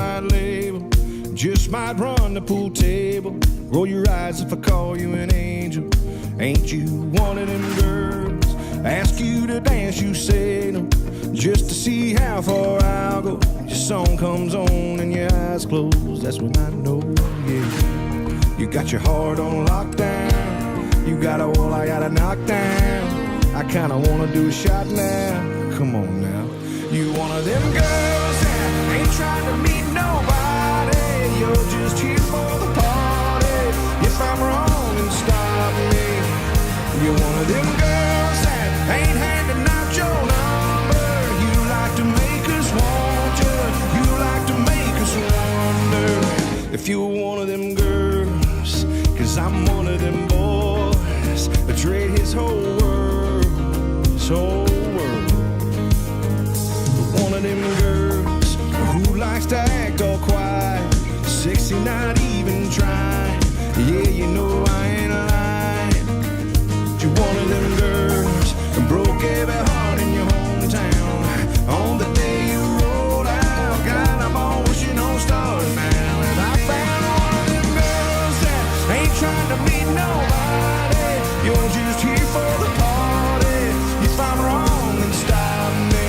white label. Just might run the pool table. Roll your eyes if I call you an angel. Ain't you one of them girls? Ask you to dance, you say no. Just to see how far I'll go. Your song comes on and your eyes close. That's when I know, yeah. You got your heart on lockdown. You got all I gotta knock down. I kinda wanna do a shot now. Come on now. You one of them girls that ain't trying to meet nobody. You're just here for the party. If I'm wrong, then stop me. You're one of them girls that ain't handing out your number. You like to make us want you. You like to make us wonder if you're one of them girls. 'Cause I'm one of them boys that trade his whole world, his whole world. One of them girls who likes to act all quiet, sexy, not even trying. Yeah, you know I ain't lying. You're one of them girls that broke every heart in your hometown. On the day you rolled out, God, I'm all wishing on stars now. And I found one of them girls that ain't trying to meet nobody. You're just here for the party. If I'm wrong, then stop me.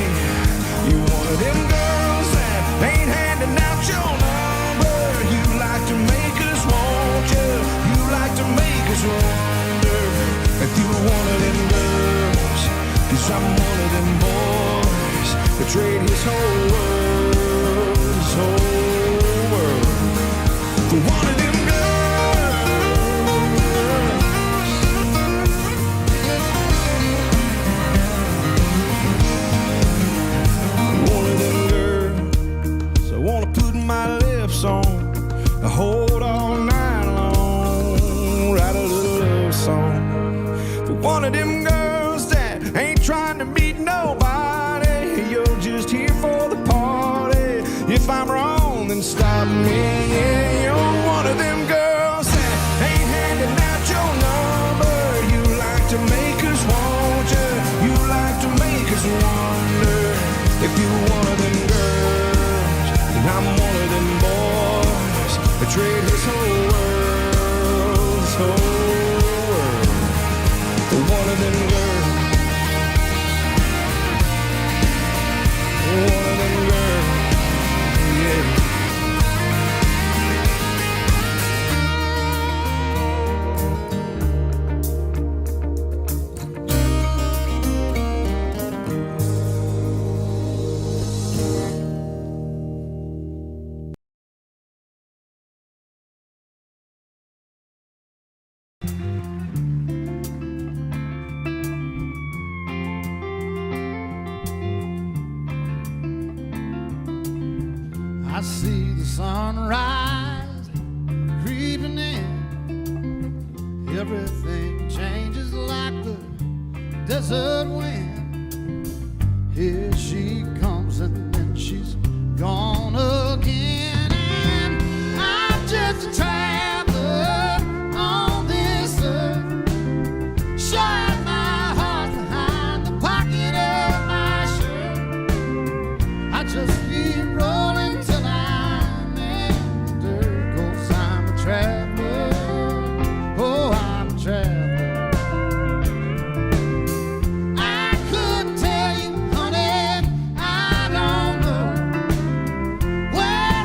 You're one of them girls that ain't handing out your number. You like to make us want you. You like to make us wonder if you're one of them girls. 'Cause I'm one of them boys that trade his whole world, his whole world for one of them girls. One of them girls I wanna put my lips on, hold all night long, write a little love song for one of them girls that ain't trying to meet nobody. You're just here for the party. If I'm wrong, then stop me. Yeah, you're one of them girls that ain't handing out your number. You like to make us want you. You like to make us wonder if you're one of them girls. And I'm one of them boys that trade his whole world, his whole world for one of them girls. One of them girls, yeah. I see the sunrise creeping in. Everything changes like the desert wind. Here she comes and then she's gone again. And I'm just a traveler on this earth, showing my heart behind the pocket of my shirt. I just keep rolling till I'm in the dirt, 'cause I'm a traveler. Oh, I'm a traveler. I could tell you, honey, I don't know where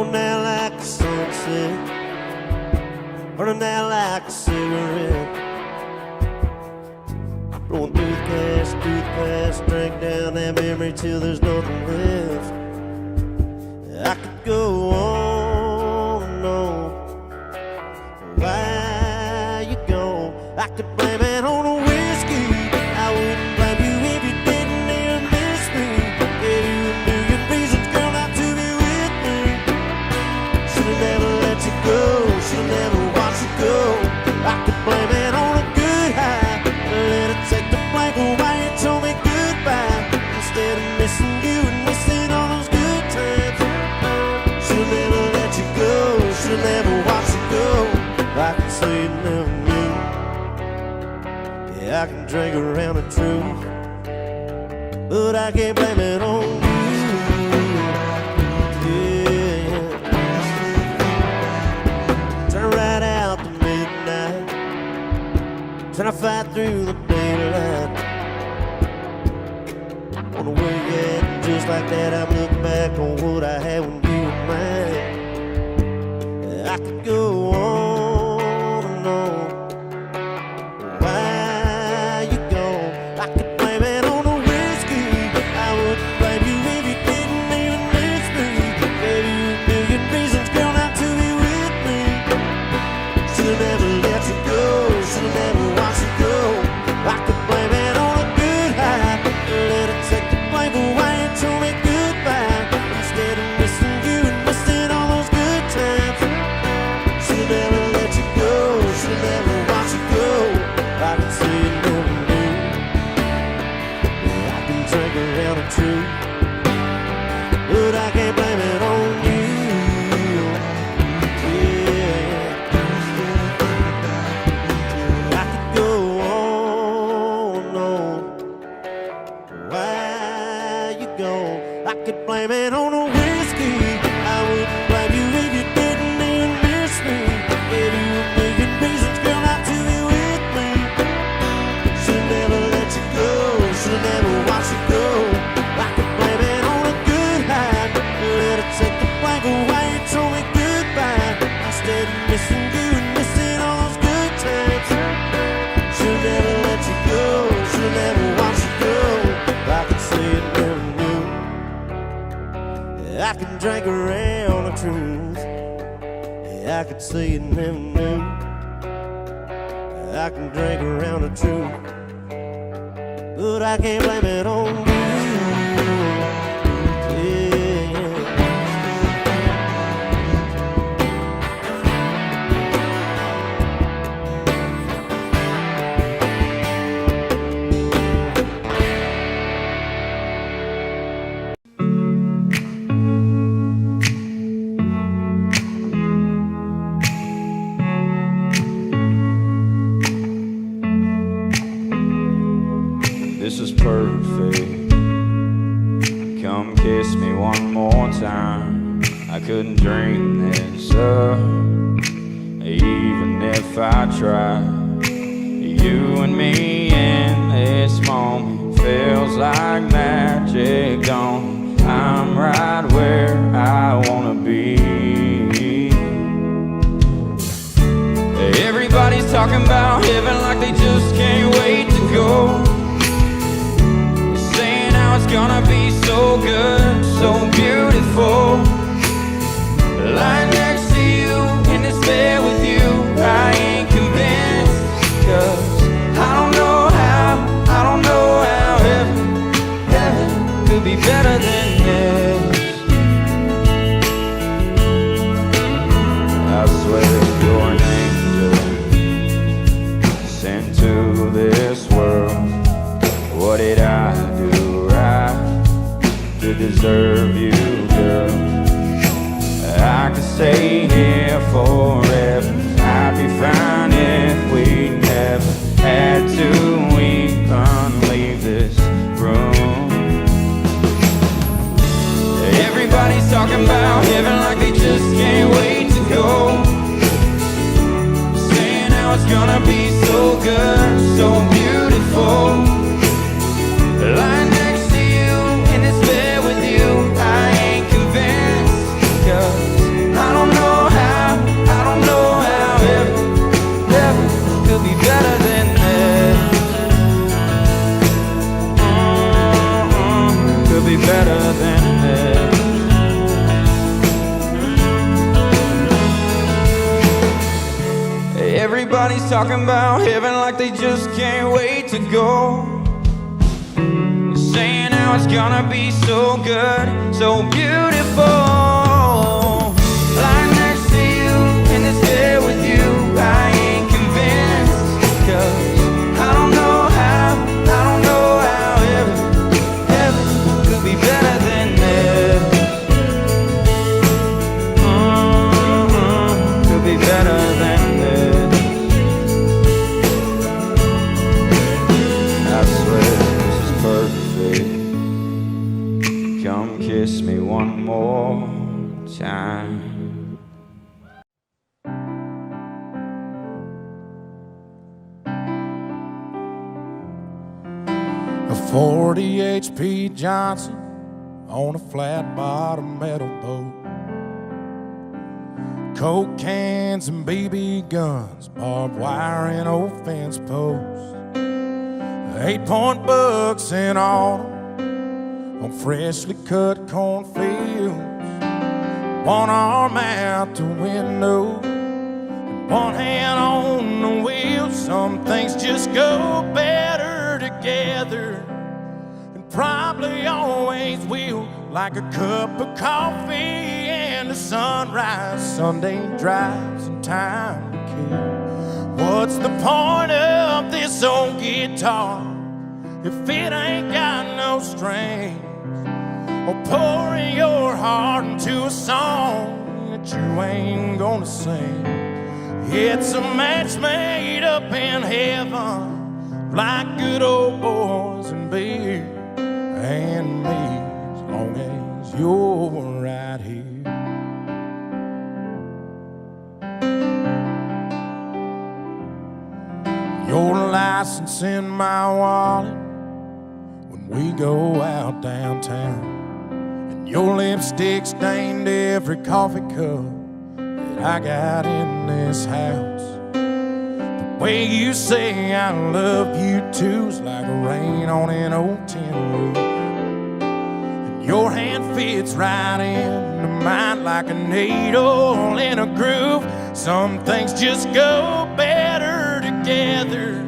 Going out like the sunset, burning out like a cigarette. Blowing through the past, drink down that memory till there's nothing left. I could go on and on. Why you gone? I could blame it on the whiskey. I wouldn't blame you if you didn't even miss me. Gave you a million reasons, girl, not to be with me. Should've never let you go, should've never watched you go. I could blame it on a good high, let it take the blank away and told me goodbye. Instead of missing you and missing all those good times. Should've never let you go, should've never watched you go. I can say you never knew. Yeah, I can drink around the truth, but I can't blame it on you. Yeah. Turn right out to midnight, trying to fight through the daylight. On the way, yeah, just like that, I look back on what I had when you were mine. I could go on and on. Why you gone? I could blame it on the whiskey. I wouldn't blame you if you didn't even miss me. Gave you a million reasons, girl, not to be with me. Should've never let you go, should've never watched you go. I could blame it on a good high, let it take the blame away and told me goodbye. Instead of missing you and missing all those good times. Should've never let you go, should've never watched you go. I can say you never knew. Yeah, I can drink around the truth, but I can't blame it on you. Yeah, I could go on and on. Why you gone? I could blame it on the whiskey. I wouldn't blame you if you didn't even miss me. Gave you a million reasons, girl, not to be with me. Should've never let you go, should've never watched you go. I could blame it on a good high, let it take the blank away and told me goodbye. Instead of missing you and missing all those good times. Should've never let you go, should've never watched you go. I could say you never knew. I can drink around the truth. Yeah, I could say you never knew. I can drink around the truth, but I can't blame it on you. This is perfect. Come kiss me one more time. I couldn't dream this up, even if I tried. You and me in this moment feels like magic, don't it? I'm right where I wanna be. Everybody's talking about heaven like they just can't wait to go. It's gonna be so good, so beautiful. Lying next to you in this bed with you, I ain't convinced. 'Cause I don't know how heaven could be better than this. I swear you're an angel sent to this world. What did I do to deserve you, girl? I could stay here forever. I'd be fine if we never had to even leave this room. Everybody's talking about heaven like they just can't wait to go. Saying how it's gonna be so good, so beautiful. Lying next to you in this bed with you, I ain't convinced. 'Cause could be better than this. Everybody's talking about heaven like they just can't wait to go. Saying how it's gonna be so good, so beautiful. Lying next to you in this bed with you, I ain't convinced. 'Cause I don't know how heaven could be better than this. Could be better than this. I swear this is perfect. Come kiss me one more time. A 40 HP Johnson on a flat bottom metal boat. Coke cans and BB guns, barbed wire and old fence posts. 8-point bucks in autumn on freshly cut cornfields. One arm out the window, and one hand on the wheel. Some things just go better together, and probably always will. Like a cup of coffee and a sunrise, Sunday drives and time to kill. What's the point of this old guitar if it ain't got no strings? Or pouring your heart into a song that you ain't gonna sing. It's a match made up in heaven, like good old boys and beer and me, as long as you're right here. Your license in my wallet when we go out downtown, and your lipstick stained every coffee cup that I got in this house. The way you say I love you too's like rain on an old tin roof, and your hand fits right into mine like a needle in a groove. Some things just go better together,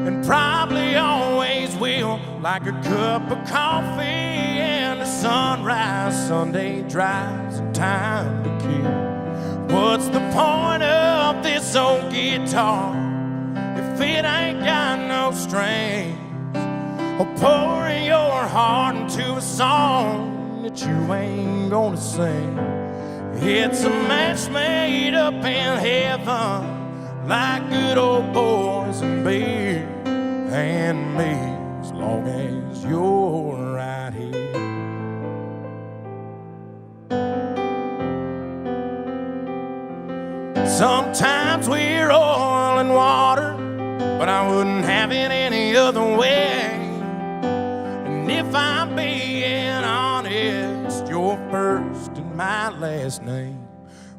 and probably always will. Like a cup of coffee and a sunrise, Sunday drives and time to kill. What's the point of this old guitar if it ain't got no strings? Or pouring your heart into a song that you ain't gonna sing. It's a match made up in heaven, like good old boys and beer and me, as long as you're right here. Sometimes we're oil and water, but I wouldn't have it any other way. And if I'm being honest, your first and my last name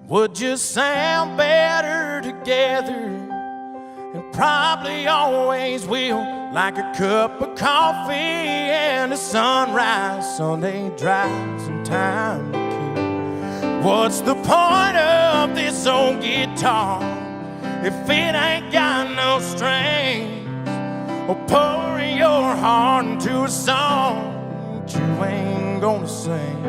would just sound better together, and probably always will. Like a cup of coffee and a sunrise, Sunday drives and time to kill. What's the point of this old guitar if it ain't got no strings? Or pouring your heart into a song that you ain't gonna sing.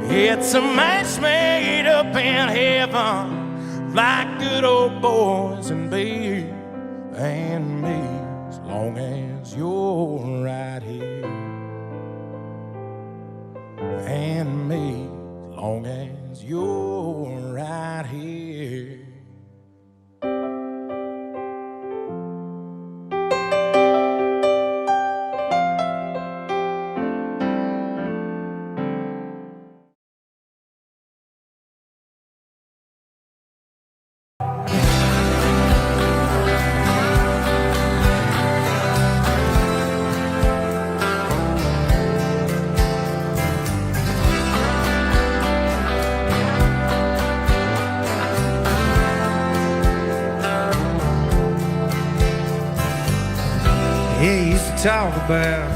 It's a match made up in heaven, like good old boys and beer and me, as long as you're right here. And me, as long as you're right here. Talk about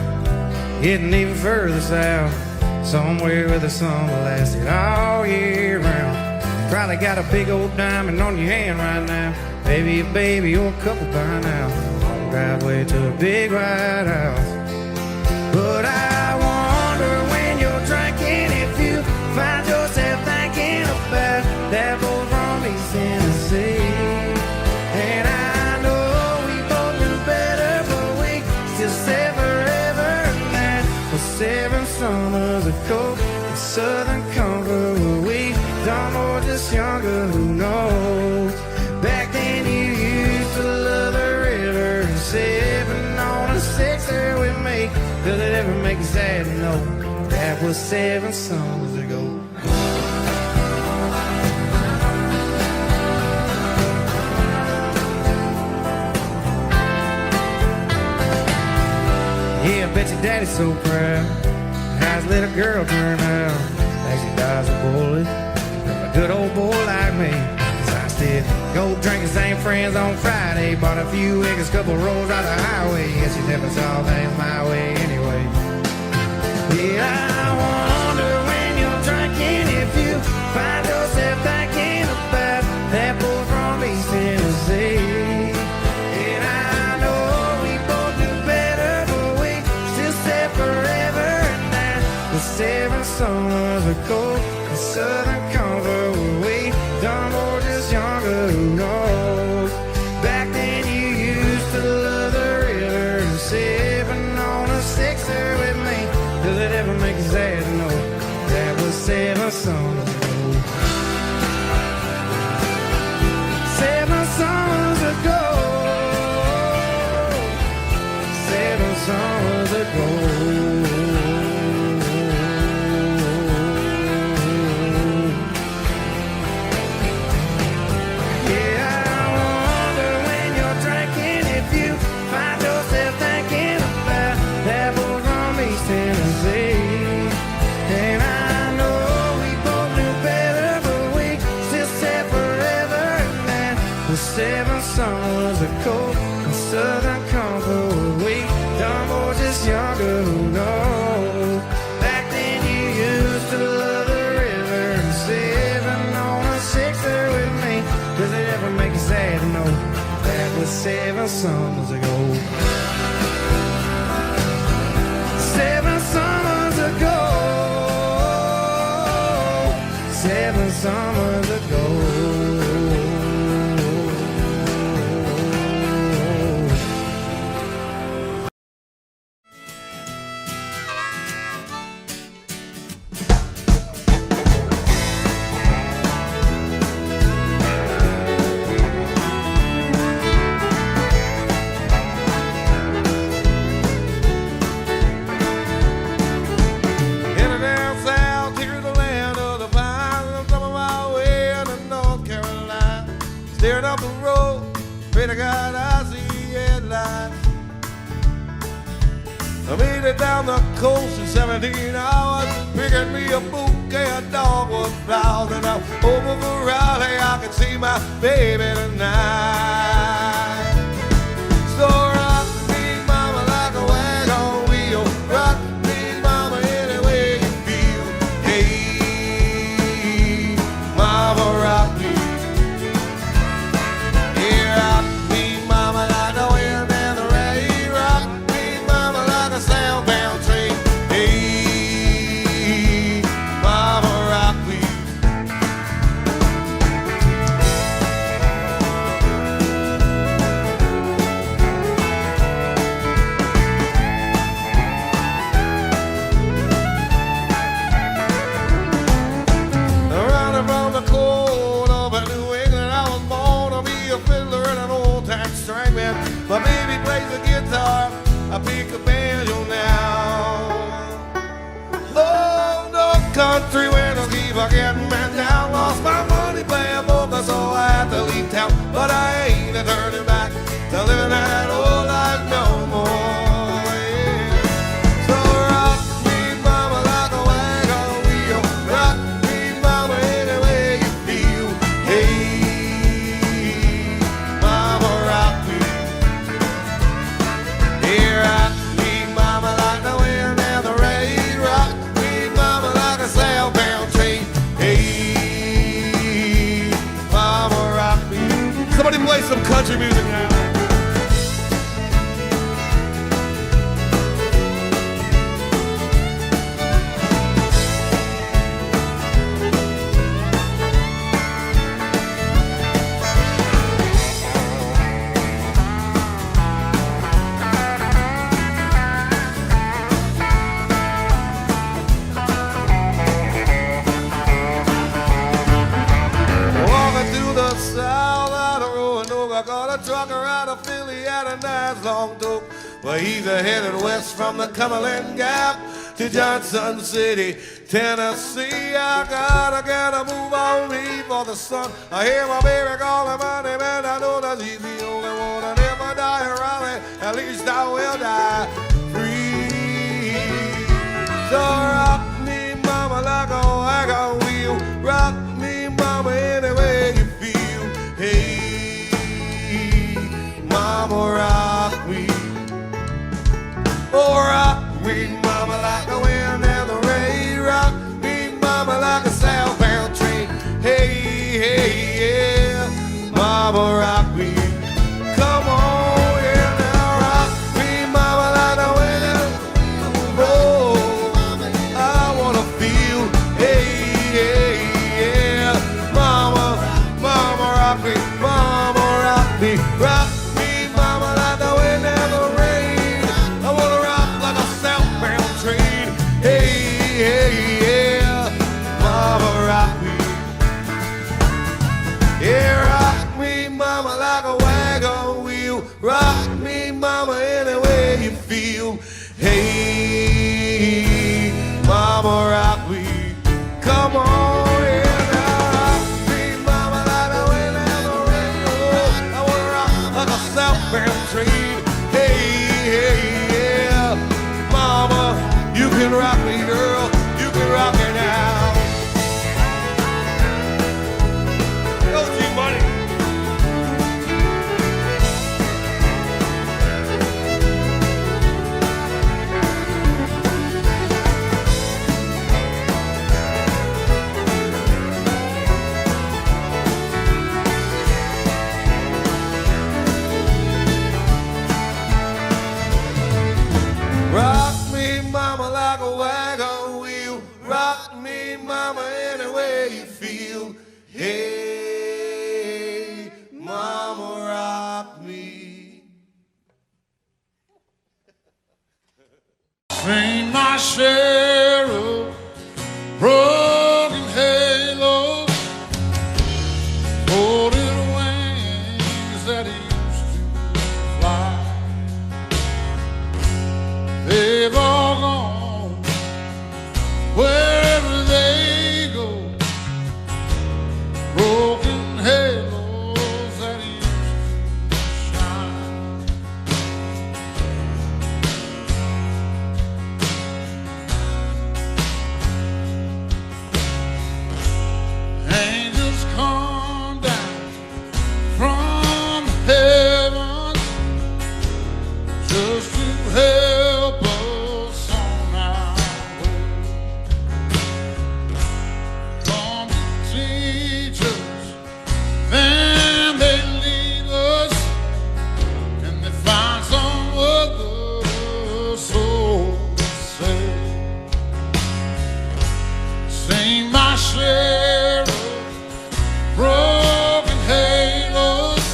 Getting even further south, somewhere where the sun will last it all year round. Probably got a big old diamond on your hand right now. Maybe a baby or a couple by now. On the driveway to a big white house. But I wonder when you're drinking if you find yourself thinking about that boy from East Tennessee. And I know we both knew better, but we still say forever and that was 7 summers ago in Southern Comfort, where we done more, just younger, who knows? Back then you used to love the river and sipping on a sixer with me. Does it ever make you sad to know that was 7 summers ago? Yeah, I bet your daddy's so proud. How's little girl turn out? As he dies a bullet from a good old boy like me. Cause I still go drinking same friends on Friday. Bought a few eggs, couple rolls out the highway. Guess you never saw things my way anyway. Yeah, I wonder when you're drinking if you find yourself thinking about that boy from East Tennessee. And I know we both do better, but we still say forever and that was 7 summers ago in Southern Comfort, where we done more, just younger, who knows? Back then you used to love the river and sipping on a sixer with me. Does it ever make you sad to know that was 7 summers ago? 7 summers ago. 7 summers ago. Southern Comfort, we done more, just younger, who knows? Back then you used to love the river and sipping on a sixer with me. Does it ever make you sad to know that was 7 summers ago? 7 summers ago. 7 summers ago. I got icy headlights. I made it down the coast in 17 hours. Picking me a bouquet of dogwood flowers. And I'm over for Raleigh, I can see my baby tonight. So rock me, mama, like a wagon wheel. Rock me, mama, any way you feel. Hey, mama, rock me. Yeah, rock me, mama, like the wind and the rain. Rock me, mama, like a southbound train. Hey, mama, rock me. Running from the cold of New England, I was born to be a fiddler in an old-time string band. My baby plays the guitar, I pick the banjo now. Oh, no country windows keep on getting man down. Lost my money playing poker, so I had to leave town. But I ain't a turning back to living that old life no more. Yeah. So rock me, mama, like a wagon wheel. Rock me, mama, any way you feel. Hey, mama, rock me. Yeah, rock me, mama, like the wind and country music now. Long dope, but he's headed west from the Cumberland Gap to Johnson City, Tennessee. I gotta move on me for the sun. I hear my baby calling my name, and I know that he's the only one. And if I die in Raleigh, at least I will die free. So rock me, mama, like a wagon wheel. Rock me, mama, any way you feel. Hey, mama, rock me. Oh, rock me, mama, like the wind and the rain. Rock me, mama, like a southbound train. Hey, hey, yeah, mama, rock me. Come on, yeah, now rock me, mama, like the wind and the rain. Oh, I wanna feel. Hey, hey, yeah, mama, mama, rock me, mama, rock me, rock me. Rock me, mama, any way you feel. Hey, mama, rock me. Come on, yeah, now rock me, mama, like the wind and the rain. Oh, I wanna rock like a southbound train. Hey, hey, yeah, mama, you can rock me, girl. You can rock me now. Go, G-Money. Rock me, mama, like a wagon wheel. Rock me, mama, any way you feel. Hey, mama, rock me. Sing my share of broken halos, folded wings that used to fly. They've all gone wherever they go. Broken halos that used to shine. Angels come down from heaven just to help us on our way. Come to teach us, then they leave us, and they find some other soul to save. Sing my share of broken halos,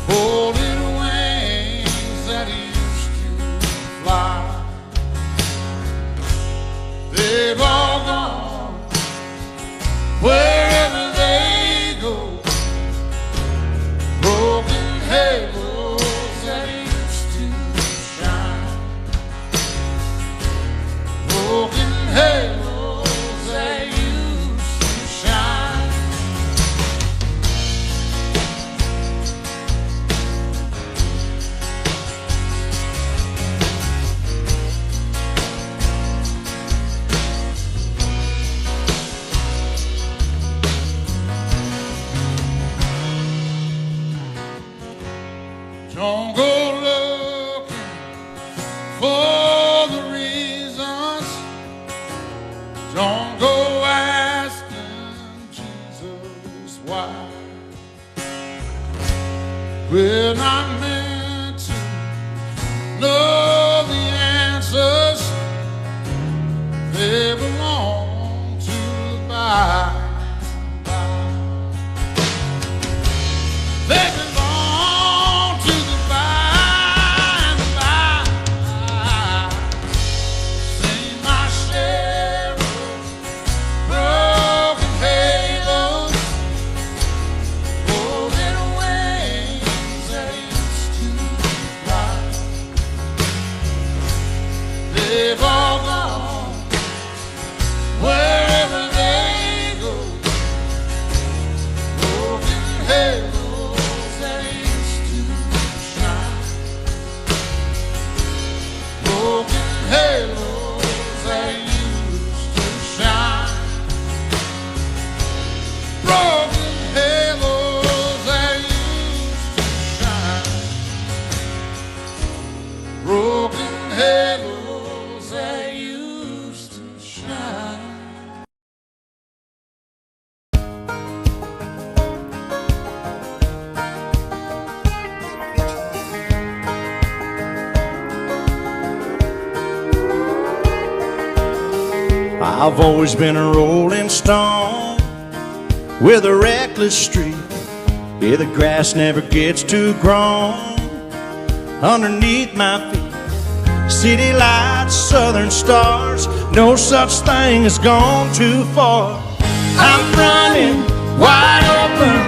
folded wings that used to fly. They've all gone wherever they go. Broken halos that used to shine. Broken halos that used to shine. We're not meant to know the answers. They belong to the by. They belong to the by and by. Sing my share of broken halos, golden wings that used to fly. They've all gone wherever they go. Broken halos that used to shine. Broken halos that used to shine. Broken halos that used to shine. Broken halos that used to shine. I've always been a rolling stone with a reckless streak. Yeah, the grass never gets too grown underneath my feet. City lights, southern stars, no such thing as gone too far. I'm running wide open.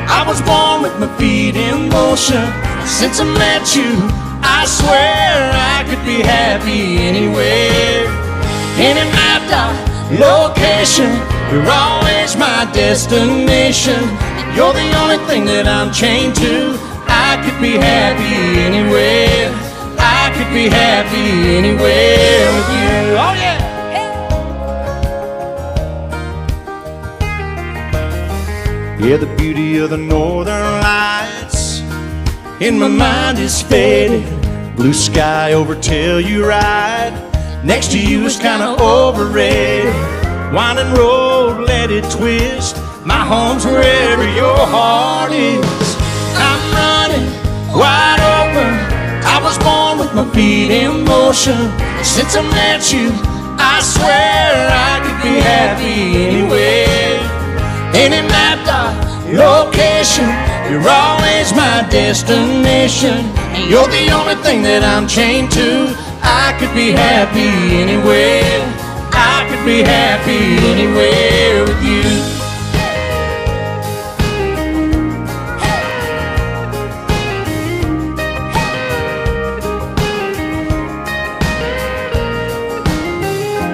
I was born with my feet in motion. Since I met you, I swear I could be happy anywhere. Any mapped out location, you're always my destination. You're the only thing that I'm chained to. I could be happy anywhere. I could be happy anywhere with you. Oh yeah. Yeah, the beauty of the northern lights in my mind is faded. Blue sky over Telluride. Next to you is kinda overrated. Winding road, let it twist. My home's wherever your heart is. I'm running wide open. I was born with my feet in motion. Since I met you, I swear I could be happy anywhere. Any mapped out location, you're always my destination. You're the only thing that I'm chained to. I could be happy anywhere. I could be happy anywhere with you.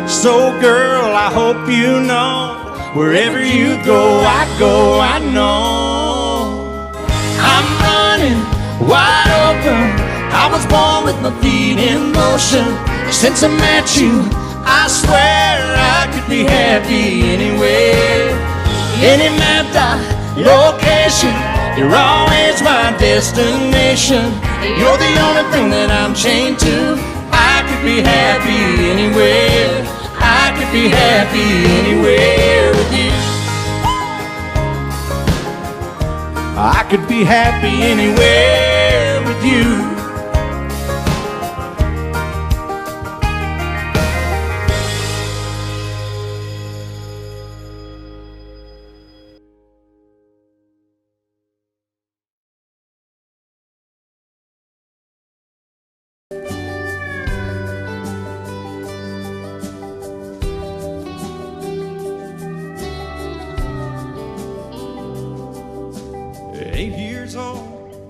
So girl, I hope you know, wherever you go, I know. I'm running wide open. I was born with my feet in motion. Since I met you, I swear I could be happy anywhere. Any mapped out location, you're always my destination. You're the only thing that I'm chained to. I could be happy anywhere. I could be happy anywhere with you. I could be happy anywhere with you.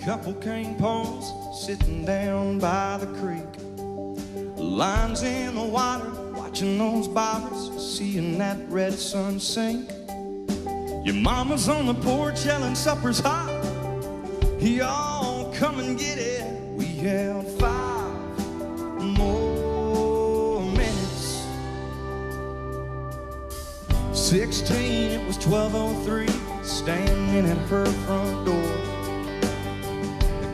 Couple cane poles sitting down by the creek. Lines in the water, watching those bobbers, seeing that red sun sink. Your mama's on the porch yelling supper's hot. Y'all come and get it. We have 5 more minutes. 16, it was 12:03, standing at her front door.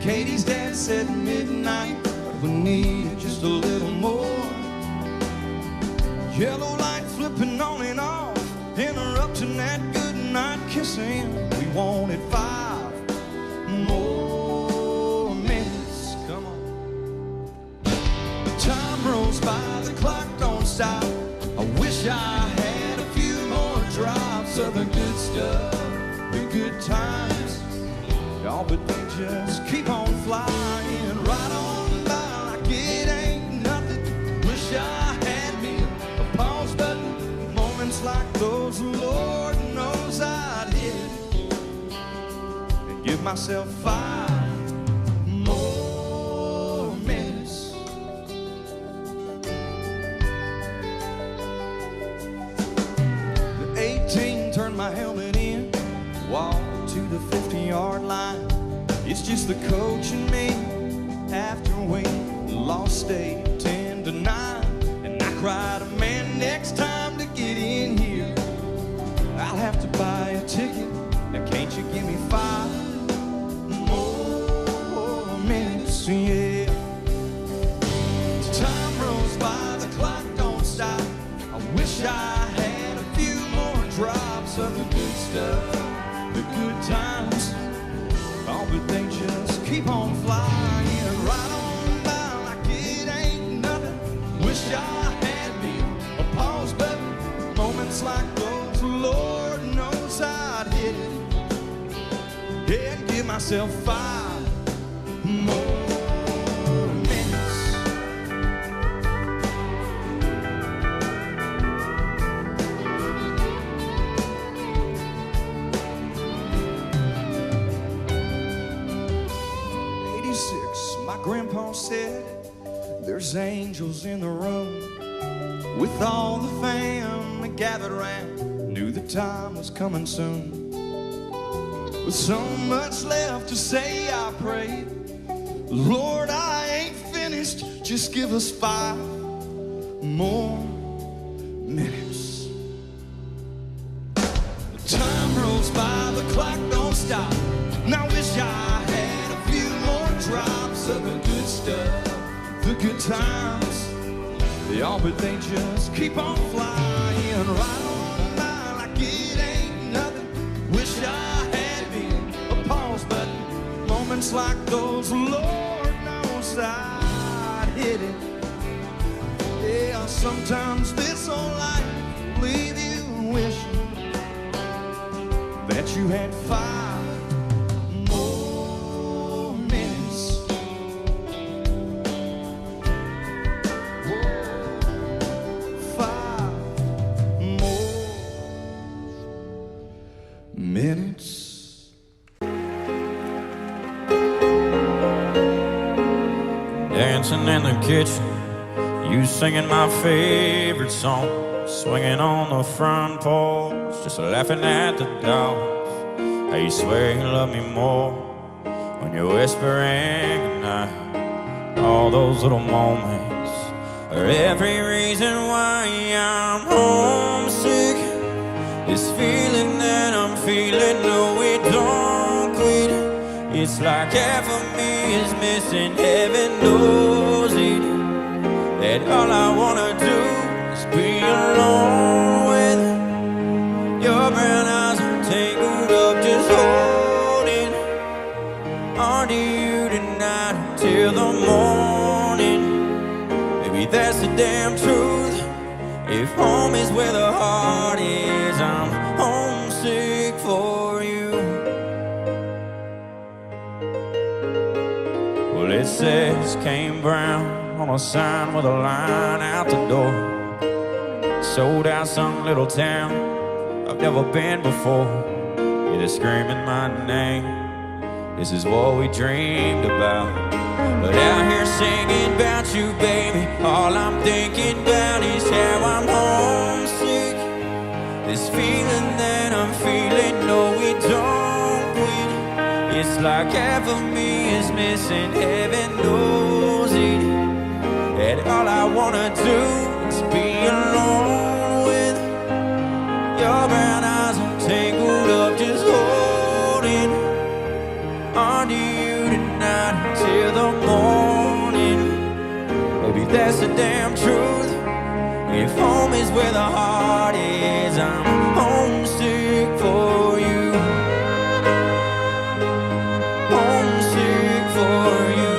Katie's dad said midnight, but we need just a little more. Yellow light flipping on and off, interrupting that good night kissing. We wanted 5 more stop. I wish I had a few more drops of the good stuff, the good times. Oh, but they just keep on flying right on by like it ain't nothing. Wish I had me a pause button. Moments like those, Lord knows I'd hit it and give myself 5 more minutes. The 18 turned my helmet in, walked to the 50-yard line. It's just the coach and me after we lost state 10-9. And I cried, man, next time to get in here, I'll have to buy a ticket. Now can't you give me 5 more minutes? Yeah. Time rolls by, the clock don't stop. I wish I had a few more drops of the good stuff, the good times. Oh, but they just keep on flying right on by like it ain't nothing. Wish I had me a pause button. Moments like those, Lord knows I'd hit it. Yeah, give myself 5 more minutes. My grandpa said there's angels in the room with all the family gathered around. Knew the time was coming soon. With so much left to say, I prayed, Lord, I ain't finished. Just give us 5 more minutes. The time rolls by, the clock don't stop. Now wish I had a few more drops of the good stuff, the good times. Yeah, but they just keep on flying right on by like it ain't nothing. Wish I had me a pause button. Moments like those, Lord knows I'd hit it. Yeah, sometimes this old life leave you wishing that you had 5 more minutes. 5 more minutes. Dancing in the kitchen, you singing my favorite song, swinging on the front porch, just laughing at the dogs. How you swear you love me more when you're whispering goodnight. All those little moments are every reason why I'm homesick. This feeling that I'm feeling, no, it don't quit. It's like half of me is missing, heaven knows it. That all I wanna do is be alone with your brown eyes tangled up, just holding on to you tonight until the morning. Maybe that's the damn truth. If home is where the heart is, I'm homesick for you. Well, it says Kane Brown on a sign with a line out the door. Sold out some little town I've never been before. Yeah, they're screaming my name. This is what we dreamed about. But out here singing about you, baby, all I'm thinking about is how I'm homesick. This feeling that I'm feeling, no, it don't quit. It's like half of me is missing, heaven knows it. And all I wanna do is be alone with your brown eyes tangled up, just holding on to you tonight until the morning. Maybe that's the damn truth. If home is where the heart is, I'm homesick for you. Homesick for you.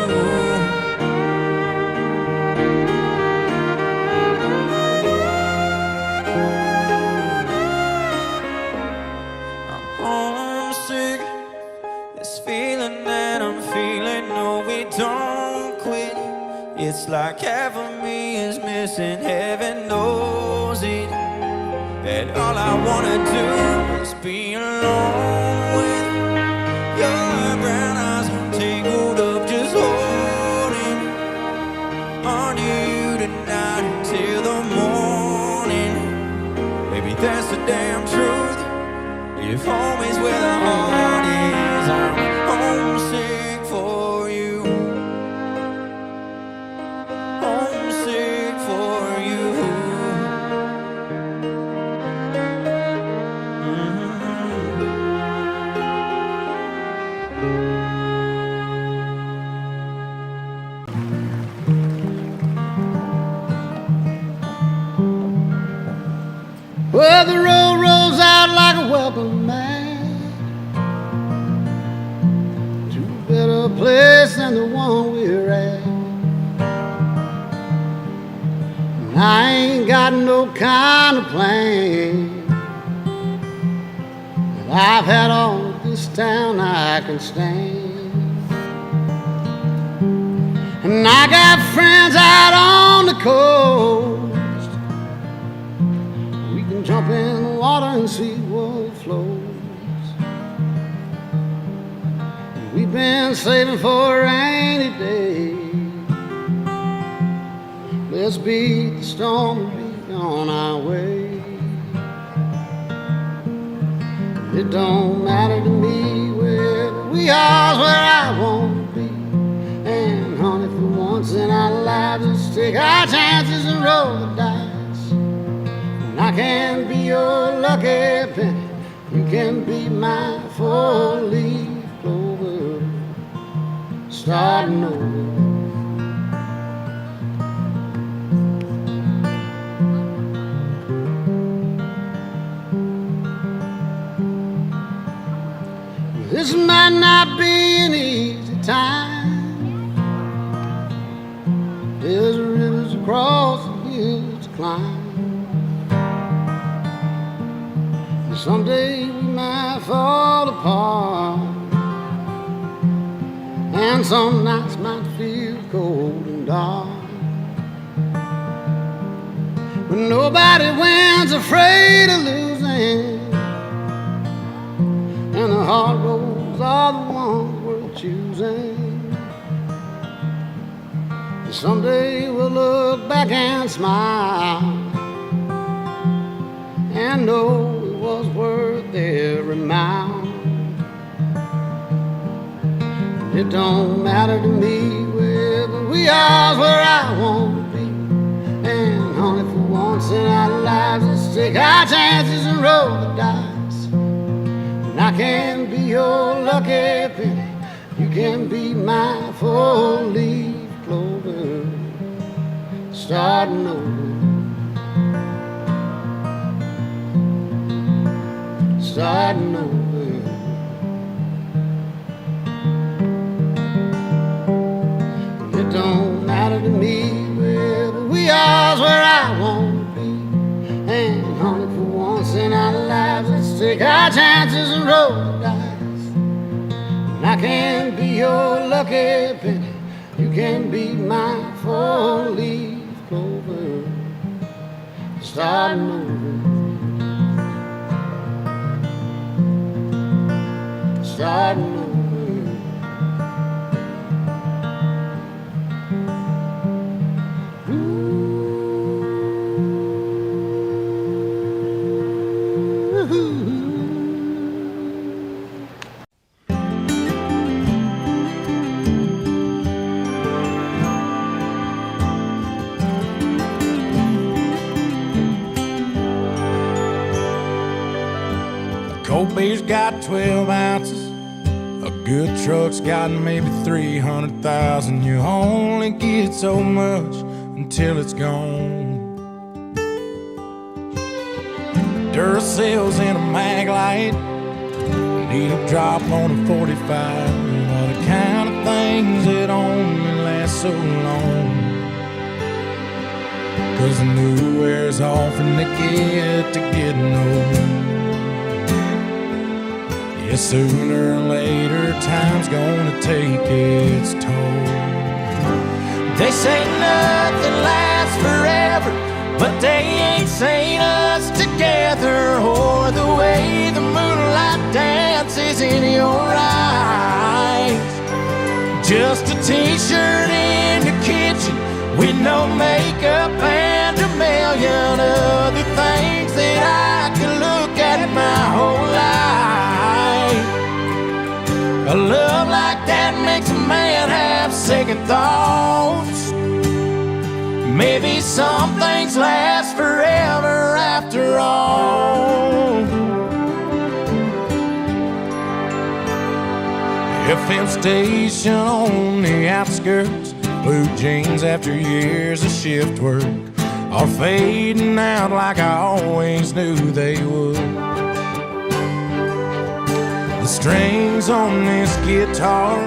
wanna do is be alone with your brown eyes tangled up, just holding on to you tonight until the morning. Baby, that's the damn truth. If home is where the heart is, I'm homesick for you. Homesick for you. Well, the road rolls out like a welcome mat to a better place than the one we're at. And I ain't got no kind of plan, but I've had all of this town I can stand. And I got friends out on the coast. Jump in the water and see what flows. We've been saving for a rainy day. Let's beat the storm and be on our way. It don't matter to me where we are, where I want to be. And honey, for once in our lives, let's take our chances and roll the dice. I can be your lucky penny, you can be my four-leaf clover, starting over. This might not be an easy time. There's rivers across the hills to climb. Someday we might fall apart, and some nights might feel cold and dark. But nobody wins afraid of losing, and the hard roads are the ones worth choosing. Someday we'll look back and smile and know was worth every mile. It don't matter to me wherever we are, where I want to be. And honey, for once in our lives, let's take our chances and roll the dice. And I can be your lucky penny, you can be my four-leaf clover, starting over. Starting over. It don't matter to me wherever we are, where I want to be. And honey, for once in our lives, let's take our chances and roll the dice. And I can be your lucky penny, you can be my four-leaf clover, starting over. Starting over. Cold beer's got 12 ounces. A good truck's got maybe 300,000. You only get so much until it's gone. Duracell's in a mag light, needle drop on a 45. Are the kind of things that only last so long. 'Cause the new wears off and they get to getting old. Yeah, sooner or later, time's gonna take its toll. They say nothing lasts forever, but they ain't saying us to together, or the way the moonlight dances in your eyes. Just a t-shirt in the kitchen with no makeup and a million other things that I could look at my whole life. A love like that makes a man have second thoughts. Maybe some things last forever after all. FM station on the outskirts, blue jeans after years of shift work are fading out like I always knew they would. The strings on this guitar,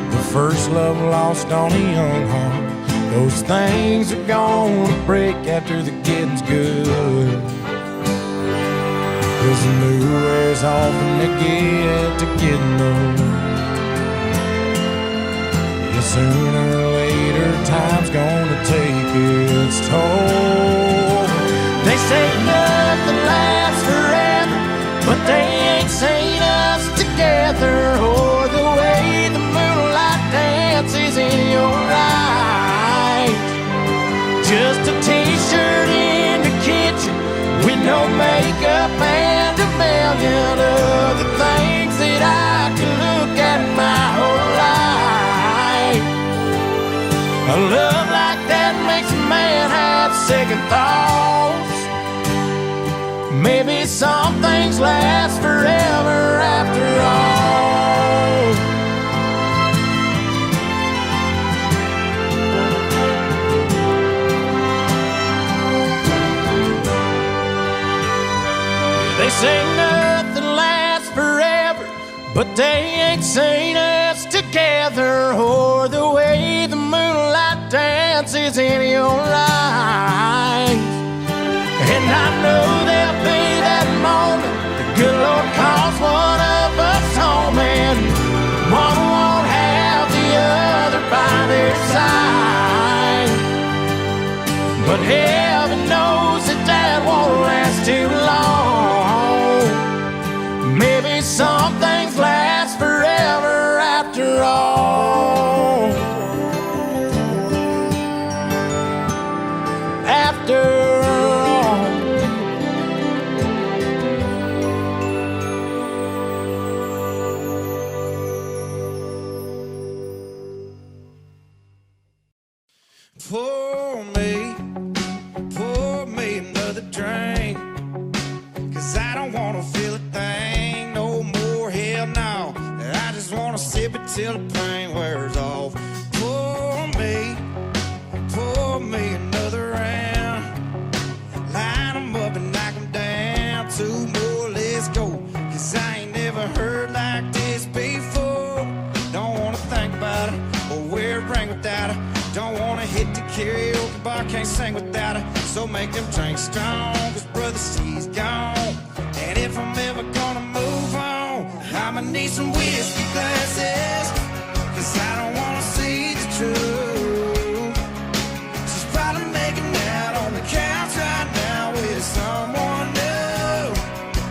the first love lost on a young heart, those things are gonna break after the getting's good. 'Cause the new wears off and they get to getting old. Yeah, sooner or later time's gonna take its toll. They say nothing lasts forever, but they ain't seen us together, or the way the moonlight dances in your eyes. Just a t-shirt in the kitchen with no makeup and a million other things that I could look at my whole life. A love like that makes a man have second thoughts. Maybe some things last forever after all. They say nothing lasts forever, but they ain't seen us together, or the way the moonlight dances in your eyes. And I know there'll be that moment the good Lord calls one of us home, and one won't have the other by their side. But heaven knows that that won't last too long. Maybe some things last forever after all. After all. Pour me another drink, 'cause I don't wanna feel a thing no more, hell no. I just wanna sip it till the pain wears off. Pour me another round. Line 'em up and knock 'em down. Two more, let's go, 'cause I ain't never heard like this before. Don't wanna think about it or wear a ring without it. Don't wanna hit the karaoke bar, can't sing without her. So make them drinks strong, 'cause brother, she's gone. And if I'm ever gonna move on, I'ma need some whiskey glasses, 'cause I don't wanna see the truth. She's probably making out on the couch right now with someone new.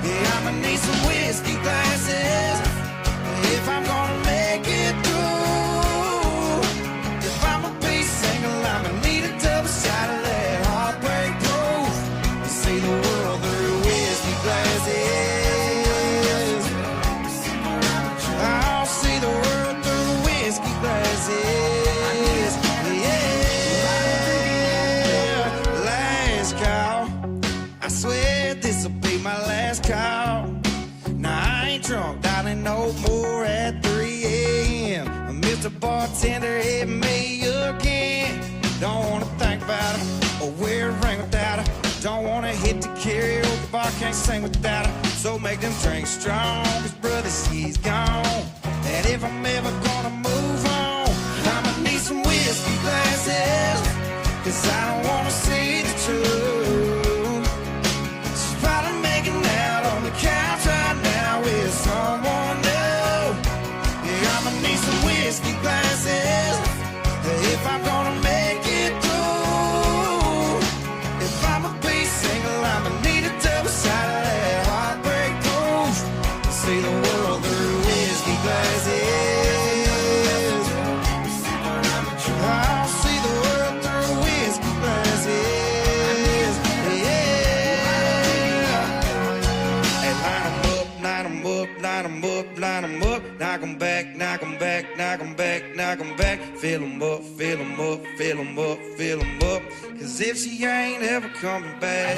Yeah, I'ma need some whiskey glasses if I'm gonna make it through. If I'ma be single, I'ma need a double shot of that heartbreak proof. You see the world through whiskey glasses. I'll see the world through whiskey glasses. Yeah, last call. I swear this'll be my last call. Now I ain't drunk, darling, no more at 3 a.m. Mr. Bartender hit me again. Don't wanna think about it or wear a ring without her. Don't wanna hit the karaoke bar, can't sing without her. So make them drinks strong, 'cause brother, she's gone. And if I'm ever gonna move on, I'ma need some whiskey glasses, 'cause I don't wanna see the truth. She's probably making out on the couch right now with someone new. Yeah, I'ma need some whiskey glasses if I'm gonna make it through. If I'ma be single, I'ma need a double shot knock 'em back, knock 'em back, knock 'em back, knock 'em back. Fill 'em up, fill 'em up, fill 'em up, fill 'em up. Cause if she ain't ever coming back,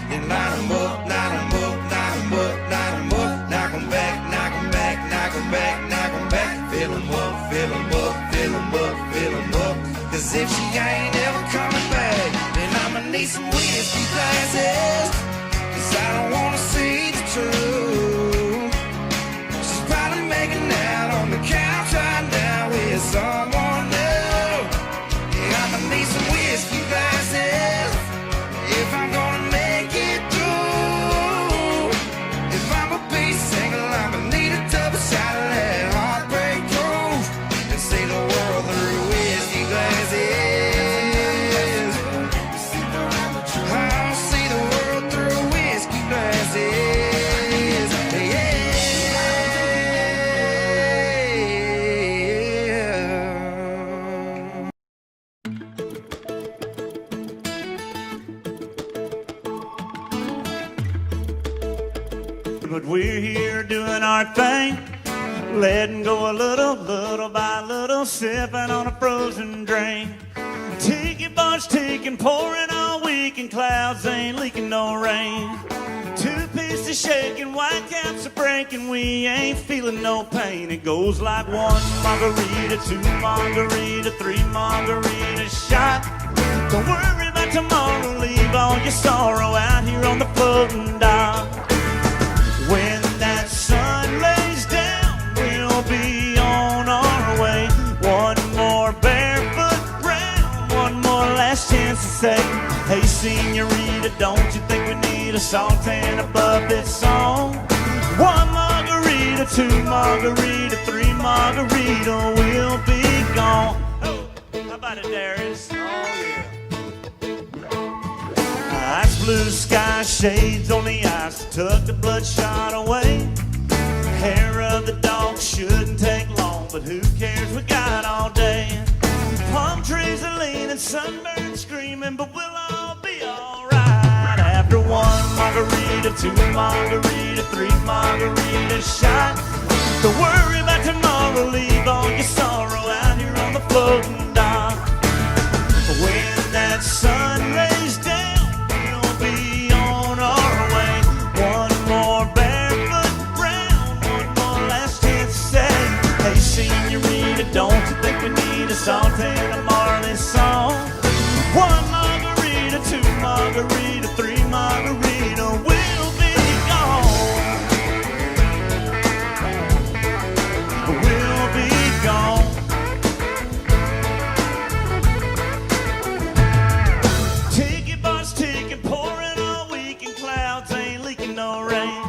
then line 'em up, line 'em up, line 'em up, line 'em up. Knock 'em back, knock 'em back, knock 'em back, knock 'em back. Fill 'em up, fill 'em up, fill 'em up, fill 'em up. Cause if she ain't ever coming back, then I'ma need some whiskey glasses. Cause I don't wanna see the truth. She's probably making out on the couch right now with someone new. Yeah, I'ma need some whiskey glasses if I'm gonna make it through. If I'ma be single, I'ma need a double shot of that heartbreak proof and see the world through whiskey glasses. I'll see the world through whiskey glasses. Yeah. But we're here doing our thing, letting go a little by little, sipping on a frozen drink. Tiki bar's ticking, pouring all week, and clouds ain't leaking no rain. Two pieces shaking, white caps are breaking, we ain't feeling no pain. It goes like one margarita, two margarita, three margarita shot. Don't worry about tomorrow, leave all your sorrow out here on the floating dock. When that sun lays down, we'll be on our way. One more barefoot round, one more last chance to say, hey senorita, don't you think we need a salt and a buffet song? One margarita, two margarita, three margarita, we'll be gone. Oh, how about it, Darius? Ice blue sky, shades on the ice, tuck the bloodshot away. Hair of the dog shouldn't take long, but who cares, we got all day. Palm trees are leaning, sunburned screaming, but we'll all be alright. After one margarita, two margarita, three margarita shot. Don't worry about tomorrow, leave all your sorrow out here on the floating dock. When that sun rays down, we'll be on our way. One more barefoot round, one more last chance to say, hey senorita, don't you think we need a salt and a Marley song? One margarita, two margarita, three margarita, we'll be gone. We'll be gone. Tiki bar's ticking, pouring all week, and clouds ain't leaking no rain.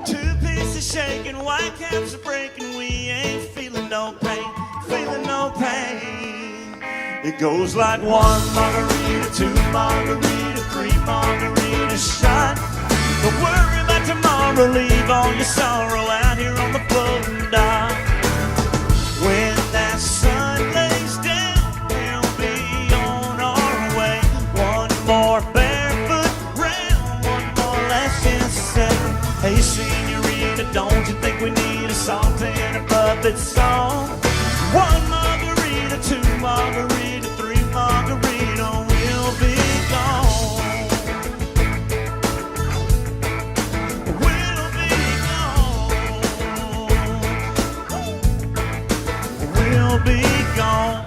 Two pieces shaking, white caps are breaking, we ain't feeling no pain, feeling no pain. It goes like one margarita, two margarita, three margarita shot. Don't worry about tomorrow, leave all your sorrow out here on the floating dock. When that sun lays down, we'll be on our way. One more barefoot round, one more last chance to say, hey senorita, don't you think we need a salt and a buffet song? One margarita, two margarita, three margarita, we'll be gone. We'll be gone. We'll be gone.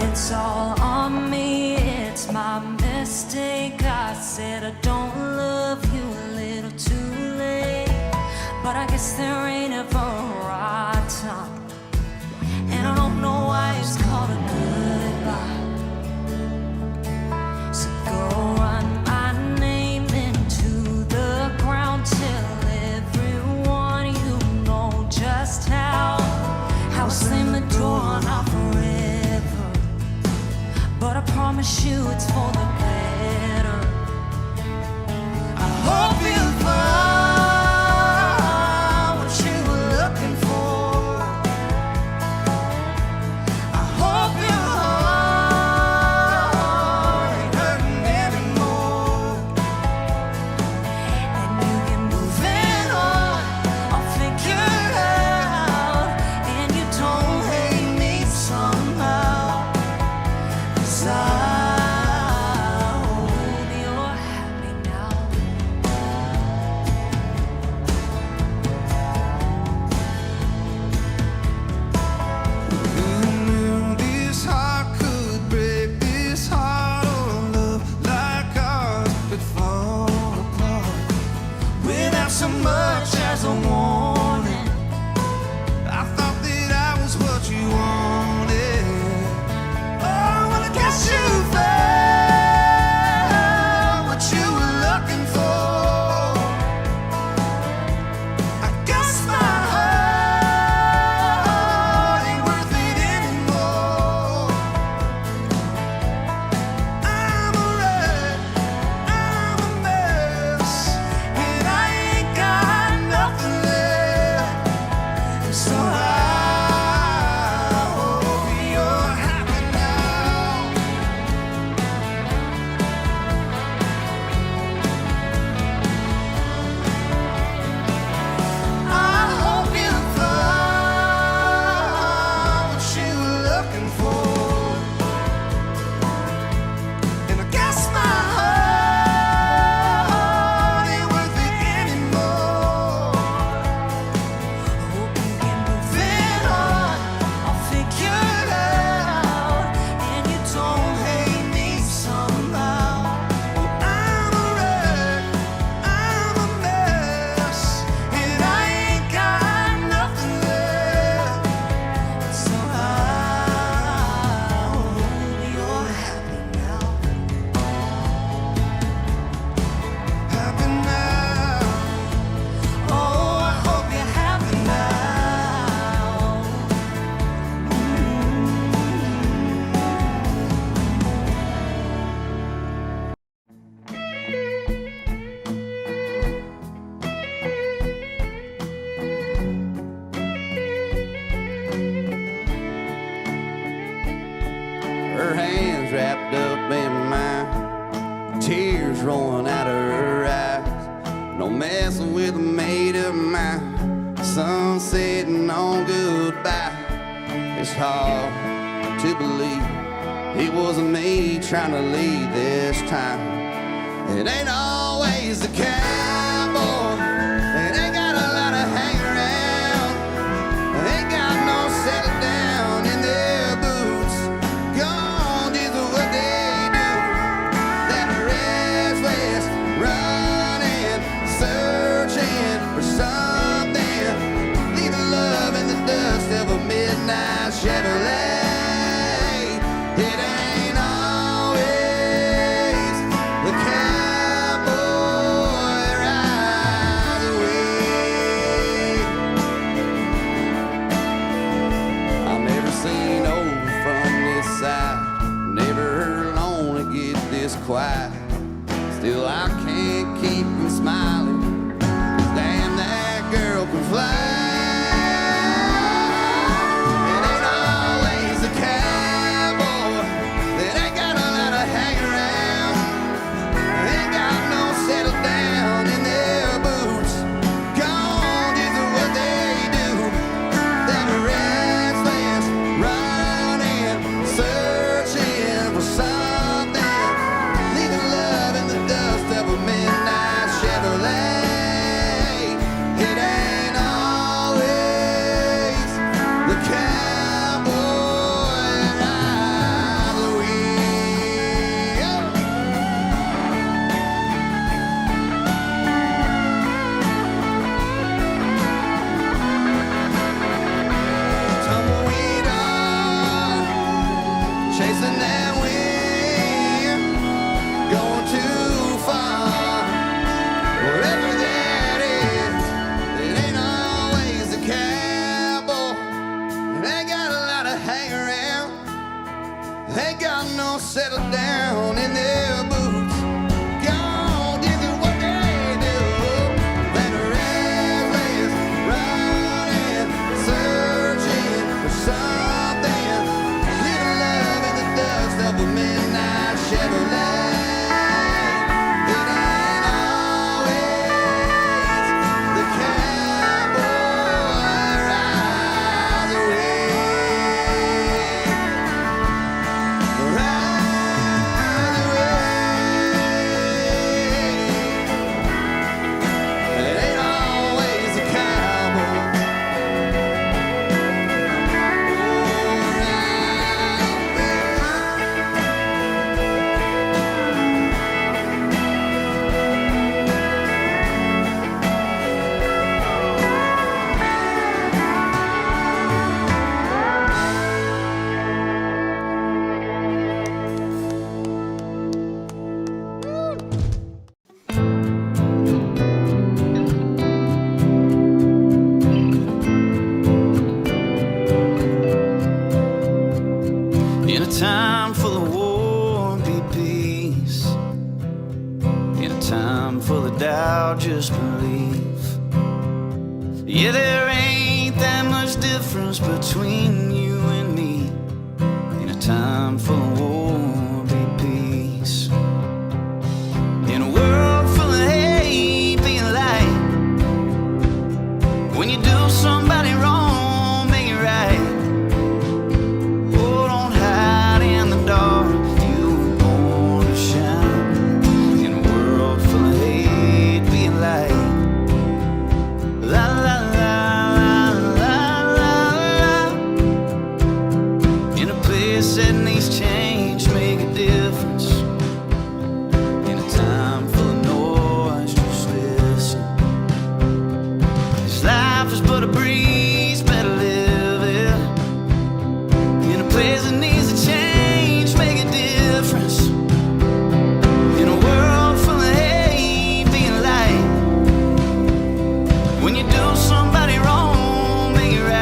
It's all on me, it's my mistake. I said I don't love you a little too late, but I guess there ain't ever a right time, and I don't know why it's called a goodbye. So go run my name into the ground, tell everyone you know just how slam the door, not forever, but I promise you it's for the better. I hope you find what you were looking for. I hope her hands wrapped up in mine, tears rolling out of her eyes. No messing with a mate of mine, sun setting on goodbye. It's hard to believe it wasn't me trying to lead this time. It ain't always the cowboy, it ain't got a lot of hang around, ain't got no settle down in their boots. Gone is what they do, that restless running, searching for something, leaving love in the dust of a midnight Chevrolet. It ain't always the cowboy rides away. I've never seen over from this side, never heard lonely get this quiet. Still I can't keep from smiling, 'cause damn, that girl can fly. Settle down in their boots. Gone is what they do. That restless running, searching for something, living love in the dust of a midnight Chevrolet. It ain't always the cowboy rides away. In a time full of war, be peace. In a time full of doubt, just believe. Yeah, there ain't that much difference between you and me. In a time full of war, be peace. In a world full of hate, be a light. When you do somebody wrong, make it right. Setting these change make a difference. In a time full of noise, just listen. This life is but a breeze, better live it. In a place that needs a change, make a difference. In a world full of hate, being light. When you do somebody wrong, make it right.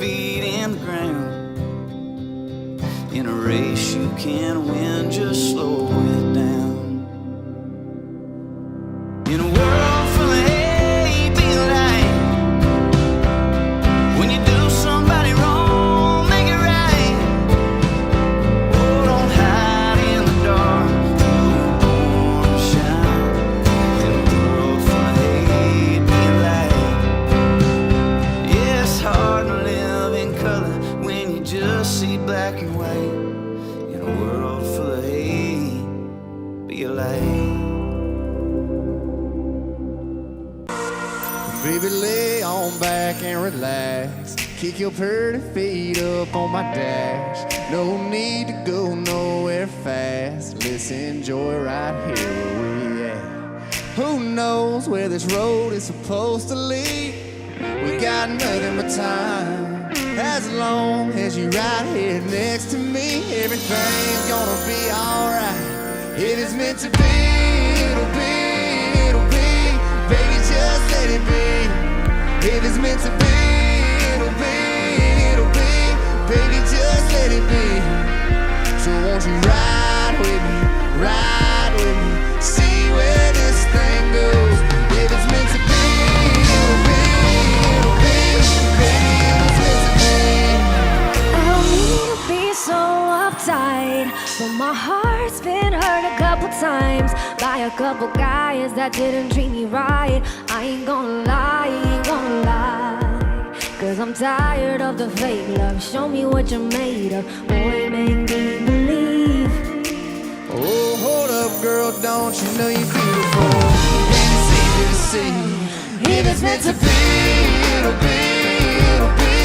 feet in the ground. In a race you can't win, just slow it down. In a world full of hate, be a light. When you do somebody wrong, make it right. Oh, don't hide in the dark, you were born to shine. In a world full of hate, be a light. Yeah, it's hard to live in color when you just see black and white. In a world full of hate, be a light. Baby, lay on back and relax. Kick your pretty feet up on my dash. No need to go nowhere fast. Let's enjoy right here where we at. Who knows where this road is supposed to lead? We got nothing but time. As long as you're right here next to me, everything's gonna be alright. If it's meant to be, it'll be, it'll be. Baby, just let it be. If it's meant to be, it'll be, it'll be. Baby, just let it be. So won't you ride with me, see where this thing goes. If it's meant to be, it'll be, it'll be. Baby, if it's meant to be. I don't need to be so uptight, but my heart's been hurt a couple times by a couple guys that didn't treat me right. I ain't gonna lie, cause I'm tired of the fake love. Show me what you're made of, boy, make me believe. Oh, hold up, girl, don't you know you're beautiful? And it's easy to see. If it's meant to be, it'll be, it'll be.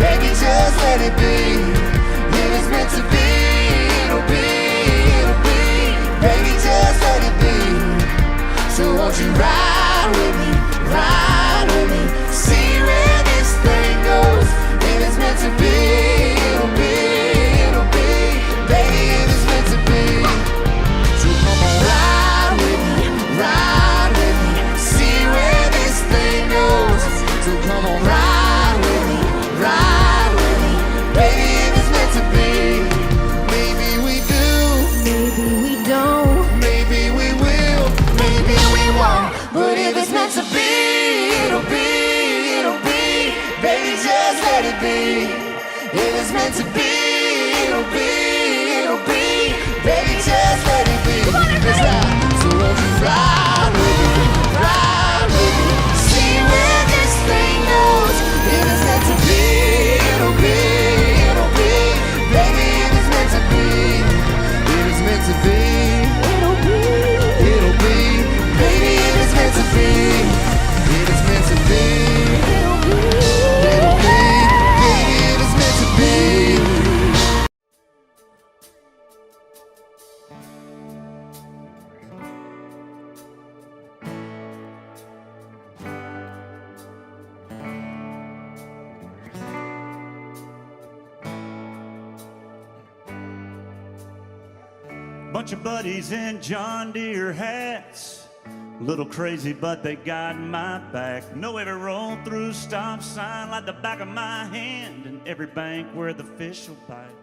Baby, just let it be. If it's meant to be, it'll be, it'll be. Baby, just let it be. So won't you ride with me, see where this thing goes. If it's meant to be, it'll be, it'll be. Baby, if it's meant to be. So come on, ride with me, see where this thing goes. So come on, ride with me, baby, if it's meant to be. Maybe we do, Maybe we don't, maybe we will, maybe we won't. But if it's meant to be, it'll be, it'll be. Baby, just let it be. If it's meant to be, it'll be, it'll be. Baby, just let it be. It's not. So won't you ride with me, see where this thing goes. If it's meant to be, it'll be, it'll be. Baby, if it's meant to be, if it's meant to be, it'll be. it'll be. Baby, if it's meant to be, if it's meant to be, It'll be. it'll be. Baby, if it's meant to be. Bunch of buddies in John Deere hats. Little crazy, but they got my back. Know every roll through stop sign like the back of my hand, and every bank where the fish will bite.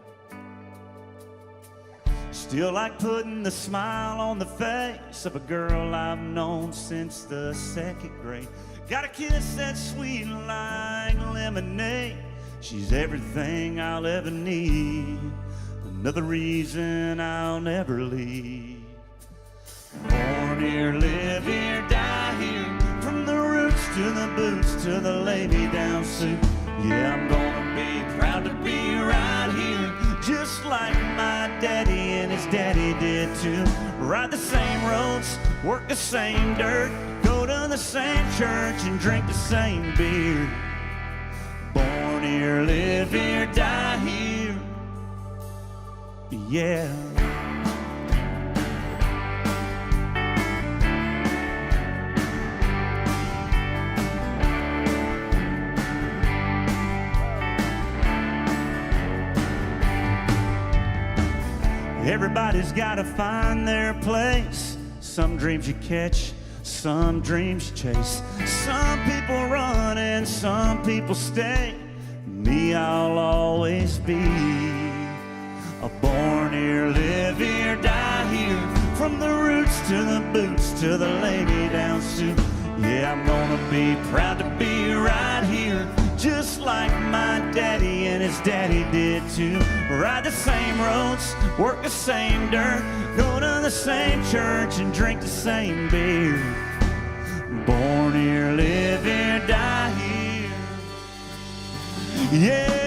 Still like putting the smile on the face of a girl I've known since the second grade. Got a kiss that's sweet like lemonade. She's everything I'll ever need. Another reason I'll never leave. Born here, live here, die here. From the roots to the boots to the lay-me-down suit. Yeah, I'm gonna be proud to be right here, just like my daddy and his daddy did too. Ride the same roads, work the same dirt, go to the same church and drink the same beer. Born here, live here, die here. Yeah. Everybody's gotta find their place. Some dreams you catch, some dreams you chase. Some people run and some people stay. Me me I'll always be. A born here, live here, die here. From the roots to the boots to the lay me down suit. Yeah, I'm gonna be proud to be right here, just like my daddy and his daddy did too. Ride the same roads, work the same dirt, go to the same church and drink the same beer. Born here, live here, die here. Yeah.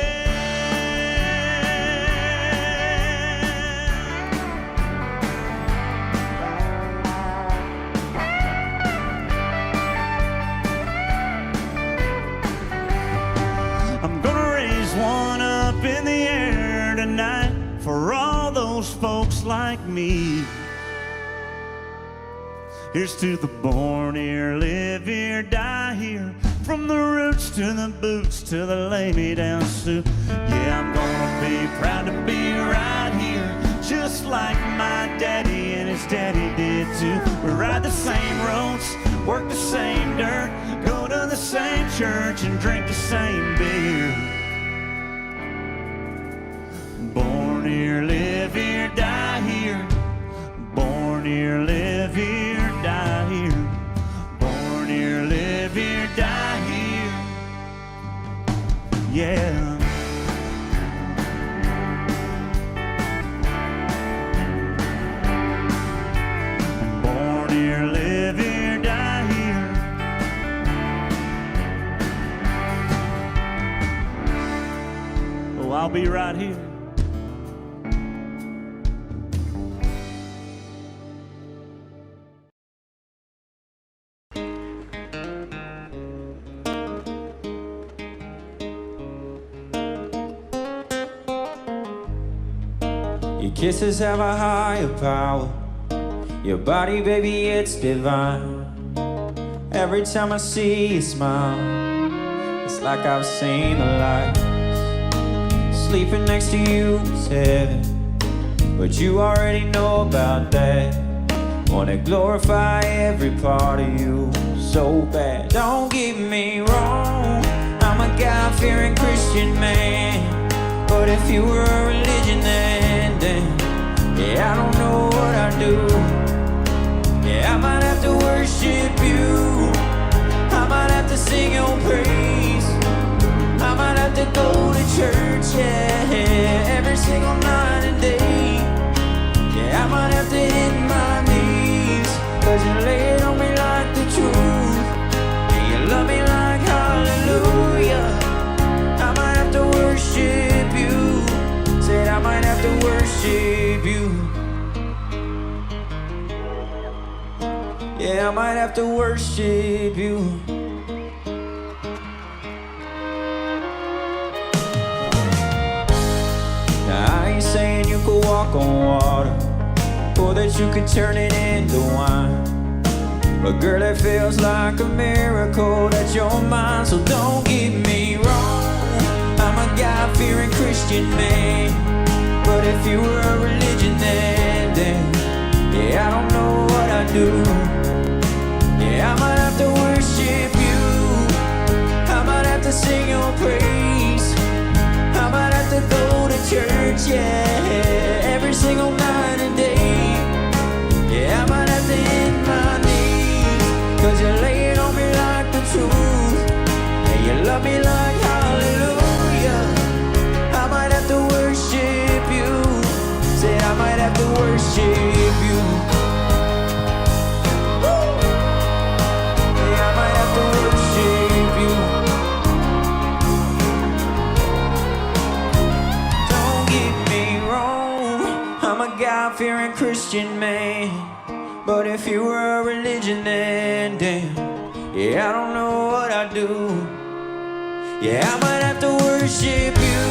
I'm gonna raise one up in the air tonight for all those folks like me. Here's to the born here, live here, die here. From the roots to the boots to the lay me down suit. Yeah, I'm gonna be proud to be right here, just like my daddy and his daddy did too. We ride the same roads, work the same dirt, go to the same church and drink the same beer. Born here, live here, die here. Born here, live here, die here. Born here, live here, die here. Yeah. Born here, live here, die here. Oh, I'll be right here. Your kisses have a higher power. Your body, baby, it's divine. Every time I see you smile, it's like I've seen the lights. Sleeping next to you is heaven, but you already know about that. Wanna glorify every part of you so bad. Don't get me wrong, I'm a God-fearing Christian man. But if you were a religion, then yeah, I don't know what I'd do. Yeah, I might have to worship you. I might have to sing your praise. I might have to go to church, yeah, every single night and day. Yeah, I might have to hit my knees, 'cause you lay it on me like the truth, and you love me like hallelujah. I might have to worship you. Said I might have to worship you. Yeah, I might have to worship you. Now I ain't saying you could walk on water, or that you could turn it into wine, but girl, it feels like a miracle that you're mine. So don't get me wrong, I'm a God-fearing Christian man. But if you were a religion, then yeah, I don't know what I'd do. Yeah, I might have to worship you. I might have to sing your praise. I might have to go to church, yeah, every single night and day. Yeah, I might have to hit my knees, 'cause you lay it on me like the truth, and you love me like hallelujah. I might have to worship you. Said I might have to worship you. Woo! Yeah, I might have to worship you. Don't get me wrong, I'm a God-fearing Christian man. But if you were a religion, then yeah, I don't know what I'd do. Yeah, I might have to worship you.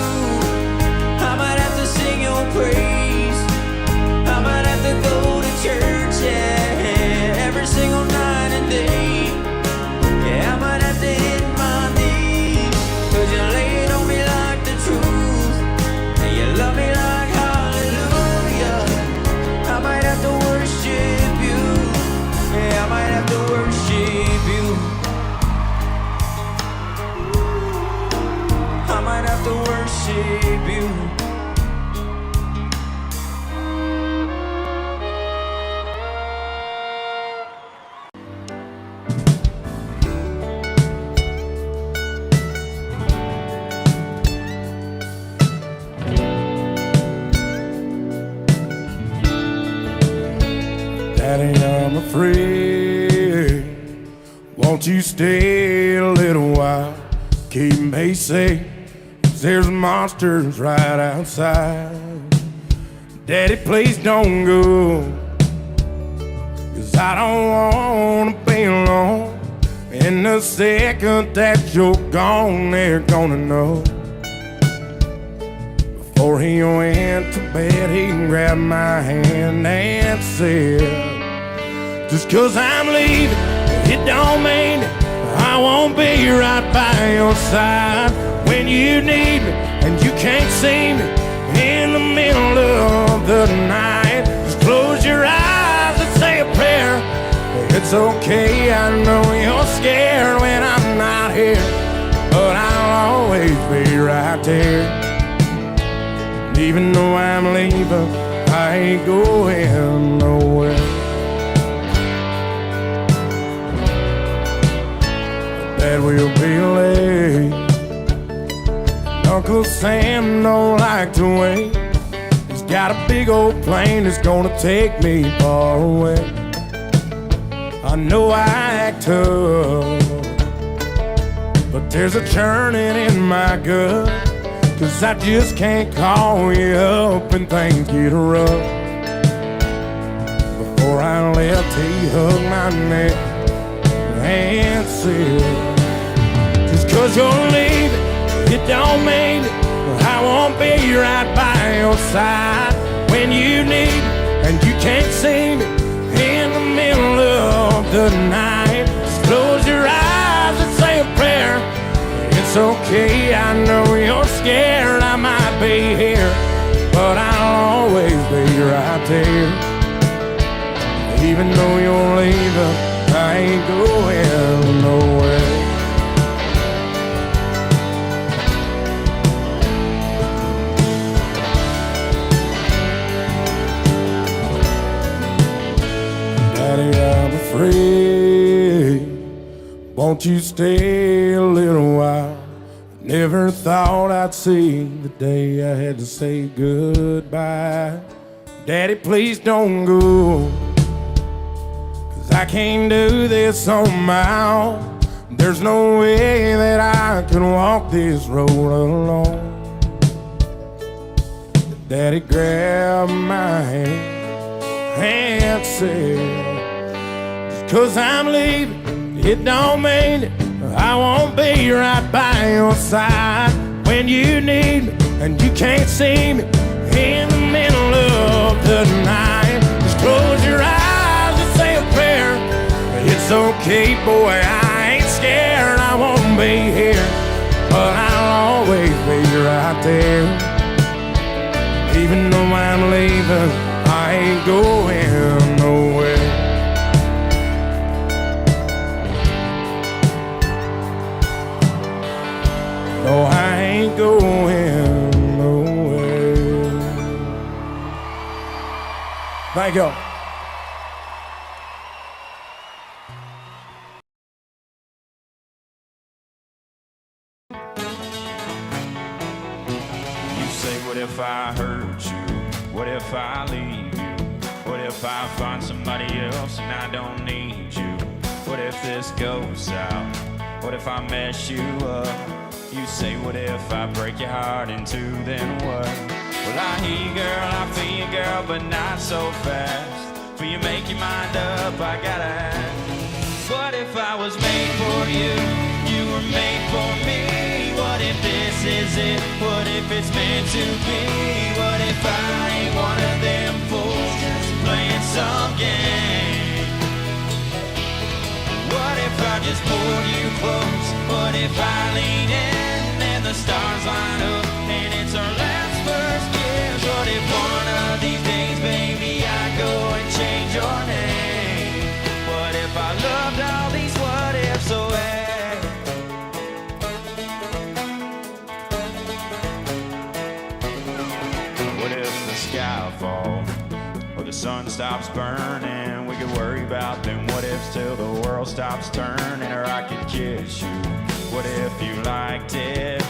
I might have to sing your praise. I might have to go to church, yeah, every single night and day. Yeah, I might have to hit my knees, 'cause you lay it on me like the truth, and you love me like hallelujah. I might have to worship you. Yeah, I might have to worship you. I might have to shape you. Daddy, I'm afraid. Won't you stay a little while? Keep me safe, 'cause there's monsters right outside. Daddy, please don't go, 'cause I don't wanna be alone. And the second that you're gone, they're gonna know. Before he went to bed, he grabbed my hand and said, just 'cause I'm leaving, it don't mean I won't be right by your side when you need me and you can't see me in the middle of the night. Just close your eyes and say a prayer. It's okay, I know you're scared when I'm not here, but I'll always be right there. Even though I'm leaving, I ain't going nowhere. Dad will be late. Uncle Sam don't like to wait. He's got a big old plane that's gonna take me far away. I know I act tough, but there's a churning in my gut, 'cause I just can't call you up and things get rough. Before I left, he hugged my neck and said, just 'cause you're leaving, it don't mean I won't be right by your side when you need me and you can't see me in the middle of the night. Just close your eyes and say a prayer. It's okay, I know you're scared, I might be here, but I'll always be right there. Even though you're leaving, I ain't going nowhere. Daddy, I'm afraid. Won't you stay a little while? Never thought I'd see the day I had to say goodbye. Daddy, please don't go, 'cause I can't do this on my own. There's no way that I can walk this road alone. Daddy grabbed my hand and said, just 'cause I'm leaving, it don't mean it. I won't be right by your side when you need me and you can't see me in the middle of the night. Just close your eyes and say a prayer. It's okay, boy, I ain't scared, I won't be here, but I'll always be right there. Even though I'm leaving, I ain't going nowhere. No, I ain't going nowhere. Thank you. You say, what if I hurt you? What if I leave you? What if I find somebody else and I don't need you? What if this goes south? What if I mess you up? You say, what if I break your heart in two, then what? Well, I hear you, girl, I feel you, girl, but not so fast. For you make your mind up, I gotta ask. What if I was made for you? You were made for me. What if this is it? What if it's meant to be? What if I ain't one of them fools just playing some game? What if I just pulled you close? What if I lean in and the stars line up and it's our last first kiss? What if one of these days, baby, I go and change your name? What if I loved all these what ifs away? sky fall, or the sun stops burning. We could worry about them what ifs till the world stops turning. Or I could kiss you, what if you liked it?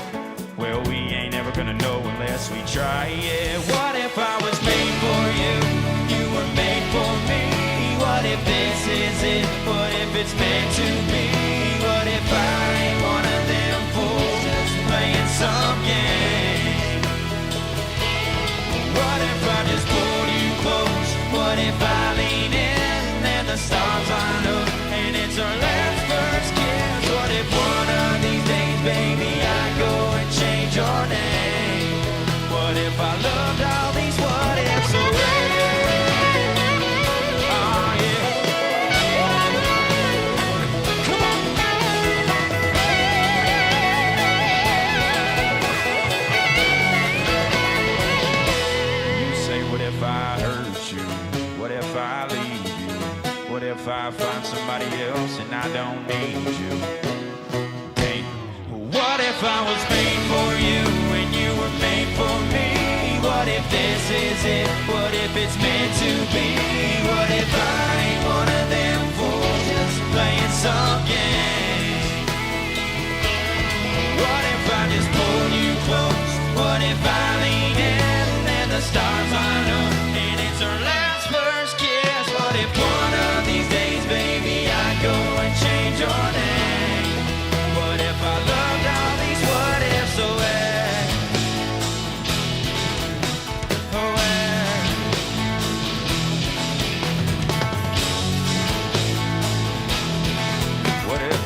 Well, we ain't ever gonna know unless we try it. What if I was made for you, you were made for me? What if this is it? What if it's meant to be? What if I ain't one of them fools just playing some game? What if I just pulled you close? What if I lean in and the stars line up and it's our last first kiss? What if one of these days, baby, I go and change your name? What if I loved all these what ifs away? Oh yeah. Come on. You say, what if I hurt you? What if I leave you? What if I find somebody else and I don't need you? Hey, what if I was made for you and you were made for me? What if this is it? What if it's meant to be? What if I ain't one of them fools just playing some game? What if I just pull you close? What if I lean in and the stars line up and it's our last first kiss? What if one of these days, baby, I go and change your name? What if I loved all these what ifs away? Away. What if?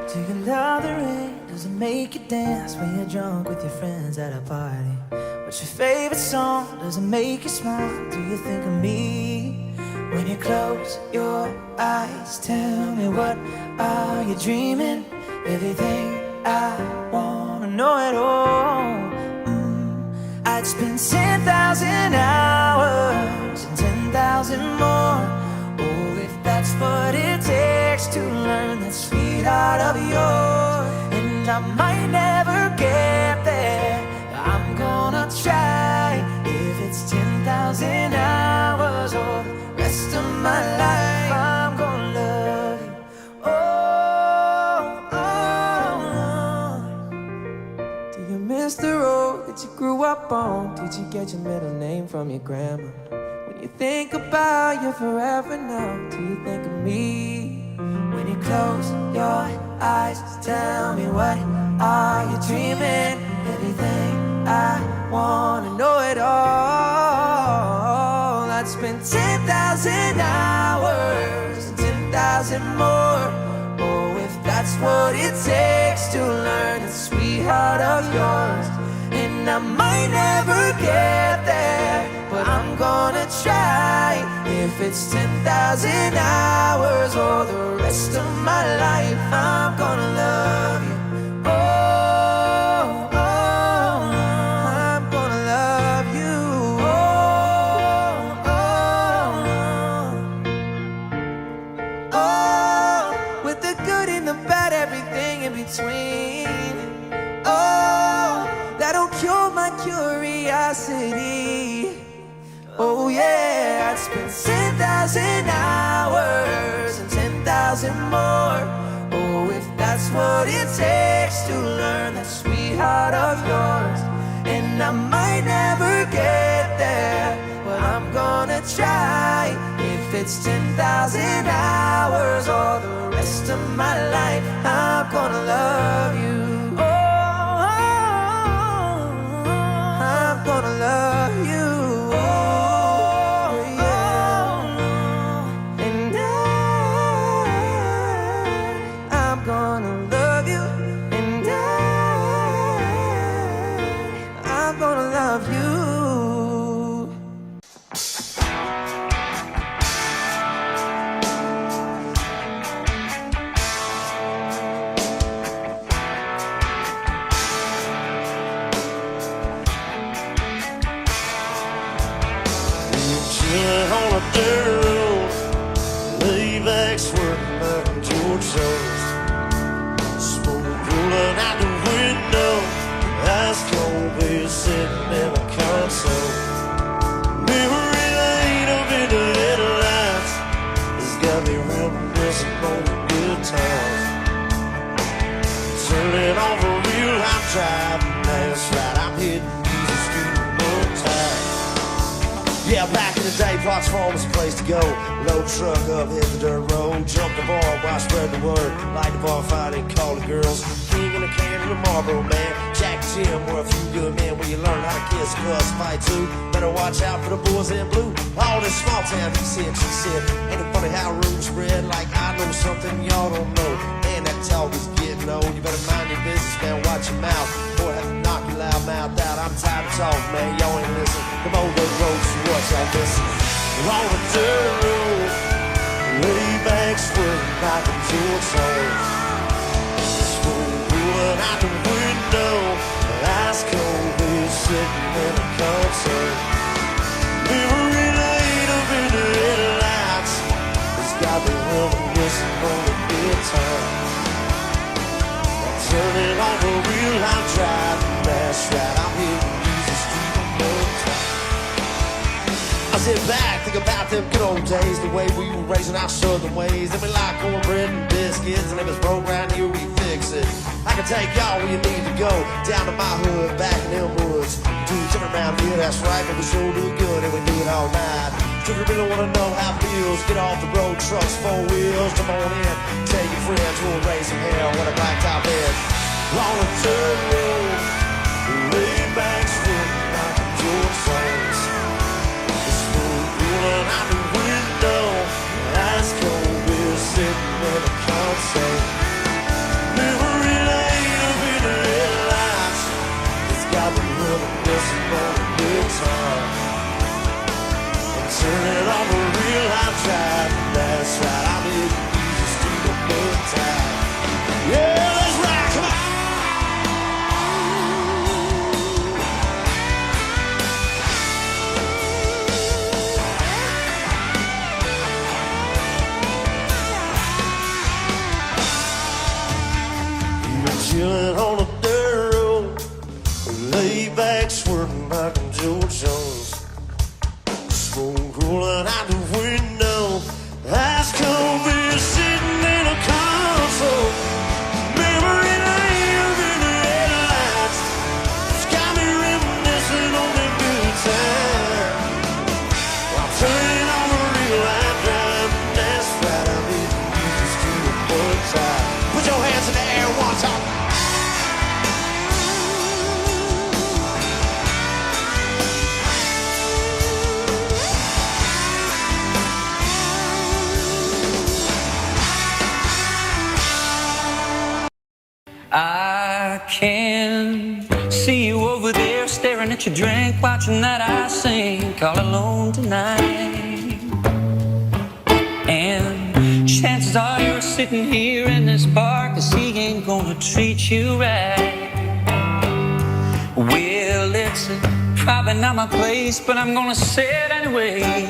Do you love the rain? Does it make you dance when you're drunk with your friends at a party? What's your favorite song? Does it make you smile? Do you think of me? When you close your eyes, tell me what are you dreaming? Everything I wanna know at all. I'd spend 10,000 hours and 10,000 more. Oh, if that's what it takes to learn that sweetheart of yours. And I might never get there, but I'm gonna try. If it's 10,000 hours or the rest of my life, I'm gonna love you. Oh, oh. Do you miss the road that you grew up on? Did you get your middle name from your grandma? When you think about you forever now, do you think of me? When you close your eyes, tell me what are you dreaming? Everything I wanna know it all. I'd spend 10,000 hours and 10,000 more. Oh, if that's what it takes to learn the sweetheart of yours. And I might never get there, but I'm gonna try. If it's 10,000 hours or the rest of my life, I'm gonna love you. Oh, oh, I'm gonna love you. Oh, oh, oh, with the good and the bad, everything in between. Oh, that'll cure my curiosity. Oh yeah, I'd spend 10,000 hours and 10,000 more. Oh, if that's what it takes to learn that sweetheart of yours. And I might never get there, but I'm gonna try. If it's 10,000 hours or the rest of my life, I'm gonna love you. I'm gonna love you. Oh, yeah. And I'm gonna love you. And I'm gonna love you. Chilling on a dirt road, lay back swerving like George Jones. Smoke rolling out the window, ice cold beer sitting in the console. Memory lane up in the headlights has got me reminiscing on the good times. Turning off a real life drive, that's right, I'm hitting Easy Street one time. Yeah, back in the day, Potts Farm was a place to go. Load truck up, hit the dirt road, jump the bar while spread the word. Light the bar fight and call the girls. King in a can in the Marlboro man. Jack Jim were a few good men where you learn how to kiss, cuss, fight too. Better watch out for the boys in blue. All this small town, he said, she said. Ain't it funny how rumors spread like I know something y'all don't know. Man, that talk is getting old. You better mind your business, man, watch your mouth. Boy, have to knock your loud mouth out. I'm tired of talking, man, y'all ain't listen. Come on, those roads, so what y'all listen. On the dirt road, way back swerving like a George Jones. Smoke rolling out the window, ice cold beer sitting in the console. Memory lane up in the headlights has got me reminiscing on the good times. Turning on a real life drive, that's right, I'm hitting Easy Street one time. I sit back, think about them good old days, the way we were raising our southern ways. And we like cornbread and biscuits, and if it's broke right here, we fix it. I can take y'all where you need to go, down to my hood, back in them woods. Do something around here, that's right, but we sure do good, and we do it all night. If you really wanna know how it feels, get off the road, trucks, 4 wheels, come on in. Tell your friends we'll raise some hell with a blacktop bed. On a dirt road, lay back swerving like a George Jones. The smoke rolling out the window, ice cold beer sitting in the console. Memory lane up in the headlights, it's got me reminiscing on the good times. Turning on a real life drive, that's right, I'm in Easy Street a good time. Yeah, let's rock, come on! You're chilling on a dirt road, lay back swerving like a George Jones. Smoke rolling out the window, ice cold beer sitting in a console. Memory lane up in the headlights, it's got me reminiscing on the good times. I'm turning on a real life drive, that's right, I'm hitting Easy Street one time. Put your hands in the air one time. I can see you over there staring at your drink, watching that I sink all alone tonight. And chances are you're sitting here in this bar 'cause he ain't gonna treat you right. Well, it's probably not my place, but I'm gonna say it anyway,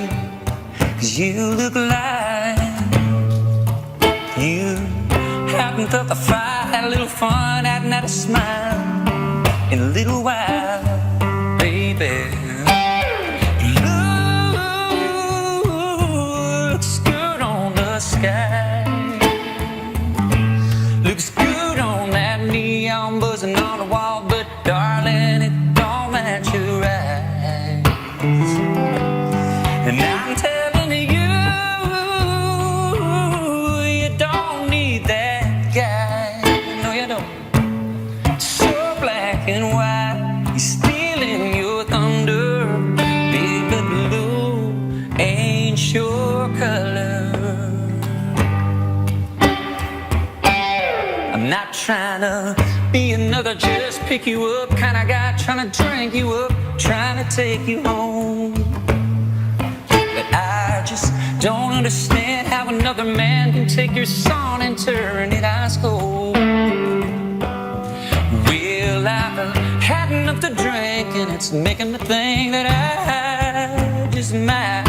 'cause you look like you haven't felt the fire, had a little fun, hadn't had a smile in a little while, baby. Looks good on the sky, looks good on that neon buzzing on the wall, but darling, it don't match your eyes. And I'm telling you, you don't need that guy, no you don't. So black and white, he's stealing your thunder, baby blue ain't your color. I'm not trying to be another just pick you up kind of guy, trying to drink you up, trying to take you home. But I just don't understand how another man can take your song and turn it ice cold. Well, I've had enough to drink, and it's making me think that I just might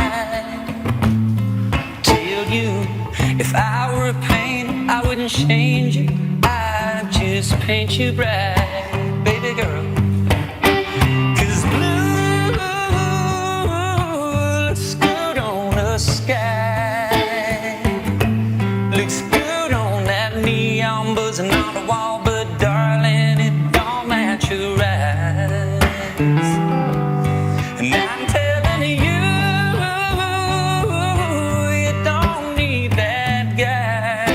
change you, I just paint you bright, baby girl. 'Cause blue looks good on the sky, looks good on that neon buzzing on the wall, but darling, it don't match your eyes. And I'm telling you, you don't need that guy.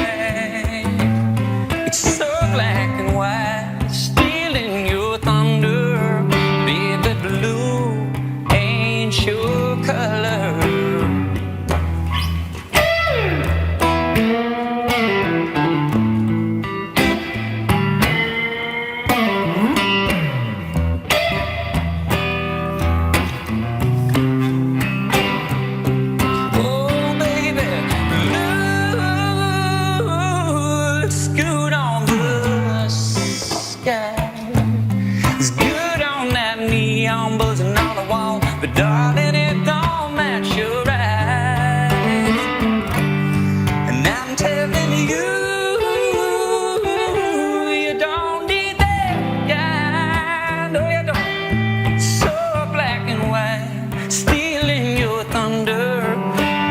It's so black and white, stealing your thunder. Baby blue ain't your color. Oh, baby, blue looks good on the sky. It's good on that neon buzzing on the wall, but darling, it don't match your eyes. And I'm telling you, you don't need that guy. No, you don't. So black and white, stealing your thunder.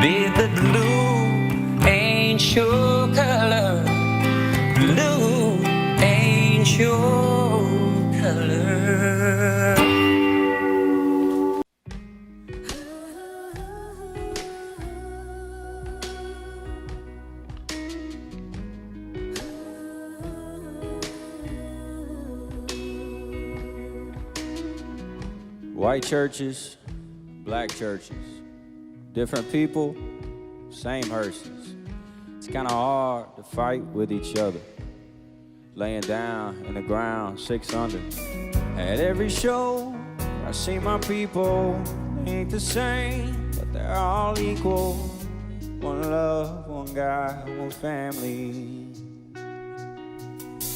Baby blue ain't your color. Blue ain't your color. White churches, black churches, different people, same hearses. It's kind of hard to fight with each other, laying down in the ground 600. At every show, I see my people, they ain't the same, but they're all equal. One love, one God, one family.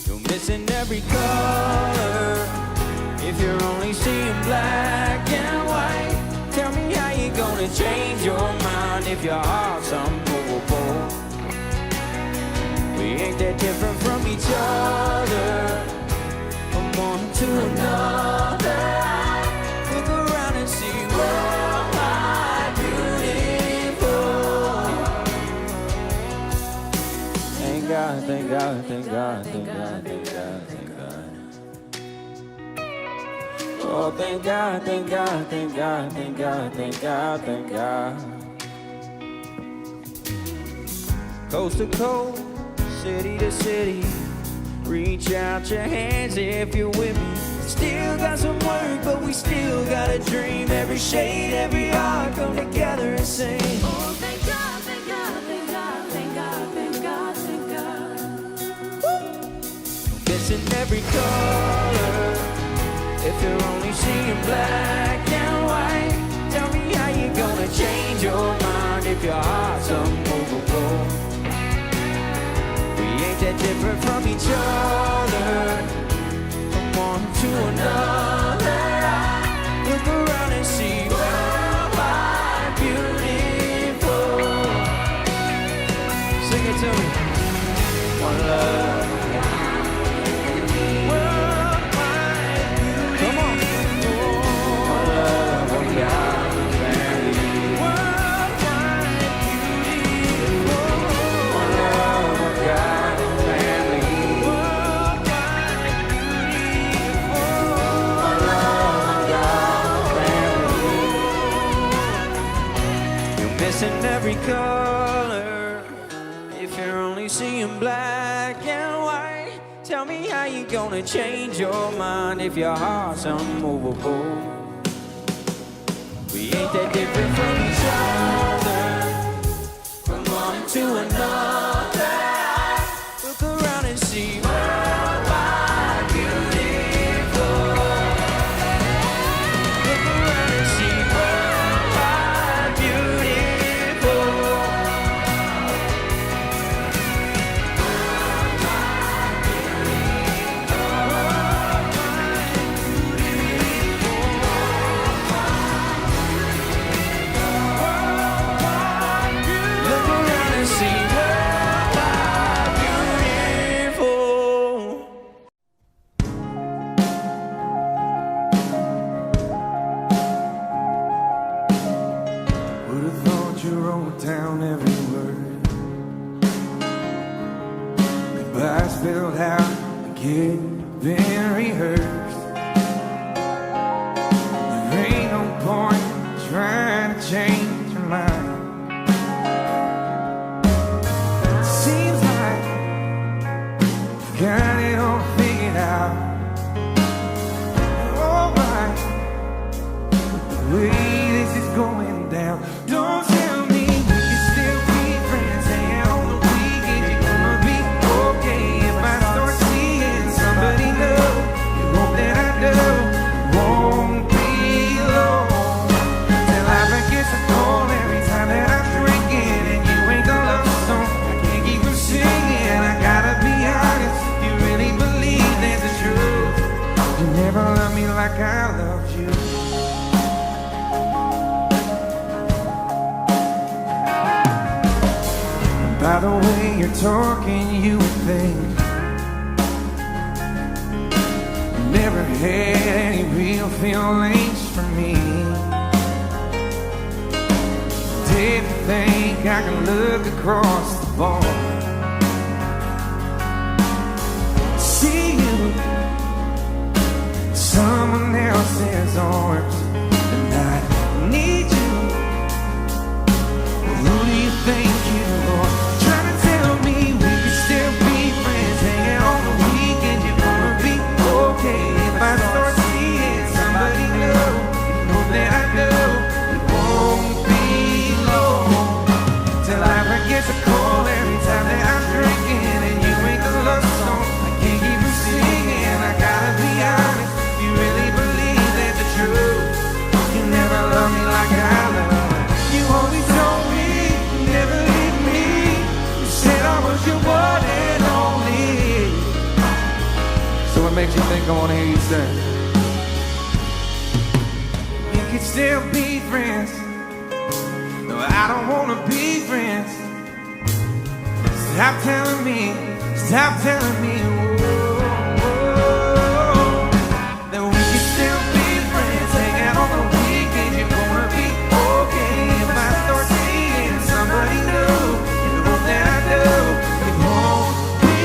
You're missing every color if you're only seeing black and white. Tell me how you gonna change your mind if your heart's unmovable. We ain't that different from each other, from one to another. Look around and see world wide beautiful. Thank God, thank God, thank God, thank God, thank God, thank God. Oh, thank God, thank God, thank God, thank God, thank God, thank God. Coast to coast, city to city, reach out your hands if you're with me. Still got some work, but we still got a dream. Every shade, every heart come together and sing. Oh, thank God, thank God, thank God, thank God, thank God, thank God. Missing every color if you're only seeing black and white. Tell me how you gonna change your mind if your heart's unmovable. We ain't that different from each other, from one to another. Look around and see worldwide beautiful. Sing it to me. One love. Missing every color if you're only seeing black and white. Tell me how you gonna change your mind if your heart's unmovable. We ain't that different from each other, from one to another. Look around and see worldwide beautiful. Look around and see worldwide beautiful. wrote down every word. Goodbye spelled out again, been rehearsed. There ain't no point trying to change your mind. Seems like you got it all figured out. Alright, the way this is going down. Don't tell me we can still be friends, hanging on the weekend. You're gonna be okay if I start seeing somebody new. You hope that I do. Won't be long till I forget to call every time that I'm drinking and you ain't the love song. I can't keep from singing. I gotta be honest. You really believe that's the truth. You never loved me like I loved you. By the way you're talking, you would think you never had any real feelings for me. Did you think I could look across the bar, see you in someone else's arms, and I need you? Who do you think you are? Trying to tell me we could still be friends, hanging on the weekend. You're gonna be okay if I start seeing somebody new. You know that I do. It won't be long till I forget to call every time that I'm drinking and you ain't the love song. I can't keep from singing. I gotta be honest. You really believe that's the truth. You never loved me like I love you. Always told me you never leave me. You said I was your one and only. So what makes you think I wanna hear you say we could still be friends? No, I don't wanna be friends. Stop telling me, stop telling me, that we could still be friends, hanging on the weekend. You're gonna be okay if I start seeing somebody new. You know that I do. It won't be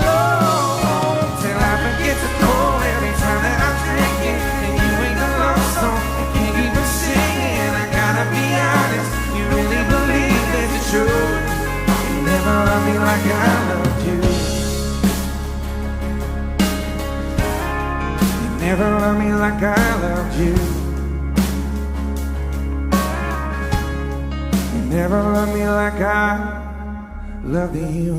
long till I forget to call every time that I'm drinking and you ain't the love song. I can't keep from singing. I gotta be honest. You really believe that's the truth. You never loved me like I loved you. You never loved me like I loved you. You never loved me like I loved you.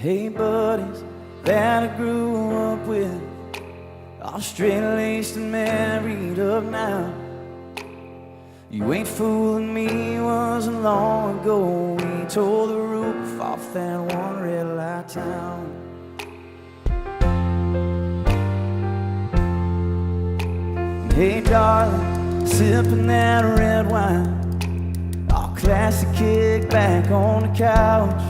Hey buddies that I grew up with, all straight-laced and married up now. You ain't fooling me, wasn't long ago we tore the roof off that one red light town. And hey darling, sipping that red wine, all classic kick back on the couch.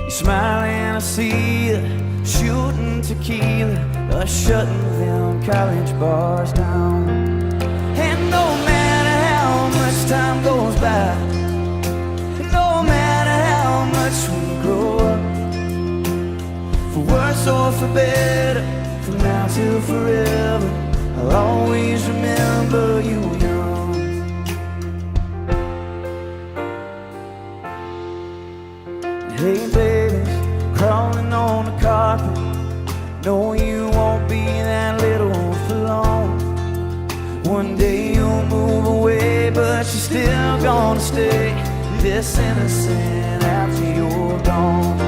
You smiling, I see you shooting tequila, shutting them college bars down. And no matter how much time goes by, no matter how much we grow up, for worse or for better, from now till forever, I'll always remember you young. Hey babies, crawling on the carpet, no, you won't be that little for long. One day you'll move away, but you're still gonna stay this innocent after you're gone.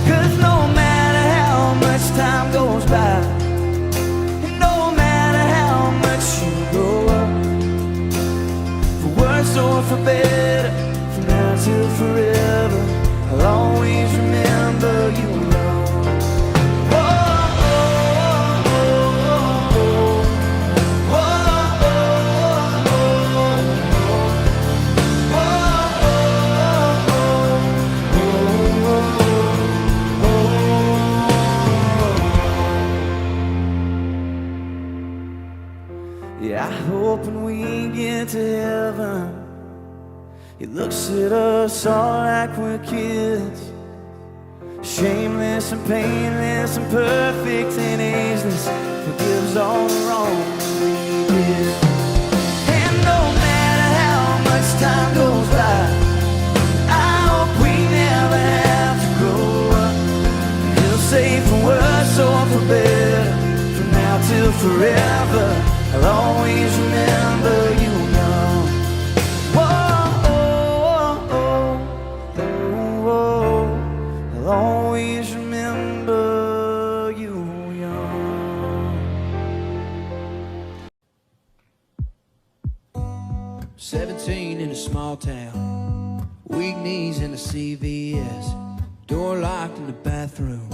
'Cause no matter how much time goes by, and no matter how much you grow up, for worse or for better, from now till forever, I'll always remember you alone. heaven. He looks at us all like we're kids, shameless and painless and perfect and ageless, forgives all the wrong we did. And no matter how much time goes by, I hope we never have to grow up. He'll say for worse or for better, from now till forever, I'll always remember you young. I'll always remember you young. 17 in a small town, weak knees in a CVS, door locked in the bathroom.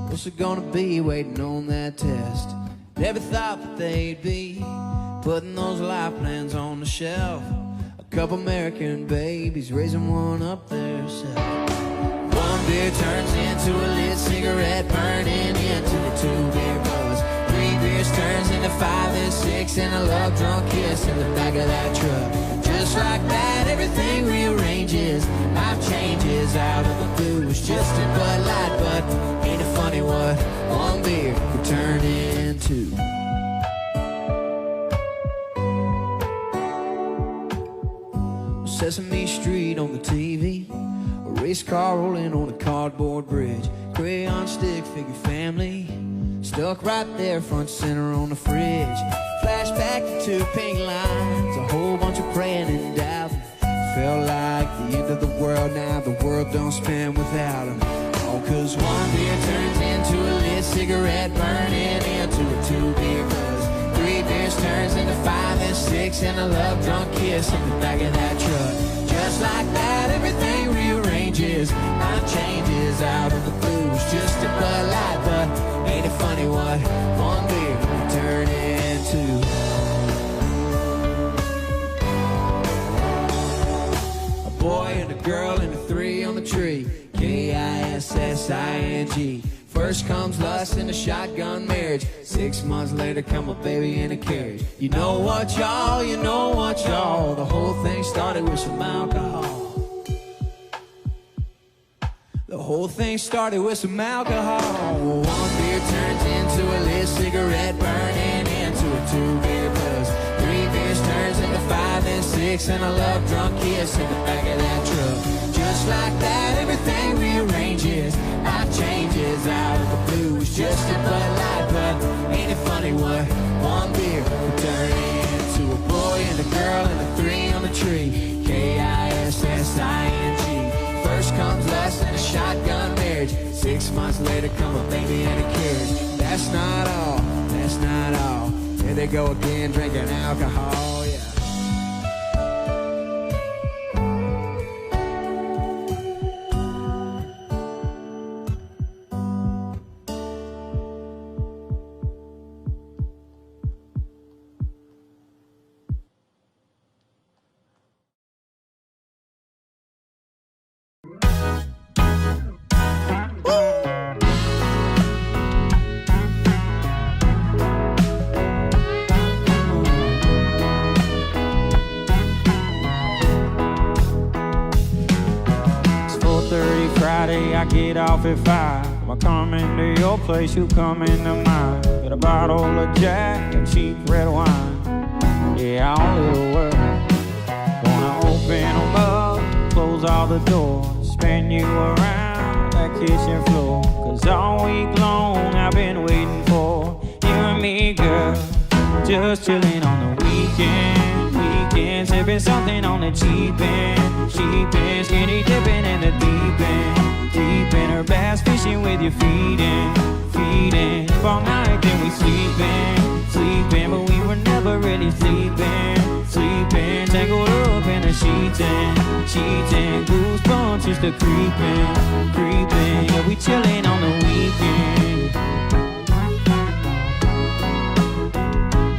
What's it gonna be waiting on that test? Never thought that they'd be putting those life plans on the shelf. A couple American babies raising one up theirself. One beer turns into a lit cigarette, burning into the 2 beer buzz. 3 beers turns into 5 and 6, and a love drunk kiss in the back of that truck. Just like that, everything rearranges. Life changes out of the blue. It's just a Bud Light, but ain't it funny what one beer could turn into? Sesame Street on the TV, a race car rolling on a cardboard bridge, crayon stick figure family stuck right there front center on the fridge. Flashback to 2 pink lines, a whole bunch of praying and doubting. Felt like the end of the world, now the world don't spin without him. Oh, 'cause one beer turns into a lit cigarette, burning into a 2 beer buzz. 3 beers turns into 5 and 6, and a love drunk kiss in the back of that truck. Just like that, everything rearranges. Life changes out of the blue. It's just a Bud Light, but ain't it funny what one beer can turn into? A boy and a girl and a 3 on the tree, Kissing. First comes lust and a shotgun marriage. 6 months later come a baby in a carriage. You know what, y'all, you know what, y'all, the whole thing started with some alcohol. The whole thing started with some alcohol. 1 beer turns into a lit cigarette, burning into a 2 beer buzz. 3 beers turns into 5 and 6, and a love drunk kiss in the back of that truck. Just like that, everything rearranges. Life changes out of the blue. It's just a Bud Light, but ain't it funny what one beer can turn into? A boy and a girl and a 3 on the tree, Kissing. First comes lust and a shotgun marriage. 6 months later come a baby and a carriage. That's not all, that's not all. Here they go again, drinking alcohol, yeah. I get off at 5. I come into your place, you come into mine. Get a bottle of Jack and cheap red wine. Yeah, all little world. Gonna open them up, close all the doors, spin you around that kitchen floor. 'Cause all week long I've been waiting for you and me, girl. Just chilling on the weekend, sipping something on the cheap end, skinny dipping in the deep end. Deep in her bass, fishing with your feet in. All night then we sleeping, but we were never really sleeping. Tangled up in the sheets and goosebumps just a creeping. Yeah, we chilling on the weekend,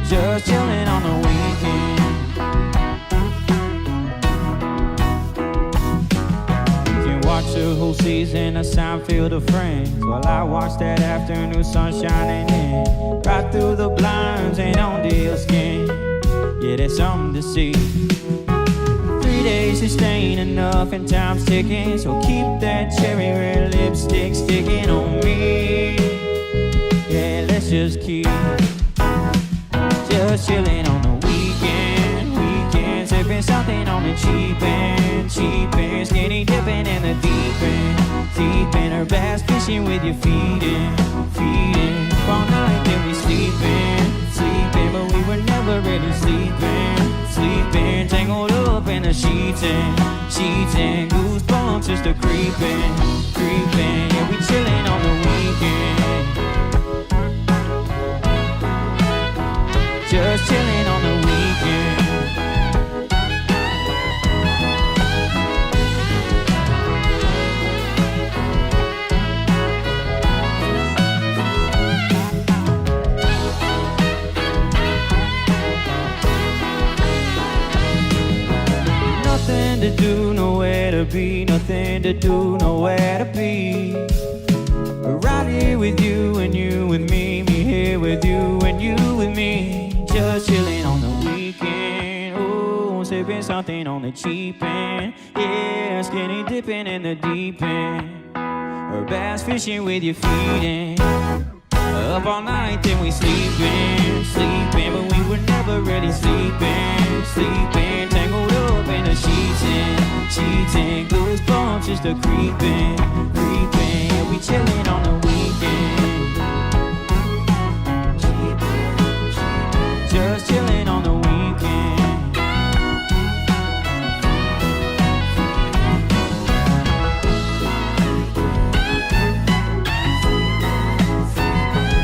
just chilling on the weekend. Watch the whole season of Seinfeld of Friends while I watch that afternoon sun shining in. Right through the blinds, ain't on deal skin. Yeah, there's something to see. 3 days just ain't enough and time's ticking, so keep that cherry red lipstick sticking on me. Yeah, let's just keep just chilling on the weekend, sipping something on the cheap end, skinny dipping in the deep end, or bass fishing with your feet in, all night then we sleeping, but we were never really sleeping, tangled up in the sheets and goosebumps just a creeping, yeah, we chilling on the weekend, just chilling on the weekend. Nothing to do, nowhere to be, nothing to do, nowhere to be. Right here with you and you with me here with you and you with me. Just chilling on the weekend, oh, sipping something on the cheap end. Yeah, skinny dipping in the deep end, or bass fishing with your feet in. Up all night then we sleeping, but we were never really sleeping, tangled up in the sheets and goosebumps just a creeping, yeah, we chilling on the weekend, just chilling on the weekend,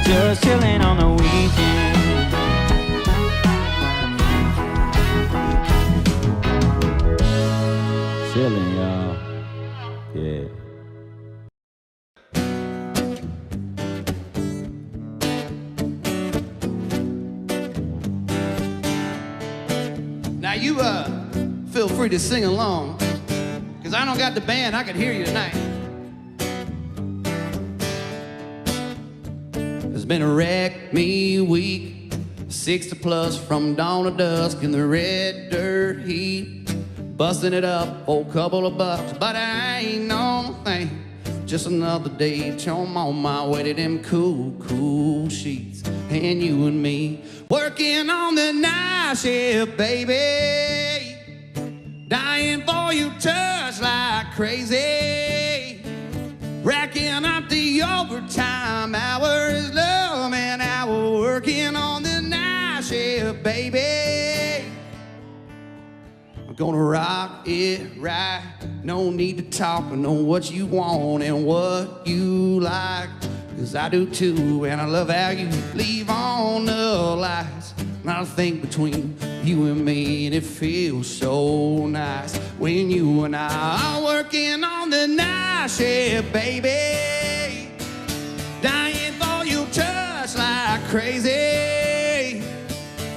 just chilling on the weekend. Chilling, y'all. Yeah. Now you feel free to sing along, cause I don't got the band, I can hear you tonight. It's been a wreck me week, 60 plus from dawn to dusk in the red dirt heat. Busting it up for a couple of bucks, but I ain't no thing. Just another day, I'm on my way to them cool sheets. And you and me, working on the night shift, baby. Dying for your touch like crazy. Racking up the overtime hours, love and hour. Working on the night shift, baby. Gonna rock it right. No need to talk. I know what you want and what you like. Cause I do too, and I love how you leave on the lights. Not a thing between you and me, and it feels so nice when you and I are working on the night shift, baby. Dying for your touch like crazy.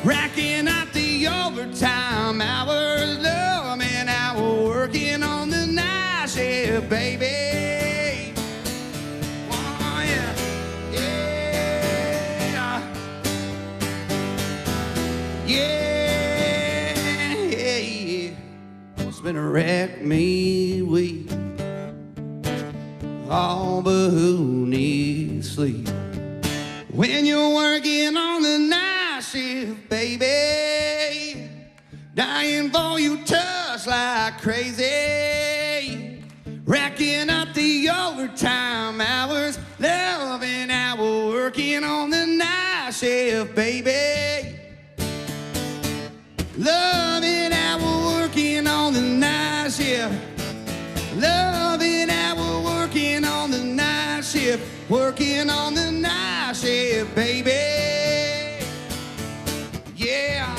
Racking up the overtime hours, love and hour, working on the night shift, baby. Oh, yeah, yeah. It's been a wreck me week, all but who needs sleep. When you're working on the night shift, baby, dying for your touch like crazy, racking up the overtime hours, loving hour, working on the night shift, baby. Loving hour, working on the night shift. Loving hour, working on the night shift. Working on the night shift, baby. Yeah.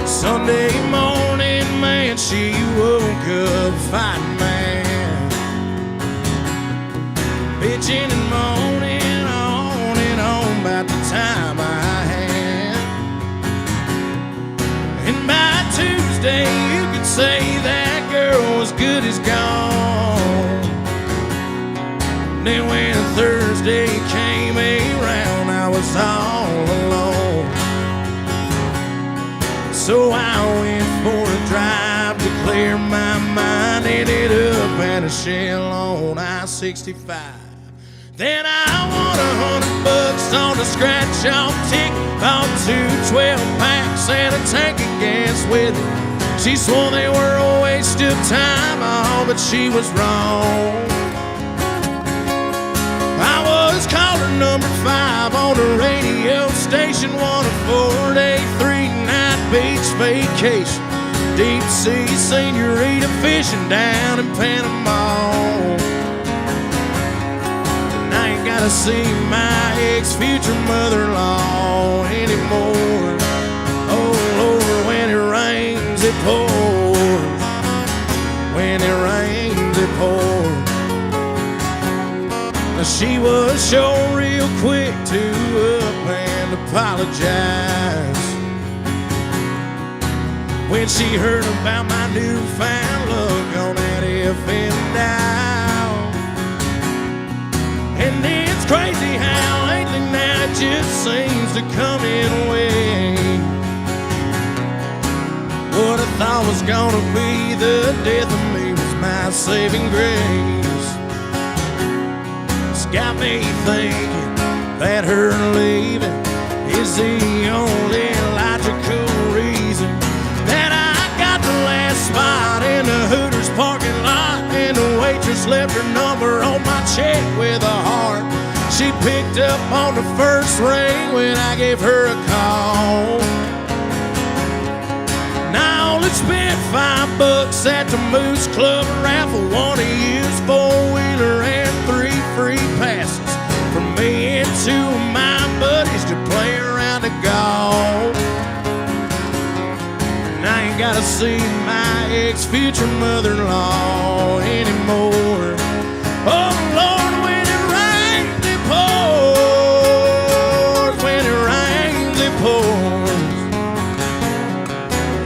Sunday morning, man, she woke up fighting man, bitching and moaning on and on about the time I had. And by Tuesday, you could say that girl was good as gone. Then when Thursday came around, I was all alone. So I went for a drive to clear my mind. Ended up at a shell on I-65. Then I won $100 on a scratch-off ticket. Bought 2 12-packs and a tank of gas with it. She swore they were a waste of time, oh, but she was wrong. I was caller number 5 on the radio station, won a 4-day, 3-night beach vacation. Deep sea senorita fishing down in Panama. And I ain't gotta see my ex-future mother-in-law anymore. Oh Lord, when it rains it pours. When it rains it pours. Now she was sure real quick to up and apologize when she heard about my newfound luck on that FM dial. And it's crazy how lately now it just seems to come in waves. What I thought was gonna be the death of me was my saving grace. It's got me thinking that her leaving is the only logical reason that I got the last spot in the Hooters parking lot, and the waitress left her number on my check with a heart. She picked up on the first ring when I gave her a call. Now let's spend $5 at the Moose Club raffle. One a used 4-wheeler and 3 free passes for me and 2 of my buddies to play around the golf. And I ain't gotta see my ex-future mother-in-law anymore. Oh Lord, when it rains it pours. When it rains it pours.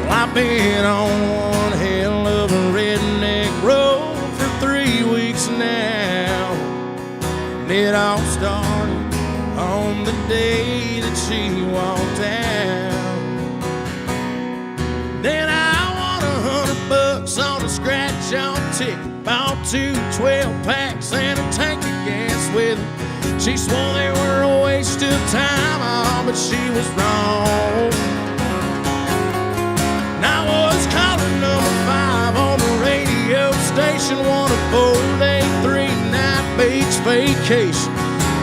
I've been on one hell of a redneck road for 3 weeks now. And it all started on the day that she walked out. Then I won $100 on a scratch-off ticket. Bought 2 12-packs and a tank of gas with it. She swore they were a waste of time, oh, but she was wrong. I was caller number 5 on the radio station, won a 4-day, 3-night beach vacation.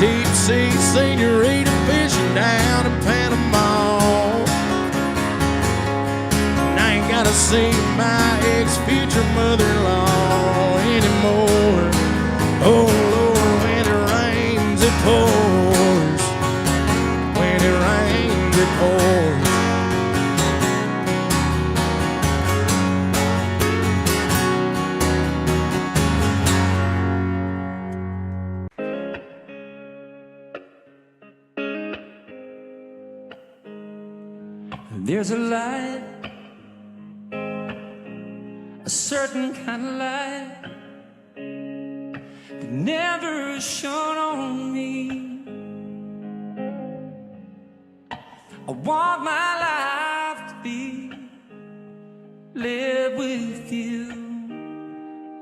Deep sea senorita fishing down in Panama. And I ain't gotta see my ex-future mother-in-law anymore. Oh Lord, when it rains it pours. When it rains it pours. There's a light, a certain kind of light that never shone on me. I want my life to be live with you,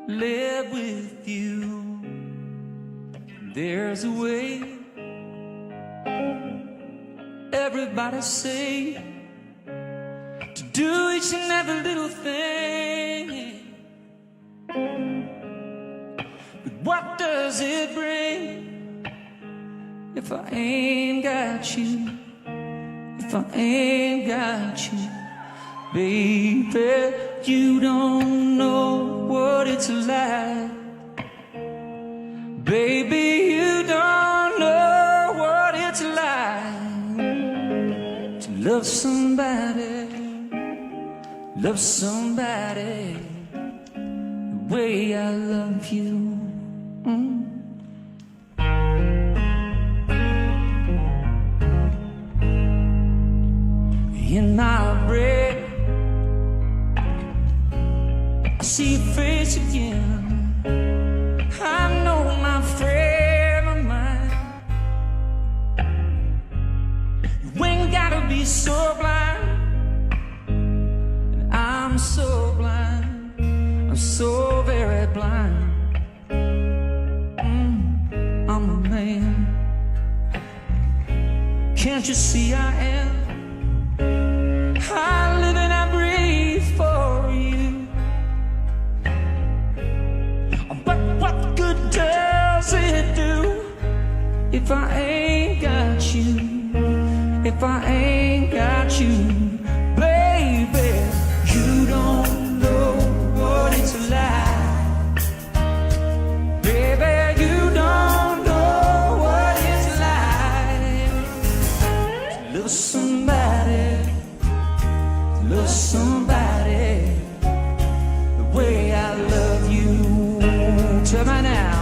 live with you. There's a way, everybody say, to do each and every little thing. But what does it bring if I ain't got you? If I ain't got you, baby, you don't know what it's like. Baby, you don't know what it's like to love somebody, love somebody the way I love you. In my bread, you see I am? I live and I breathe for you. But what good does it do if I ain't got you? If I ain't got you, baby, you don't know what it's like. Baby, you don't know what it's like to love somebody, the way I love you. Tell me now.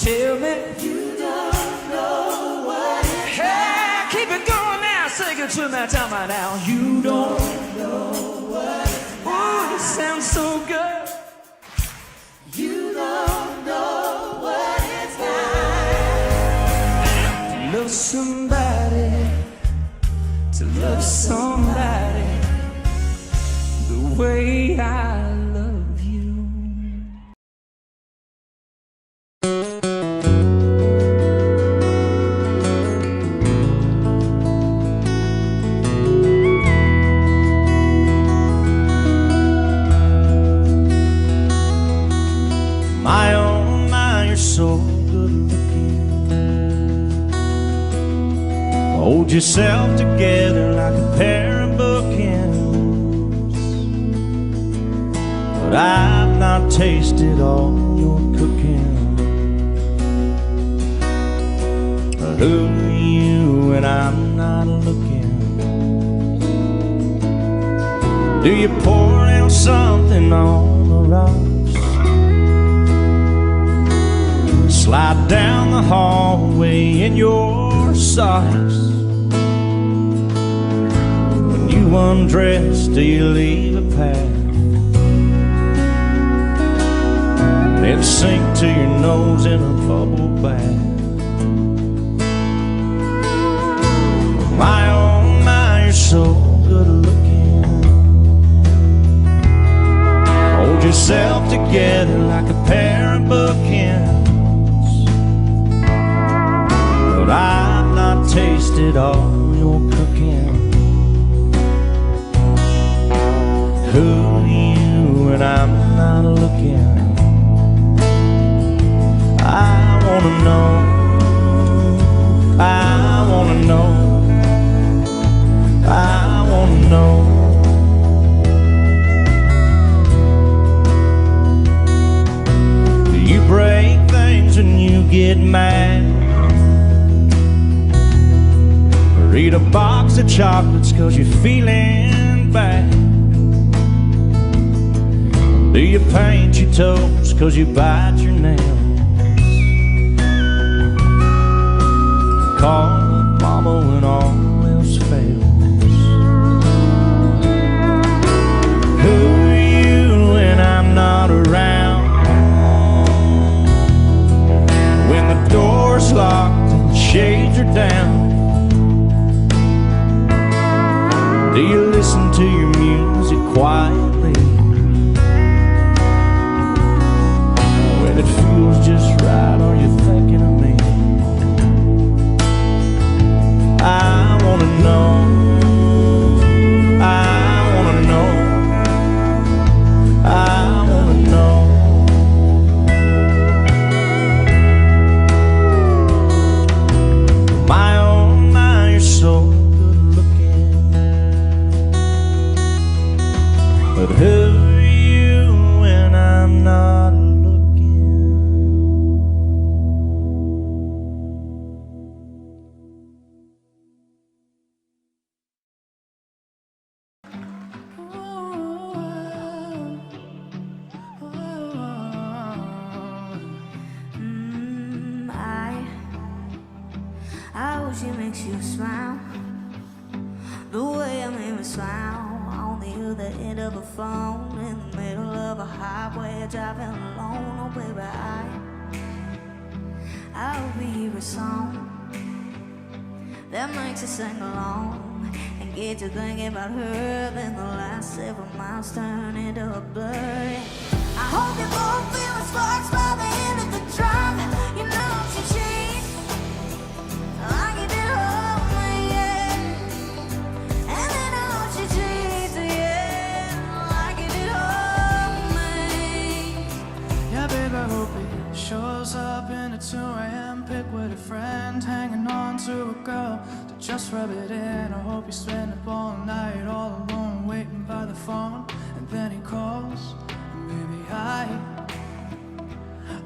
Tell me you don't know what it's like. Hey, keep it going now. Sing it to me, tell me now. You don't know what it's like. Oh, it sounds so good. You don't know what it's like to love somebody, to love somebody the way I love you. My oh my, you're so good looking. Hold yourself together like a pair of bookends. But I've not tasted all your cooking. Who are you when I'm not looking? Do you pour a little something on the rocks? Slide down the hallway in your socks. When you undress, do you leave a path? Then sink to your nose in a bubble bath. My oh my, you're so good looking. Hold yourself together like a pair of bookends. But I've not tasted all your cooking. Who are you when I'm not looking? I wanna know, I wanna know, I wanna know. Do you break things when you get mad? Or eat a box of chocolates 'cause you're feeling bad? Do you paint your toes 'cause you bite your nails? Call up mama when all else fails. Who are you when I'm not around? When the door's locked and the shades are down, do you listen to your music quietly? When it feels just right, are you thinking of me? I wanna know, I wanna know, I wanna know. My oh my, you're so good looking. But How she makes you smile, the way I made me smile on the other end of a phone in the middle of a highway driving alone. Oh baby, I'll be a song that makes you sing along and get you thinking about her. Then the last several miles turn into a blur. I hope you both feel sparks by the end of the drive. You know she cheats like you did hold me, yeah. And then I know she cheats, yeah, like you did hold me. Yeah, babe, I hope he shows up in a 2 a.m. pick with a friend, hanging on to a girl to just rub it in. I hope you spend up all night all alone waiting by the phone, and then he calls. Baby,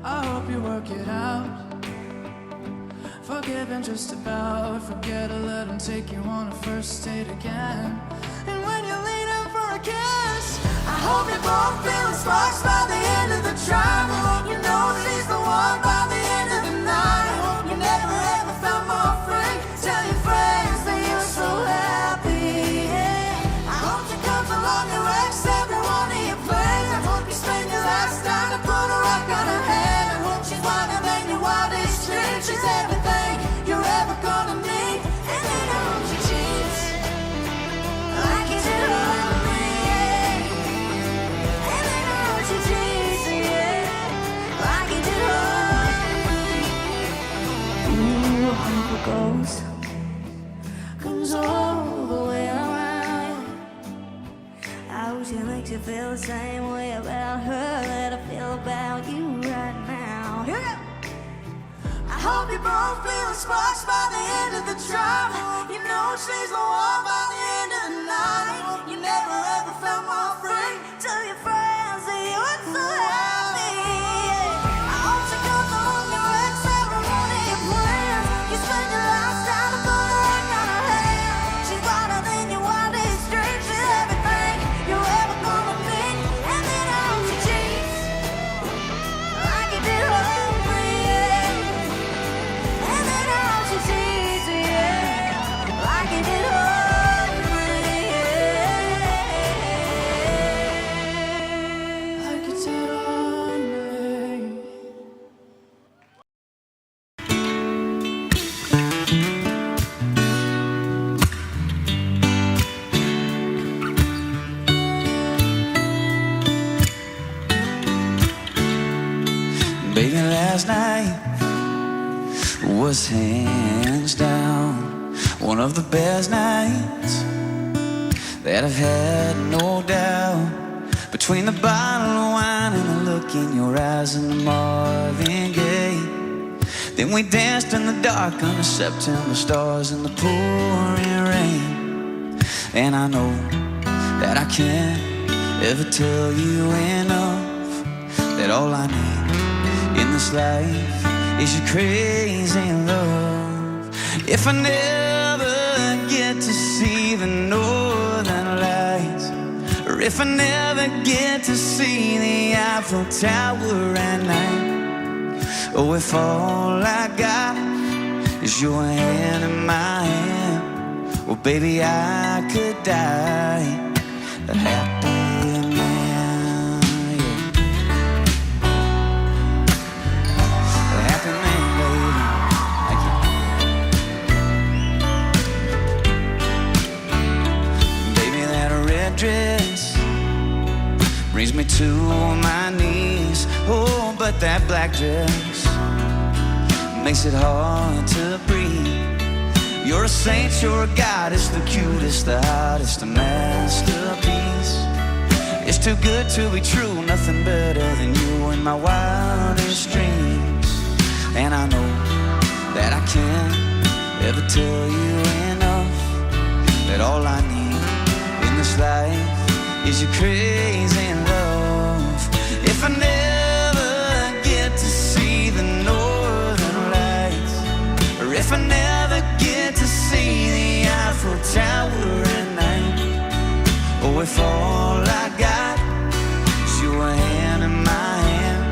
I hope you work it out. Forgiving just about, forget to let him take you on a first date again. And when you lean in for a kiss, I hope you both feel sparks by the end of the drive. You know she's the one by the end of the night. You never ever felt more free. Tell your friends that you're so happy, yeah. I hope she comes along your ex every one of your plans. I hope you spend your last time to put a rock on her head. I hope she's wider than your wildest dreams. She's everything you're ever gonna need. And then I hope she cheats like you did hold me, yeah. And then I hope she cheats, yeah, like you did hold me. Ooh, I hope it comes all the way around. I hope she makes you feel the same way about her that I feel about you right now. Here we go. I hope you both feel the sparks by the end of the drive. You know she's the one by the end of the night. You never ever felt more free. Tell your friends that you were so happy. I hope she comes along your ex every one of your plans. You spend your last time to put a ring on her hand. She's wider than your wildest dreams. She's everything you're ever gonna need. And then I hope she cheats like you did hold me, yeah. And then I hope she cheats, yeah, like you did hold me, yeah. like you did on me. Baby, last night was hands down one of the best nights that I've had, no doubt. Between the bottle of wine and the look in your eyes and the Marvin Gaye, then we danced in the dark under September stars in the pouring rain. And I know that I can't ever tell you enough that all I need in this life is your crazy love. If I never get to see the northern lights, or if I never get to see the Eiffel Tower at night, oh, if all I got is your hand in my hand, well, baby, I could die a happy man, yeah. A happy man, baby. Thank you. Baby, that red dress brings me to my knees. Oh, but that black dress makes it hard to breathe. You're a saint, you're a goddess, the cutest, the hottest, a masterpiece. It's too good to be true, nothing better than you in my wildest dreams. And I know that I can't ever tell you enough that all I need in this life is your crazy love. If I never get to see the northern lights, or if I never get to see the Eiffel Tower at night, oh, if all I got is your hand in my hand,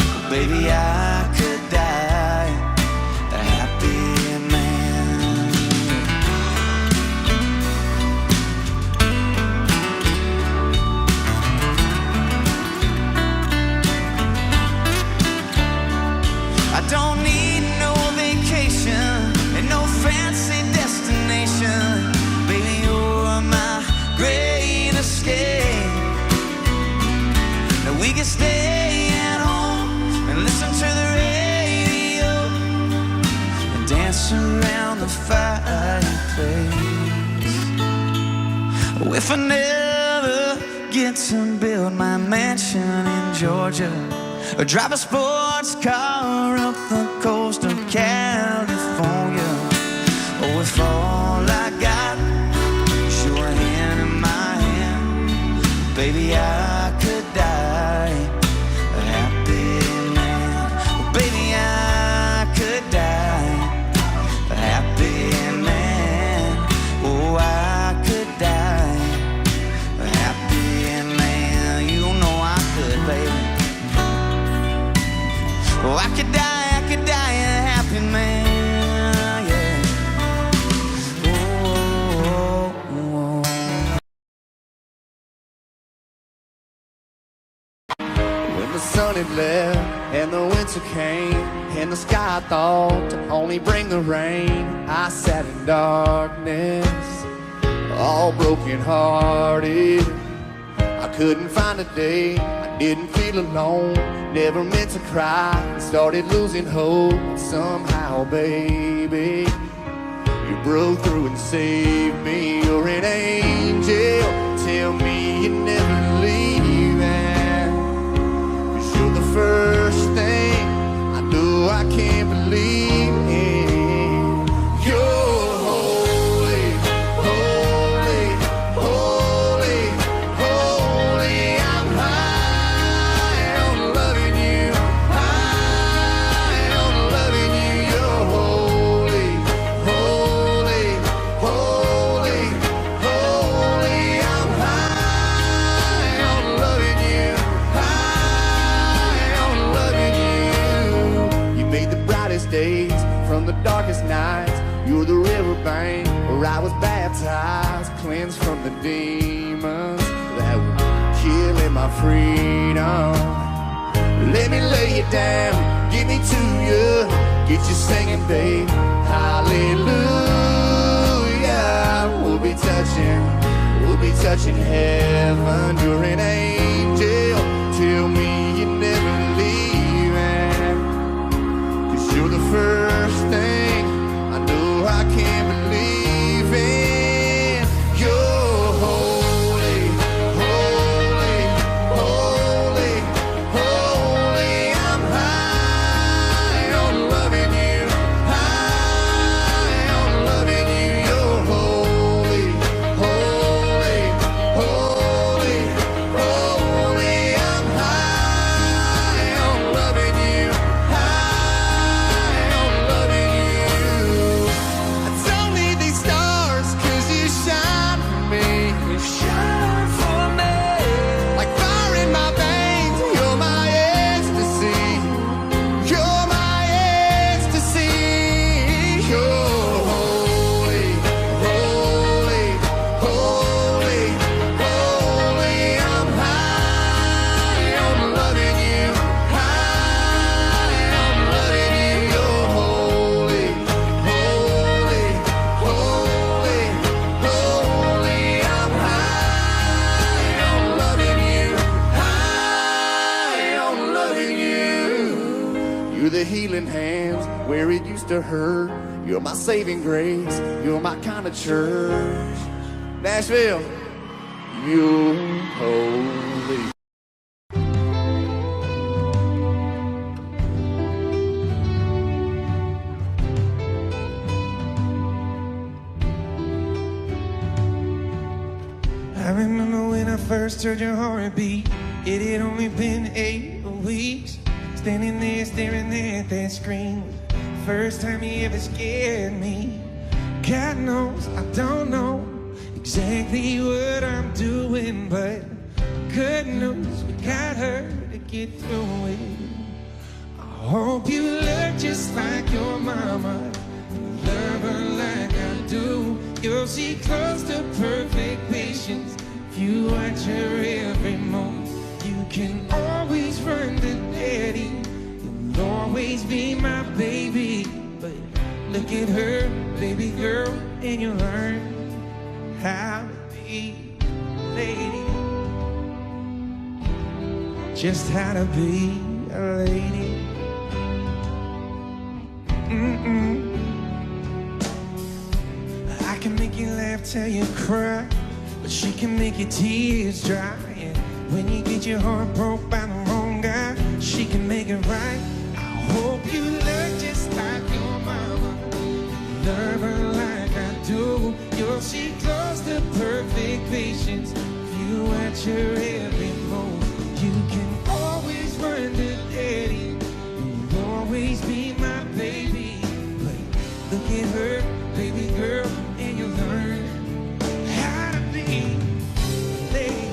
oh, baby, I could die a happy man. place. If I never get to build my mansion in Georgia, or drive a sports car up the coast of California, or if all I got is your hand in my hand, baby, I could die a happy man. Oh, baby, I could die a happy man. Oh, I could die a happy man. You know I could, baby. Oh, I could die a happy man, yeah. Oh, oh, oh. When the sun had left and the winter came and the sky thought to only bring the rain, I sat in darkness, all broken hearted. I couldn't find a day I didn't feel alone, never meant to cry, started losing hope. Somehow, baby, you broke through and saved me. You're an angel, tell me you're never leaving, 'cause you're the first thing I know I can't believe in. You're holy, holy, holy, holy. I'm high on loving you, high on loving you. You're holy, holy, holy, holy. I'm high on loving you, high on loving you. You made the brightest days from the darkest nights. You're the riverbank where I was baptized, cleansed from the demons that were killing my freedom. Let me lay you down, give me to you, get you singing, babe. Hallelujah. We'll be touching heaven. You're an angel, tell me you're never leaving, 'cause you're the first thing I know I can't believe in. You're holy, holy, holy, holy. I'm high on loving you, high on loving you. You're holy, holy, holy, holy. I'm high on loving you, high on loving you. I don't need these stars 'cause you shine for me. You shine for me. Like fire in my veins, you're my ecstasy. You're my ecstasy. You're holy, holy, holy, holy. I'm high on loving you, high on loving you. You're holy, holy, holy, holy. I'm high on loving you, high on loving you. You're the healing hands where it used to hurt. You're my saving grace. You're my kind of church. Nashville, you're holy. I remember when I first heard your heartbeat. It had only been 8 weeks. Standing there staring at that screen. First time you ever scared me. God knows I don't know exactly what I'm doing, but good news, we got her to get through it. I hope you look just like your mama, love her like I do. You'll see close to perfect patience if you watch her every moment. You can always run to daddy, you'll always be my baby. But look at her, baby girl, and you learn how to be a lady. Just how to be a lady. can make you laugh till you cry, but she can make your tears dry. And when you get your heart broke by the wrong guy, she can make it right. I hope you look just like your mama, love her like I do. You'll see close to perfect patience if you watch her every move. You can always run to daddy, you'll always be my baby. But look at her, baby girl, and you'll learn how to be a lady.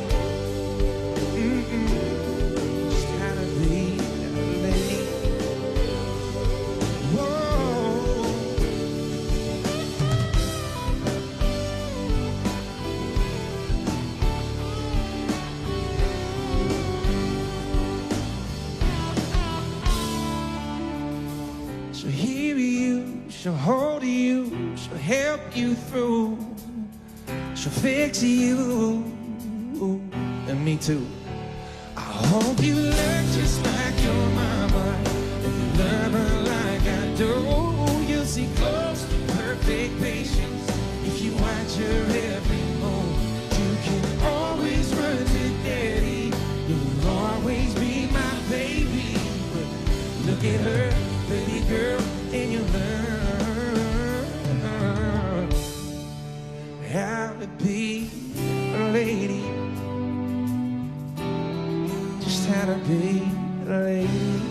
Just how to be a lady. Whoa. She'll hear you, she'll hold you, she'll help you through, she'll fix you, and me too. I hope you look just like your mama, if you love her like I do. You'll see close to perfect patience if you watch her every move. You can always run to daddy, you'll always be my baby. But look at her, baby girl, and you'll learn how to be a lady. Just how to be a lady.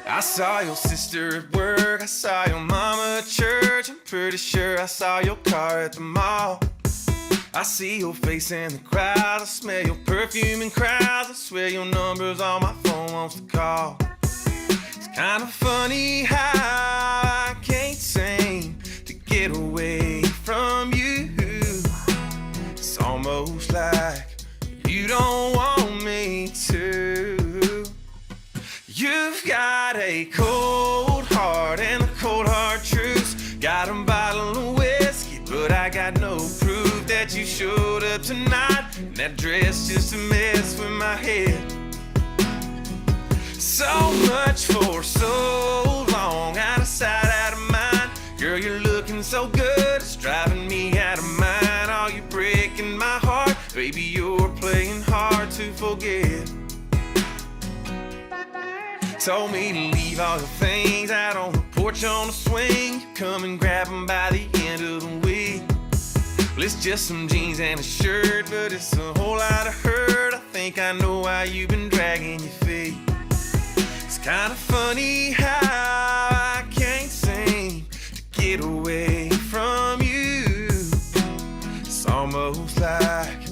I saw your sister at work, I saw your mama at church. I'm pretty sure I saw your car at the mall. I see your face in the crowd, I smell your perfume in crowds. I swear your number's on my phone wants to call. It's kind of funny how I can't seem to get away from you. It's almost like you don't want me to. You've got a cold heart and a cold hard truth. Got a bottle of whiskey, but I got no proof that you showed up tonight. And that dress just a mess with my head. So much for so long, out of sight, out of mind. Girl, you're looking so good, it's driving me out of mind. Oh, you're breaking my heart, baby, you're playing hard to forget. Told me to leave all your things out on the porch on the swing. You come and grab them by the end of the week. Well, it's just some jeans and a shirt, but it's a whole lot of hurt. I think I know why you've been dragging your feet. It's kind of funny how I can't seem to get away from you. It's almost like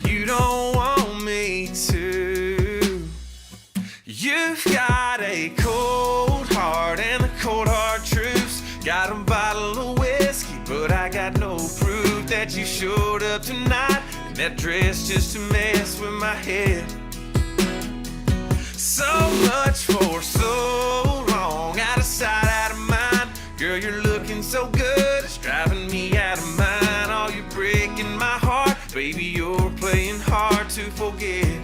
you don't want me to. You've got a cold heart and a cold hard truth. Got a bottle of whiskey, but I got no proof that you showed up tonight. And that dress just a mess with my head. So much for so long, out of sight, out of mind. Girl, you're looking so good, it's driving me out of mind. Oh, you're breaking my heart, baby, you're playing hard to forget.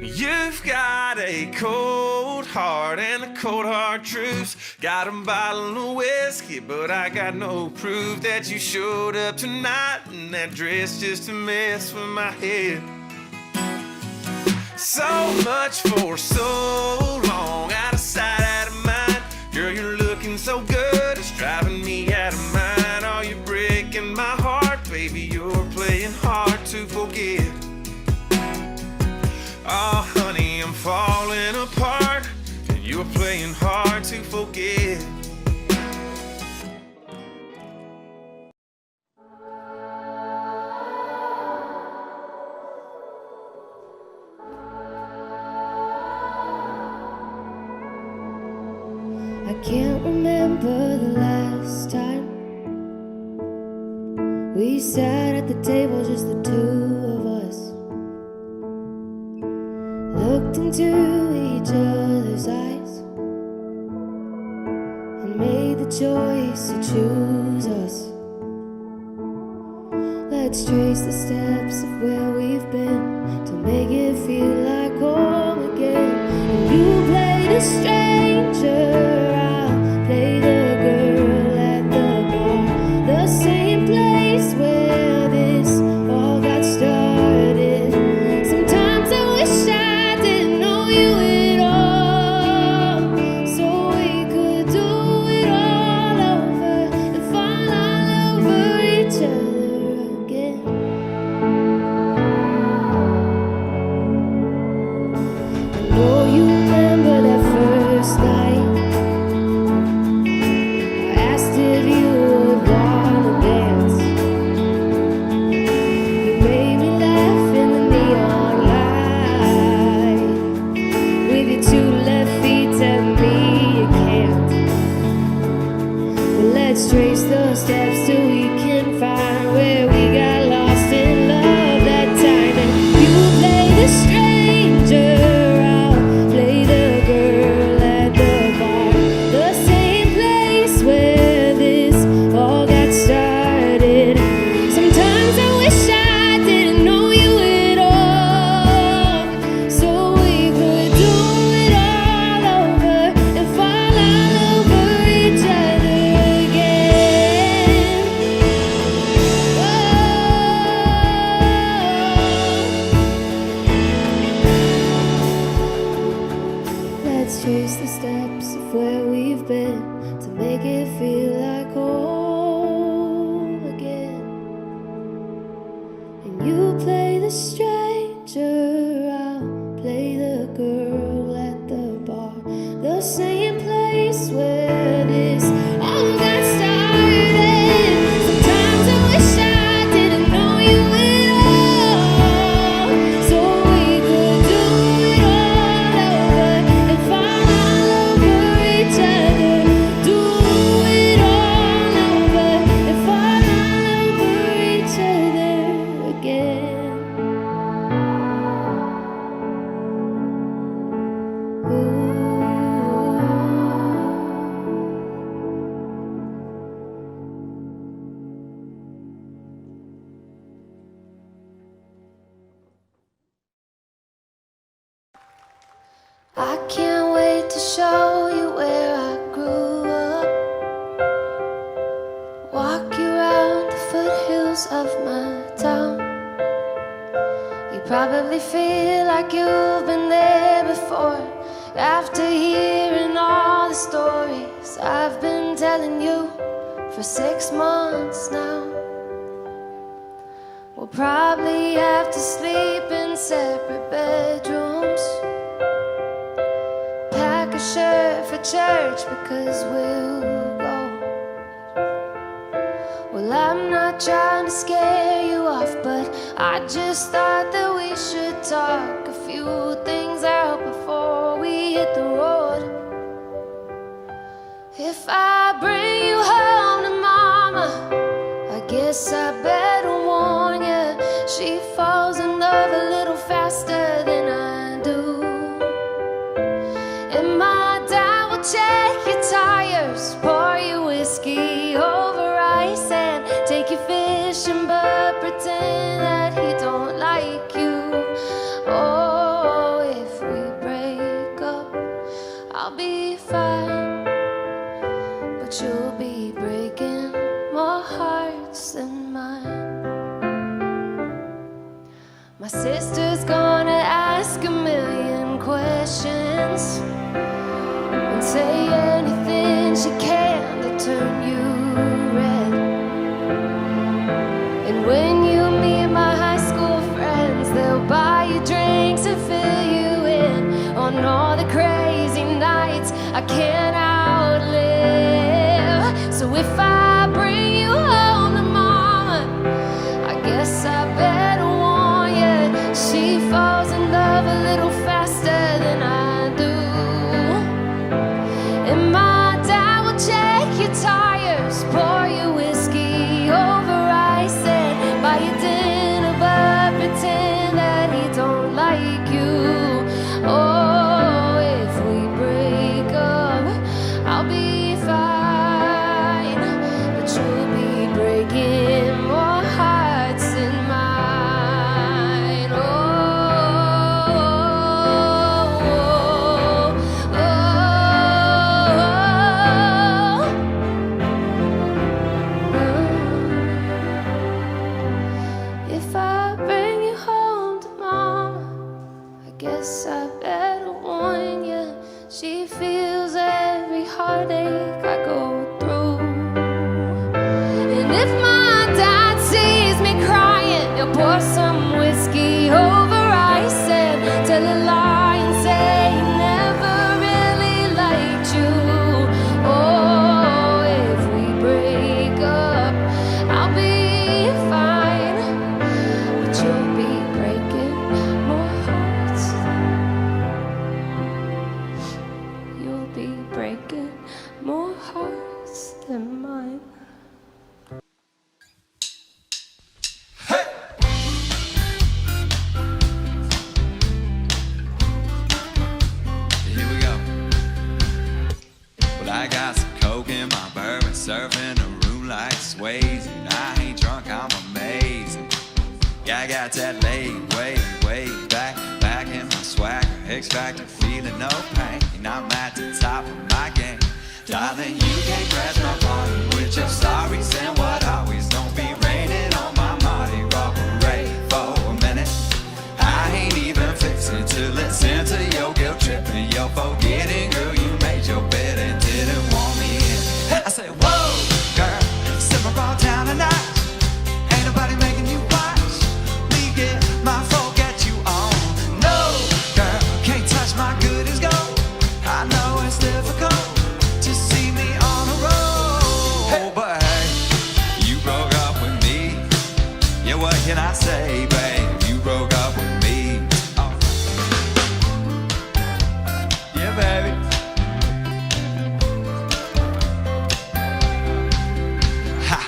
You've got a cold heart and a cold hard truth. Got a bottle of whiskey, but I got no proof that you showed up tonight. And that dress just a mess with my head. So much for so long, out of sight, out of mind. Girl, you're looking so good, it's driving me out of mind. Oh, you're breaking my heart, baby, you're playing hard to forget. Oh, honey, I'm falling apart, and you're playing hard to forget. I can't remember the last time we sat at the table, just the two of us. looked into each other's eyes and made the choice to choose us. Let's trace the steps of where we've been to make it feel like home again. And you play the stranger, I'll play the girl at the bar, the same place where this all got started. Sometimes I wish I didn't know you at all, so we could do it all over and fall all over each other again. I know you remember that first night. I asked if you would wanna dance. You made me laugh in the neon light. With your two left feet, tell me you can't. Well, let's trace those steps till we can find where we got lost in love that time. And you play the stranger, I'll play the girl at the bar, the same place where this all got started. Sometimes I wish I didn't know you at all, so we could do it all over and fall all over each other again. Let's trace the steps of where we've been to make it feel like home again. And you play the stranger, I'll play the girl at the bar, the same place where this all got started. Sometimes I wish I didn't know you at all, so we could do it all over and fall all over each other. Do it all over and fall all over each other again. I can't wait to show you where I grew up. Walk you around the foothills of my town. You probably feel like you've been there before, after hearing all the stories I've been telling you for 6 months now. We'll probably have to sleep in separate bedrooms, pack a shirt for church because we'll go. Well, I'm not trying to scare you off, but I just thought that we should talk a few things out before we hit the road. If I bring you home to mama, I guess I better warn you, she falls in love a little faster than I do. And my dad will check your tires, pour you whiskey over ice, and take you fishing but pretend that he don't like you. Oh, if we break up, I'll be fine, but you'll be breaking more hearts than mine. My sister's gonna ask a million questions and say anything she can to turn you red. And when you meet my high school friends, they'll buy you drinks and fill you in on all the crazy nights I can't outlive. So if I bring you home to mama, I guess I better warn you, she falls in love a little faster than I do. And my dad will check your tires, pour you whiskey over ice, and buy you dinner but pretend that he don't like you. guess I better warn you. She feels every heartache I go through. And if my dad sees me crying, he'll pour some whiskey over ice and tell a lie and say he never really liked you. Oh, if we break up, I'll be fine, but you'll be breaking more hearts. You'll be breaking more hearts than mine. Here we go. Well, I got some coke in my bourbon, surfing the room like sways. And I ain't drunk, I'm amazing. Yeah, I got that laid way back in my swagger. X Factor, feeling no pain. And I'm at the top of my game. Darling, you can't crash my party with your sorries and what always. Don't be raining on my Mardi Gras parade for a minute. I ain't even fixing to listen to your guilt tripping. You're forgetting, girl, you made your bed and didn't want me in. I said, whoa, girl, simmer all down tonight. Ain't nobody making you watch me get my folk at you on. No, girl, can't touch my good as gold. I know it's difficult to see me on a roll, but hey, you broke up with me. Yeah, what can I say, babe? You broke up with me. Oh. Yeah, baby. Ha!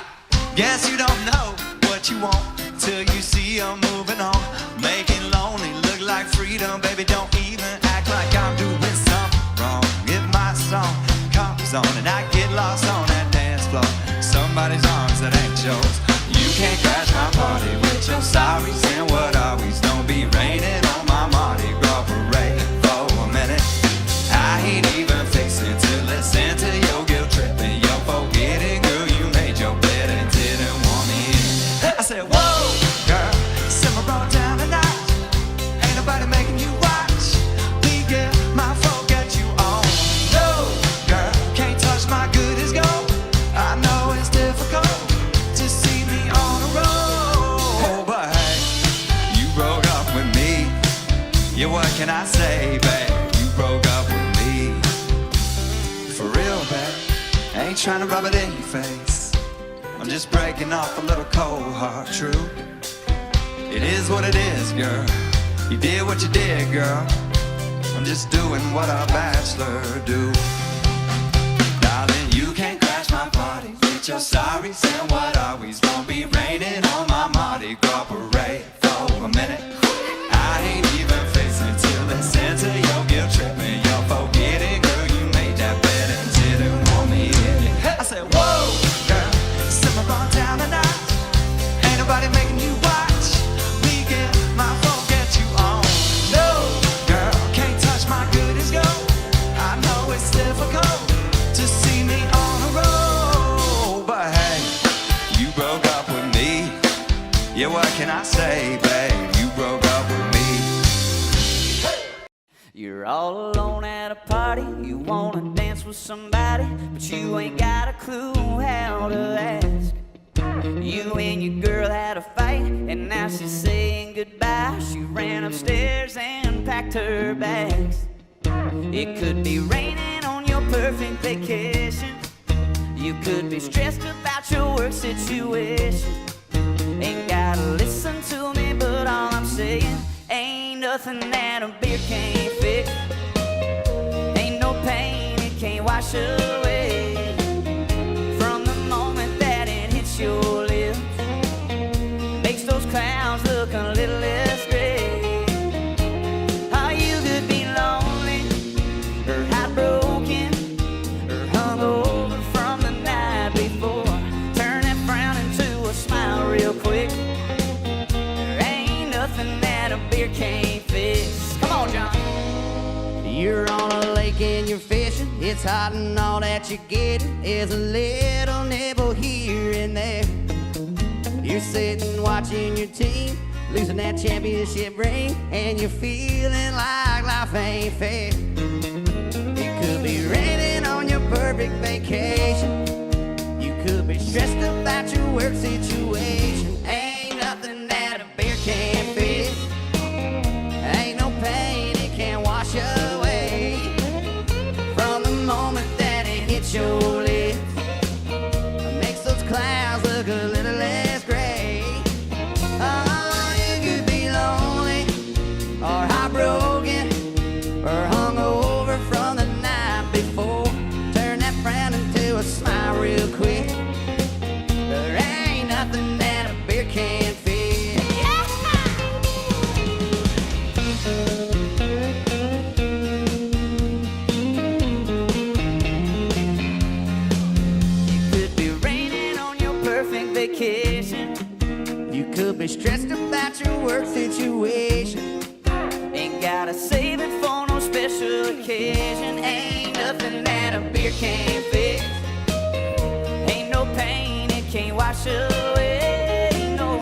Guess you don't know what you want till you see I'm moving on. Making lonely look like freedom, baby. Don't even act like I'm doing something wrong. If my song comes on and I get lost on that dance floor, somebody's arms that ain't yours. You can't crash my party with your sorries and what always. Don't be raining on my Mardi Gras parade for a minute. I ain't even fixing to listen to your guilt tripping. You're forgetting, girl, you made your bed and didn't want me in. I said, whoa, girl, simmer all down tonight. Ain't nobody making you watch me get my folk at you on. No, girl, can't touch my good as gold. I know it's difficult to see me on a roll, but hey, you broke up with me. Yeah, what can I say, babe? You broke up with me. For real, babe, I ain't trying to rub it in your face. I'm just breaking off a little cold heart truth. It is what it is, girl. You did what you did, girl. I'm just doing what a bachelor do. Darling, you can't crash my party with your sorries and what always. Won't be raining on my Mardi Gras parade for a minute. I ain't even facing to listen to your guilt tripping. You're forgetting, girl, you made that bed and didn't want me in it. I said, whoa, girl, simmer on down tonight. Ain't nobody making you watch me get my folk at you on. No, girl, can't touch my good as gold. I know it's difficult to see me on a roll, but hey, you broke up with me. Yeah, what can I say, babe? You broke up with me. You're all alone at a party, you wanna dance with somebody, but you ain't got a clue how to ask. You and your girl had a fight, and now she's saying goodbye. She ran upstairs and packed her bags. It could be raining on your perfect vacation. You could be stressed about your work situation. Ain't gotta listen to me, but all I'm saying, ain't nothing that a beer can't fix. Ain't no pain it can't wash away. From the moment that it hits your lips, makes those clouds look a little less gray. Oh, you could be lonely, or heartbroken, or hungover from the night before. Turn that frown into a smile real quick. There ain't nothing that a beer can't fix. Come on, John. You're on a lake and you're fishing. It's hot and all that you're getting is a little nibble here and there. You're sitting watching your team losing that championship ring, and you're feeling like life ain't fair. It could be raining on your perfect vacation. You could be stressed about your work situation. Ain't nothing that a beer can't fix. Ain't no pain it can't wash away. From the moment that it hits your lips, it makes those clouds look a little less gray. Oh, you could be lonely or heartbroken or hungover from the night before. Turn that frown into a smile real quick. There ain't nothing that a beer can't fix. You could be raining on your perfect vacation. You could be stressed about your work situation. Ain't gotta save it for no special occasion. Ain't nothing that a beer can't fix. Ain't no pain it can't wash away. No,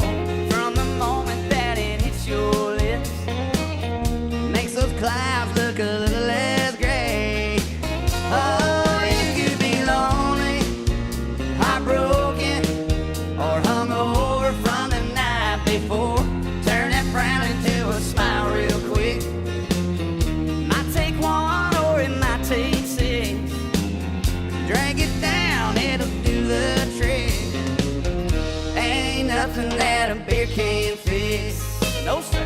from the moment that it hits your lips, makes those clouds look a little less gray. Oh, you could be lonely, heartbroken, or hungover from the night before. Turn that frown into a smile real quick. Might take one or it might take six. Drag it down, it'll do the trick. Ain't nothing that a beer can't fix. No, sir.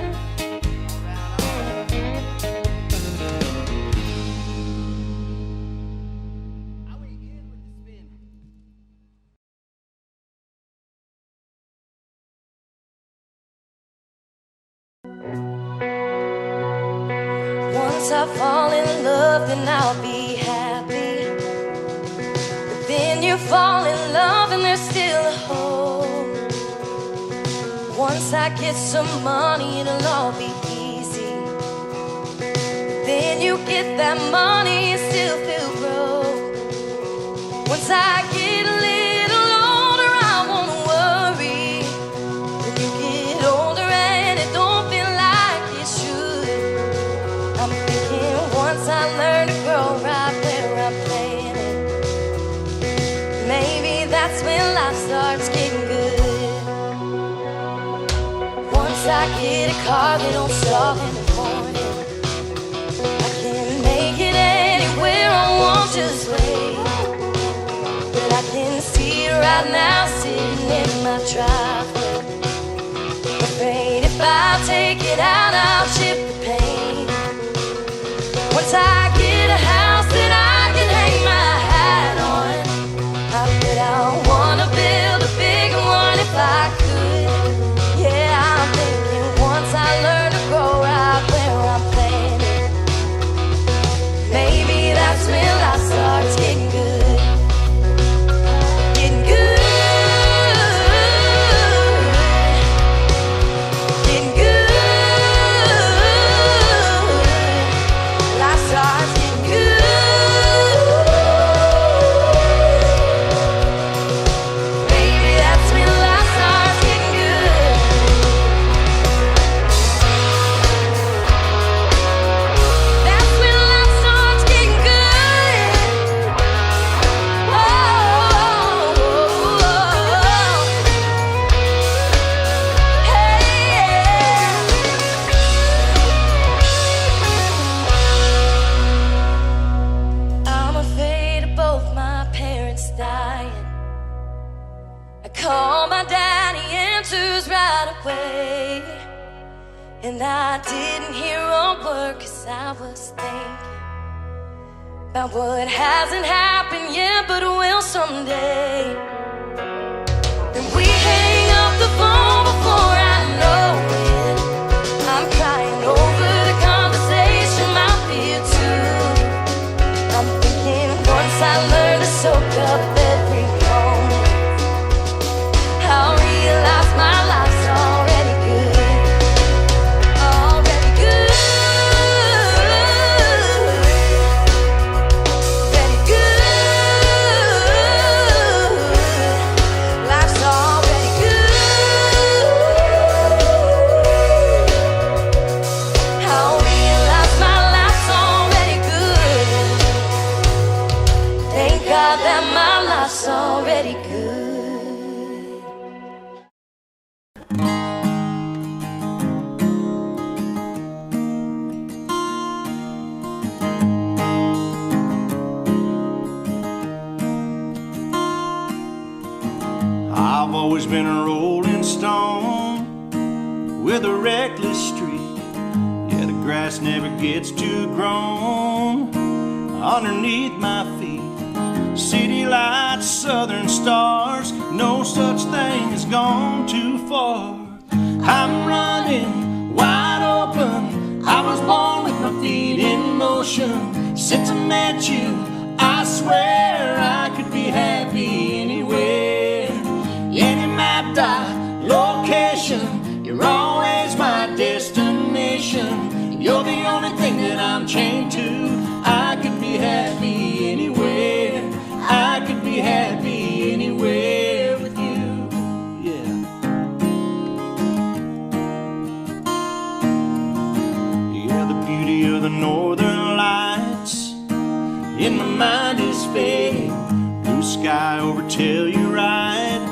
Once I fall in love, then I'll be happy. But then you fall in love and there's still a hole. Once I get some money, it'll all be easy. But then you get that money and still feel broke. Once I get a little older, I won't worry. When you get older and it don't feel like it should, I'm thinking once I learn to grow right where I'm planted, maybe that's when life starts getting good. Once I get a car that don't stop in the morning, I can make it anywhere I want, just wait. But I can see it right now sitting in my driveway. Afraid if I take it out, I'll chip the paint. Once I get a house that I can hang my hat on, I bet I wanna build a bigger one if I could. Yeah, I'm thinking once I learn to grow right where I'm planted, maybe that's when life starts getting good. Getting good. Getting good. Life starts getting good. Maybe that's when life starts getting good. That's when life starts getting good. I'm afraid of both my parents dying. I call my dad, he answers right away. And I didn't hear a word 'cause I was thinking about what hasn't happened yet but will someday. And we hang up the phone before I know it. I'm crying over the conversation, my fear too. I'm thinking once I learn to soak up every moment, I'll realize my life's already good. Already good. Very good. Life's already good. life's already good. I've always been a rolling stone with a reckless streak. Yeah, the grass never gets too grown underneath my feet. City lights, southern stars, no such thing as gone too far. I'm running wide open. I was born with my feet in motion. Since I met you, I swear I could be happy anywhere. Any mapped out location, you're always my destination. You're the only thing that I'm chained to. I could be happy anywhere. I could be happy anywhere with you. Yeah. Yeah, the beauty of the northern lights in my mind is fading. Blue sky over Telluride,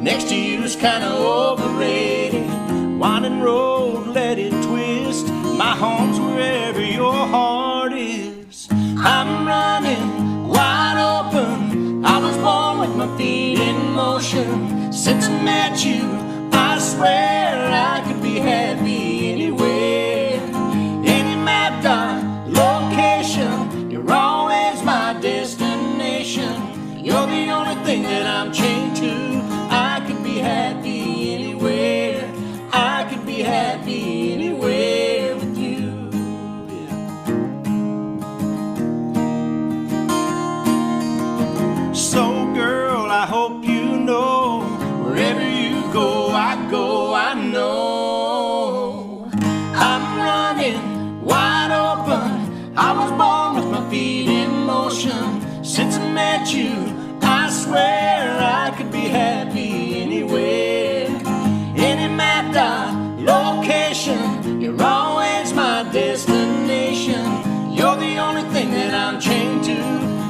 next to you is kinda overrated. Winding road, let it twist. My home's wherever your heart is. I'm running wide open. I was born with my feet in motion. Since I met you, I swear I could be happy anywhere. Any mapped out location, you're always my destination. You're the only thing that I'm chained to. I could be happy anywhere. I could be happy anywhere with you. So girl, I hope you know, wherever you go, I know. I'm running wide open. I was born with my feet in motion. Since I met you, I swear I could be happy anywhere. Any mapped out location, you're always my destination. You're the only thing that I'm chained to.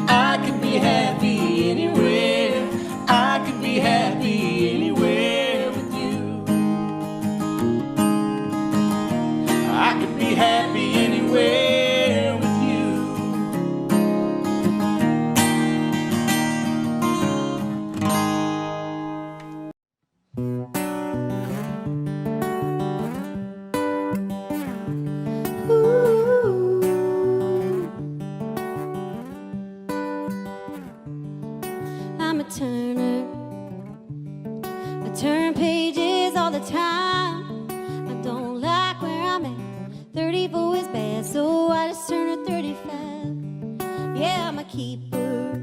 I could be happy anywhere. I could be happy anywhere with you. I could be happy anywhere with you. I'm a turner. I turn pages all the time. I don't like where I'm at. 34 is bad, so I just turn to 35. Yeah, I'm a keeper.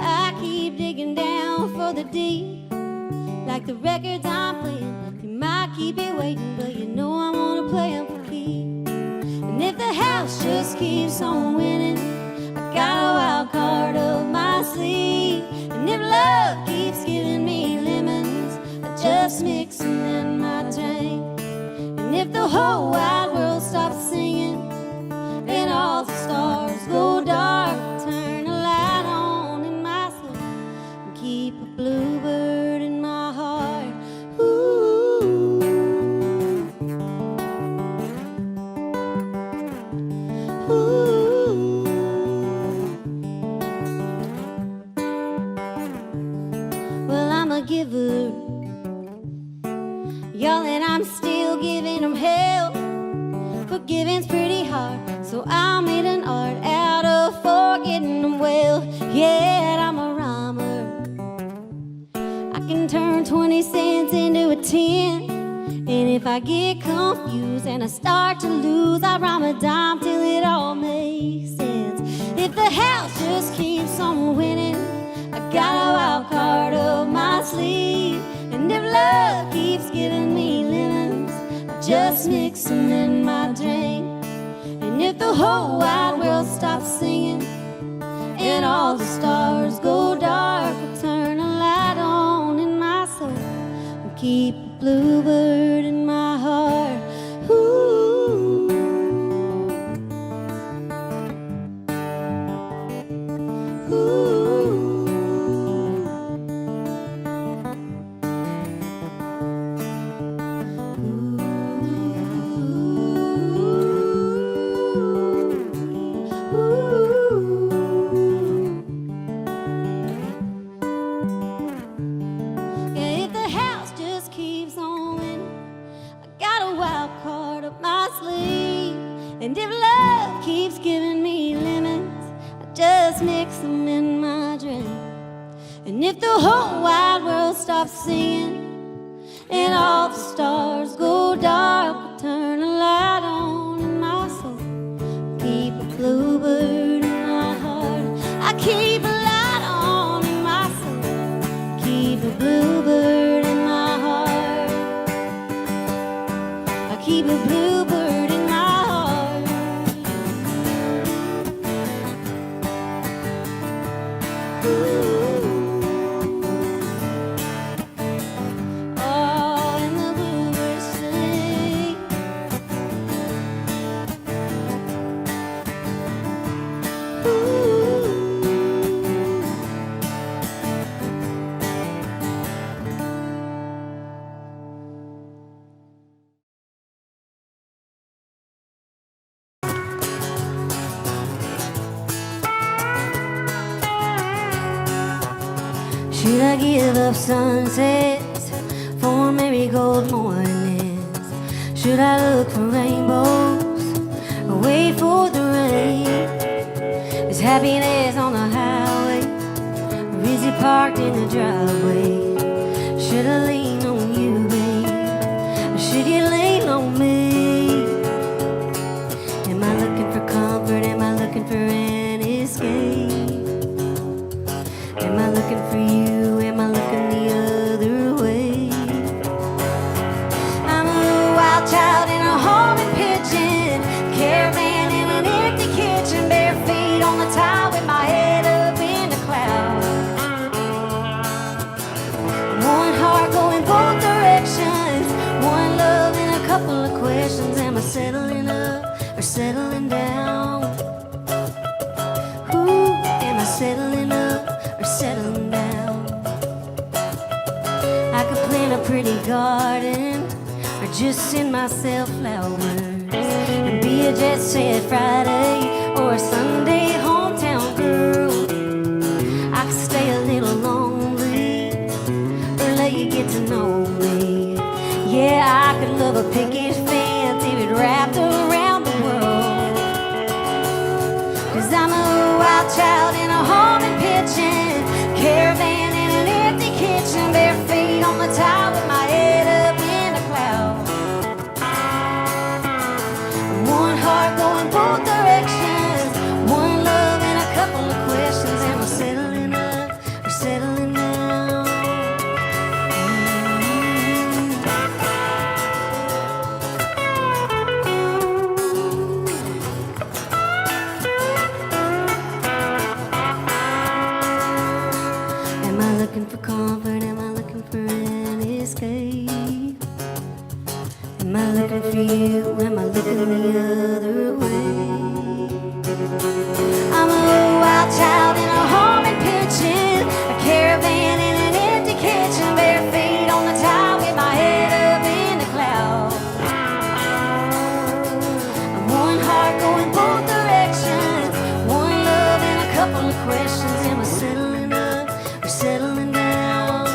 I keep digging down for the deep. Like the records I'm playing, you might keep it waiting, but you know I wanna play them for keeps. And if the house just keeps on winning, I got a wild card up my sleeve. And if love keeps giving me lemons, I just mix them in my drink. And if the whole wide world stops singing and all the stars go dark, turn a light on in my soul and keep a bluebird in my heart. Ooh. Ooh. Well, I'm a giver, y'all, and I'm still giving them hell. Forgiving's pretty hard, so I made an art out of forgetting them well. Yeah, I'm a rhymer. I can turn 20 cents into a 10. And if I get confused and I start to lose, I rhyme a dime till it all makes sense. If the house just keeps on winning, I got a wild card up my sleeve. And if love keeps giving me lemons, I just mix them in my drink. And if the whole wide world stops singing and all the stars go dark, I'll turn a light on in my soul and keep a bluebird in my heart. Ooh. Ooh. love keeps giving me lemons, I just mix them in my drink. And if the whole wide world stops singing and all the stars go dark, I'll turn a light on in my soul. Keep a bluebird in my heart. I keep a light on in my soul. Keep a bluebird in my heart. I keep a bluebird in my heart. Ooh. Should I give up sunsets for marigold mornings? Should I look for rainbows or wait for the rain? Is happiness on the highway or is it parked in the driveway? Should I lean on you, babe, or should you lean on me? Am I looking for comfort? Am I looking for an escape? Am I looking for you? Am I looking the other way? I'm a wild child in a homing pigeon, caravan in an empty kitchen, bare feet on the tile with my head up in the clouds. One heart going both directions, one love and a couple of questions. Am I settling up or settling down? Ooh, am I settling up or settling down? I could plant a pretty garden or just send myself flowers and be a jet set Friday or a Sunday hometown girl. I could stay a little lonely or let you get to know me. Yeah, I could love a picket fence if it wrapped around the world. 'Cause I'm a wild child in a home and pitching, caravan in an empty kitchen, bare feet on the tile with my head up in the clouds. One heart going both directions, one love and a couple of questions. Am I settling up or settling down? Am I looking for comfort? Am I looking for an escape? Am I looking for you? Am I looking the other way? I'm a wild child in a home and pitching, a caravan in an empty kitchen, bare feet on the tile with my head up in the clouds. I'm one heart going both directions, one love and a couple of questions. Am I settling up or settling down?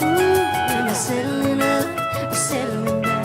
Ooh, am I settling up or settling down?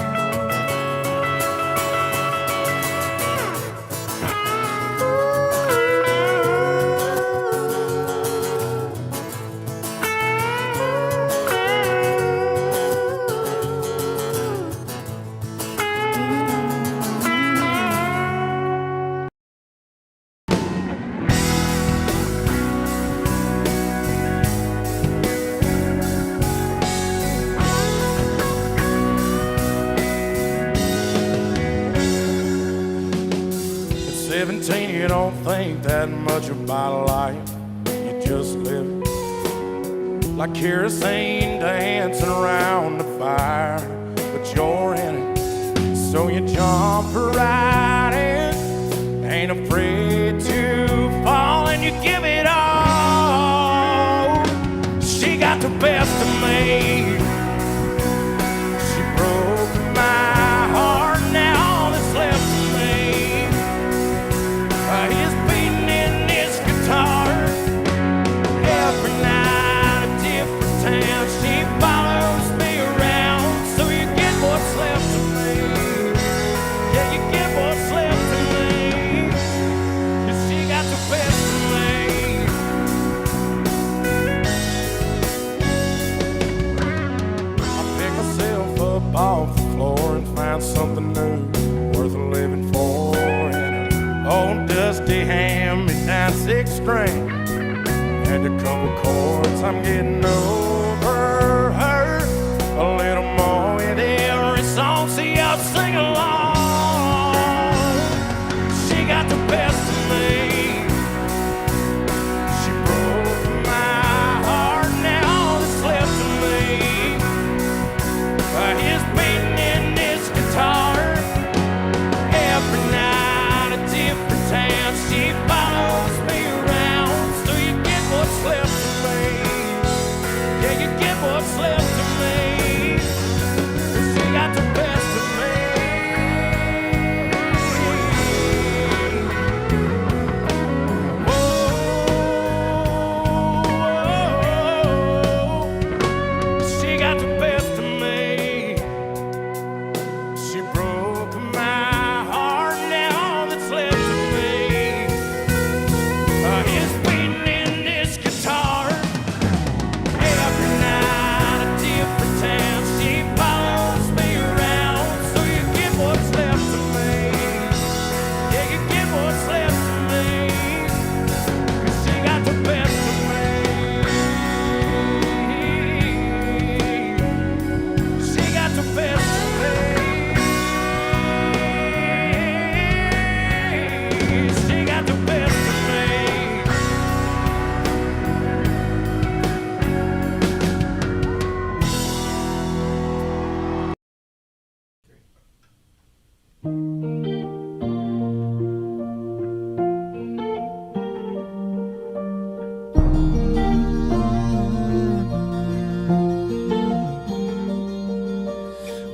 At 17, you don't think that much about life. You just live like kerosene dancing around the fire. But you're in it, so you jump right in. Ain't afraid to fall and you give it all. She got the best of me. She broke my heart, now all that's left of me is beating in this guitar. Every night a different town, she follows me around. So you get what's left of me. Yeah, you get what's left six string and a couple chords. I'm getting over her a little more with every song. See, I'll sing along. She got the best of me. She broke my heart, now that's left of me is beating in this guitar. Every night a different town. She follows me around. So you get what's left of me. Yeah, you get what's left of me. She got the best of me. Oh, she got the best of me. She broke my heart, now that's left of me is beating in this guitar. Every night a different town. She follows me around. So you get what's left of me. Yeah, you get what's left of me. 'Cause she got the best of me. She got the best of me. She got the best of me.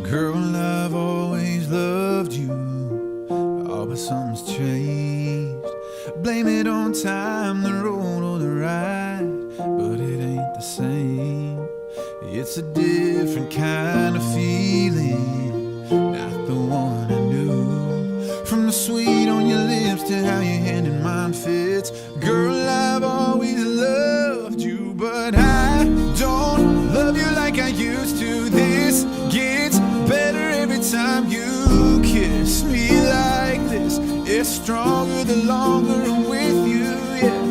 Girl, I've always loved you. Oh, but something's changed. Blame it on time, the road or the ride, but it ain't the same. It's a different kind of feeling, not the one I knew. From the sweet on your lips to how your hand in mine fits. Girl, I've always loved you, but I don't love you like I used to. This gets better every time you kiss me like this. It's stronger the longer I'm with you, yeah.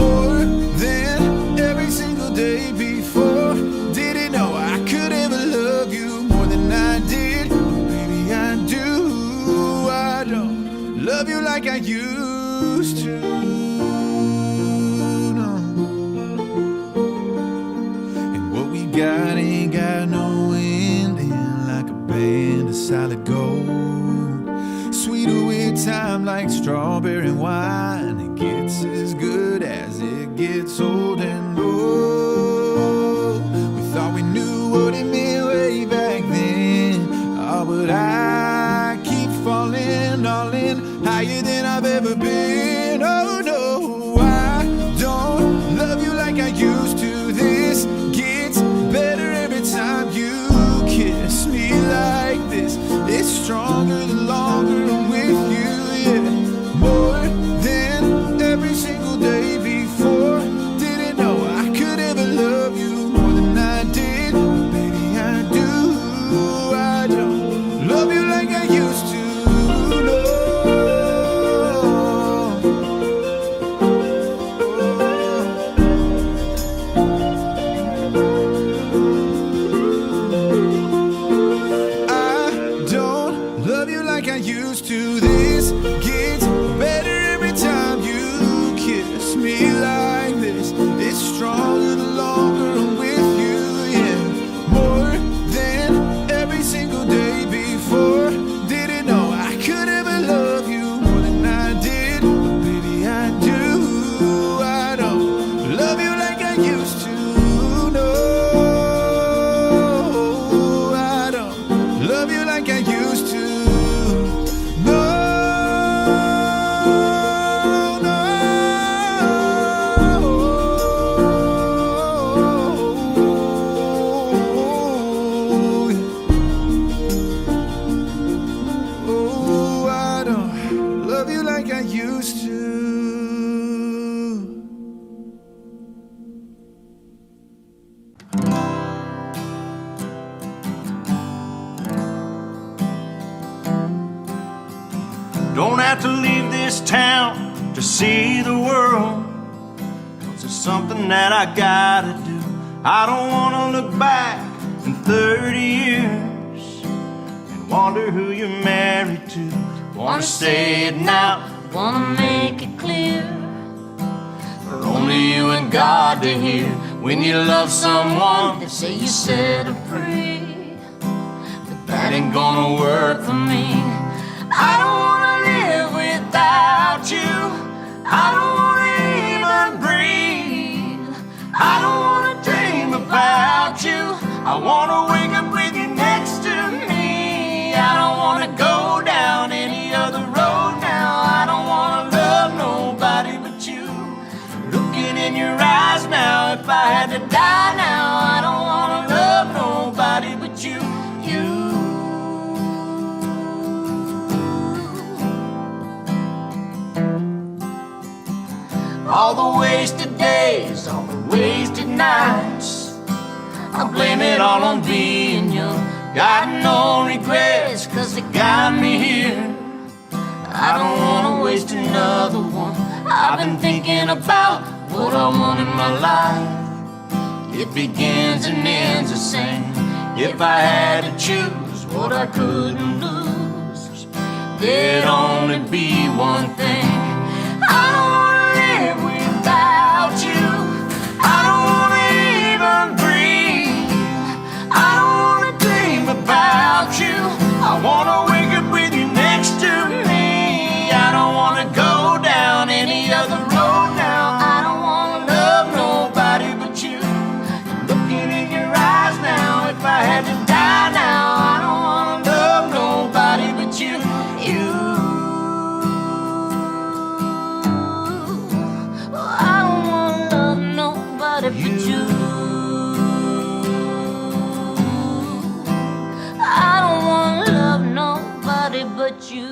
More than every single day before. Didn't know I could ever love you more than I did. Baby, I do. I don't love you like I used to. No. And what we got ain't got no ending, like a band of solid gold. Sweeter with time like strawberry wine. It gets as good as it gets old and old. We thought we knew what it meant way back then. Oh, but I keep falling all in, higher than I've ever been. Oh no, I don't love you like I used to. This gets better every time you kiss me like this. It's stronger the longer I'm with you, yeah. More than every single day before. Didn't know I could ever love you more than I did. Baby, I do. I don't love you like I used to. No. I don't love you like I used to. This gets better every time you kiss me like this. It's stronger the longer I'm with you, yeah. More than every single day before. Didn't know I could ever love you more than I did. But baby, I do. I don't love you like I used to. No, I don't love you like I used to. No, no. Oh, I don't love you like I used to. Don't have to leave this town to see the world. Is it something that I gotta do? I don't wanna look back in 30 years and wonder who you're married to. Wanna say it now, Wanna make it clear for only you and God to hear. When you love someone, they say you set her free, but that ain't gonna work for me. I don't wanna live without you. I don't wanna even breathe. I don't wanna dream about you. I wanna wake up with you next to me. I don't wanna go down any other road now. I don't wanna love nobody but you. Looking in your eyes now, if I had to die now, I don't wanna love nobody but you. All the wasted days, all the wasted nights, I blame it all on being young. Got no regrets, cause it got me here. I don't wanna waste another one. I've been thinking about what I want in my life. It begins and ends the same. If I had to choose what I couldn't lose, there'd only be one thing. I don't wanna live without you. I don't wanna even breathe. I don't wanna dream about you. I wanna wake up with you next to me. I don't wanna go down any other road now. I don't wanna love nobody but you. Looking in your eyes now, if I had to die now, I don't wanna love nobody but you. I don't wanna love nobody but you. I don't wanna love nobody but you.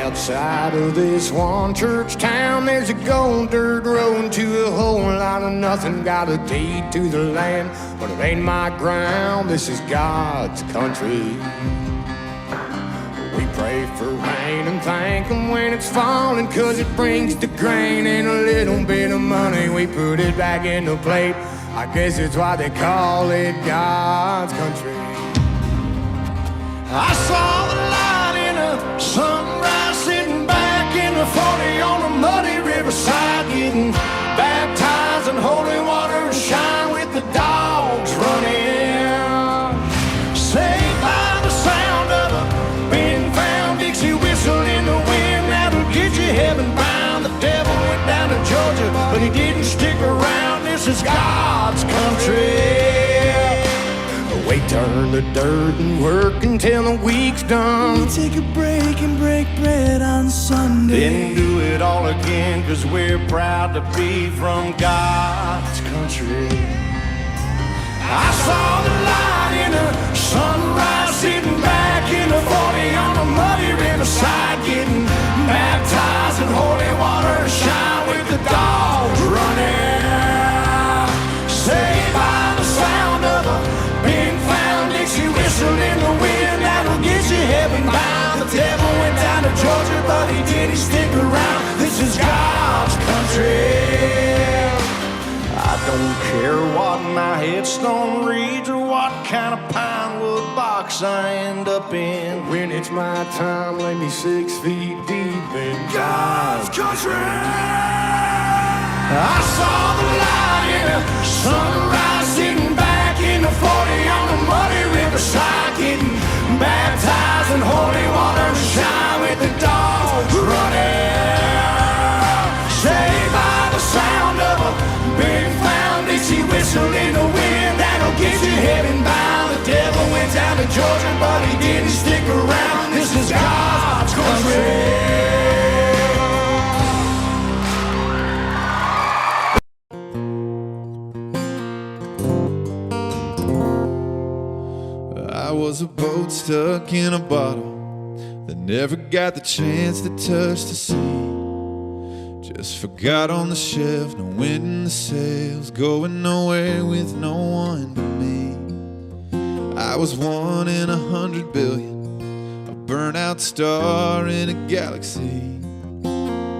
Outside of this one church town, there's a gold dirt road to a whole lot of nothing. Got a deed to the land, but it ain't my ground. This is God's country. We pray for rain and thank Him when it's falling, cause it brings the grain and a little bit of money. We put it back in the plate. I guess it's why they call it God's country. I saw the light in a sunrise, sitting back in the 40 on the muddy riverside, getting baptized in holy water and shine with the dogs running. Saved by the sound of a been found Dixie whistle in the wind that'll get you heaven bound. The devil went down to Georgia, but he didn't stick around. This is God's country. We turn the dirt and work until the week's done. We take a break and break bread on Sunday. Then do it all again, cause we're proud to be from God's country. I saw the light in a sunrise, sitting back in the 40 on the muddy riverside, getting baptized in holy water, shine with the dogs running. Saved by the sound of a big found Dixie whistle in the wind that'll get you heaven bound. The devil went down to Georgia, but he didn't stick around. This is God's country. I don't care what my headstone reads or what kind of pine wood box I end up in. When it's my time, lay me 6 feet deep in God's country. I saw the light in a sunrise, sitting back in the 40 on the muddy riverside, getting baptized in holy water, shine with the dogs running. Saved by the sound of a big found Dixie whistle in the wind that'll get you heaven bound. The devil went down to Georgia, but he didn't stick around. This is God's country. I was a boat stuck in a bottle that never got the chance to touch the sea. just forgot on the shelf. No wind in the sails, going nowhere with no one but me. I was 1 in 100 billion, a burnout star in a galaxy,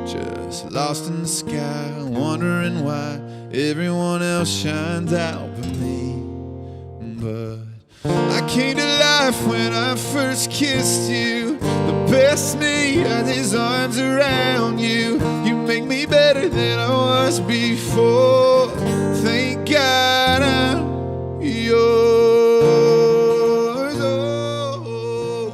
just lost in the sky, wondering why everyone else shines out but me. But I came to life when I first kissed you. The best me had his arms around you. You make me better than I was before. Thank God I'm yours. Oh.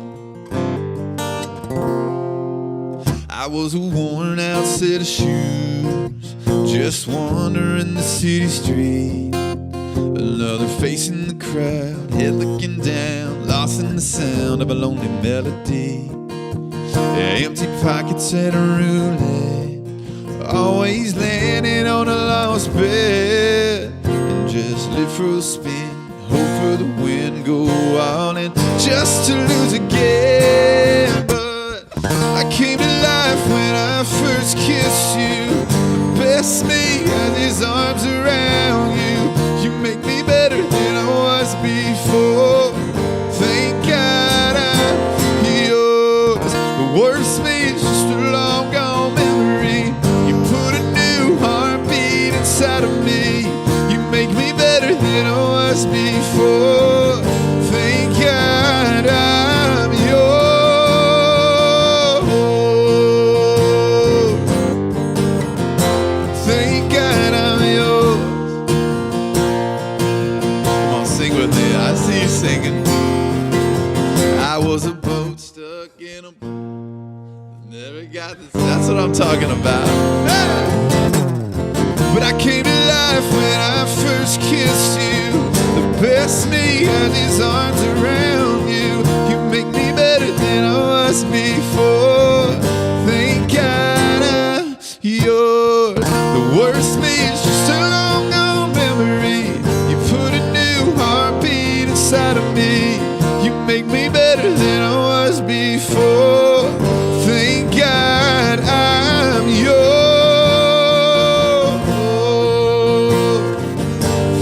I was a worn out set of shoes, just wandering the city street. Another face in the crowd, head looking down, lost in the sound of a lonely melody. Empty pockets and a roulette, always landing on a lost bet. And just live for a spin, hope for the win, go all in just to lose again. But I came to life when I first kissed you. The best me had his arms around you. You make me better than I was before. Thank God I'm yours. The worst me is just a long gone memory. You put a new heartbeat inside of me. You make me better than I was before. Thank God I'm yours. Thank God I'm yours. Sing with me, I see you singing. I was a boat stuck in a boat, never got this. That's what I'm talking about. Hey! But I came to life when I first kissed you. The best me had his arms around you. You make me better than I was before. Thank God I'm yours. The worst me is just a long gone memory. You put a new heartbeat inside of me. You make me better than I was before. Thank God I'm yours.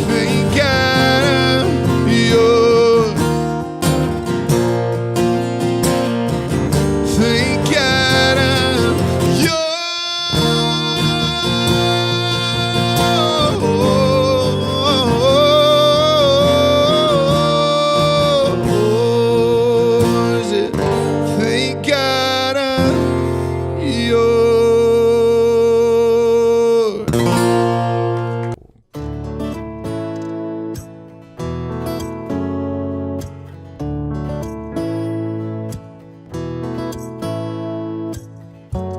Thank God I'm yours. Thank God I'm yours. Thank God I'm yours.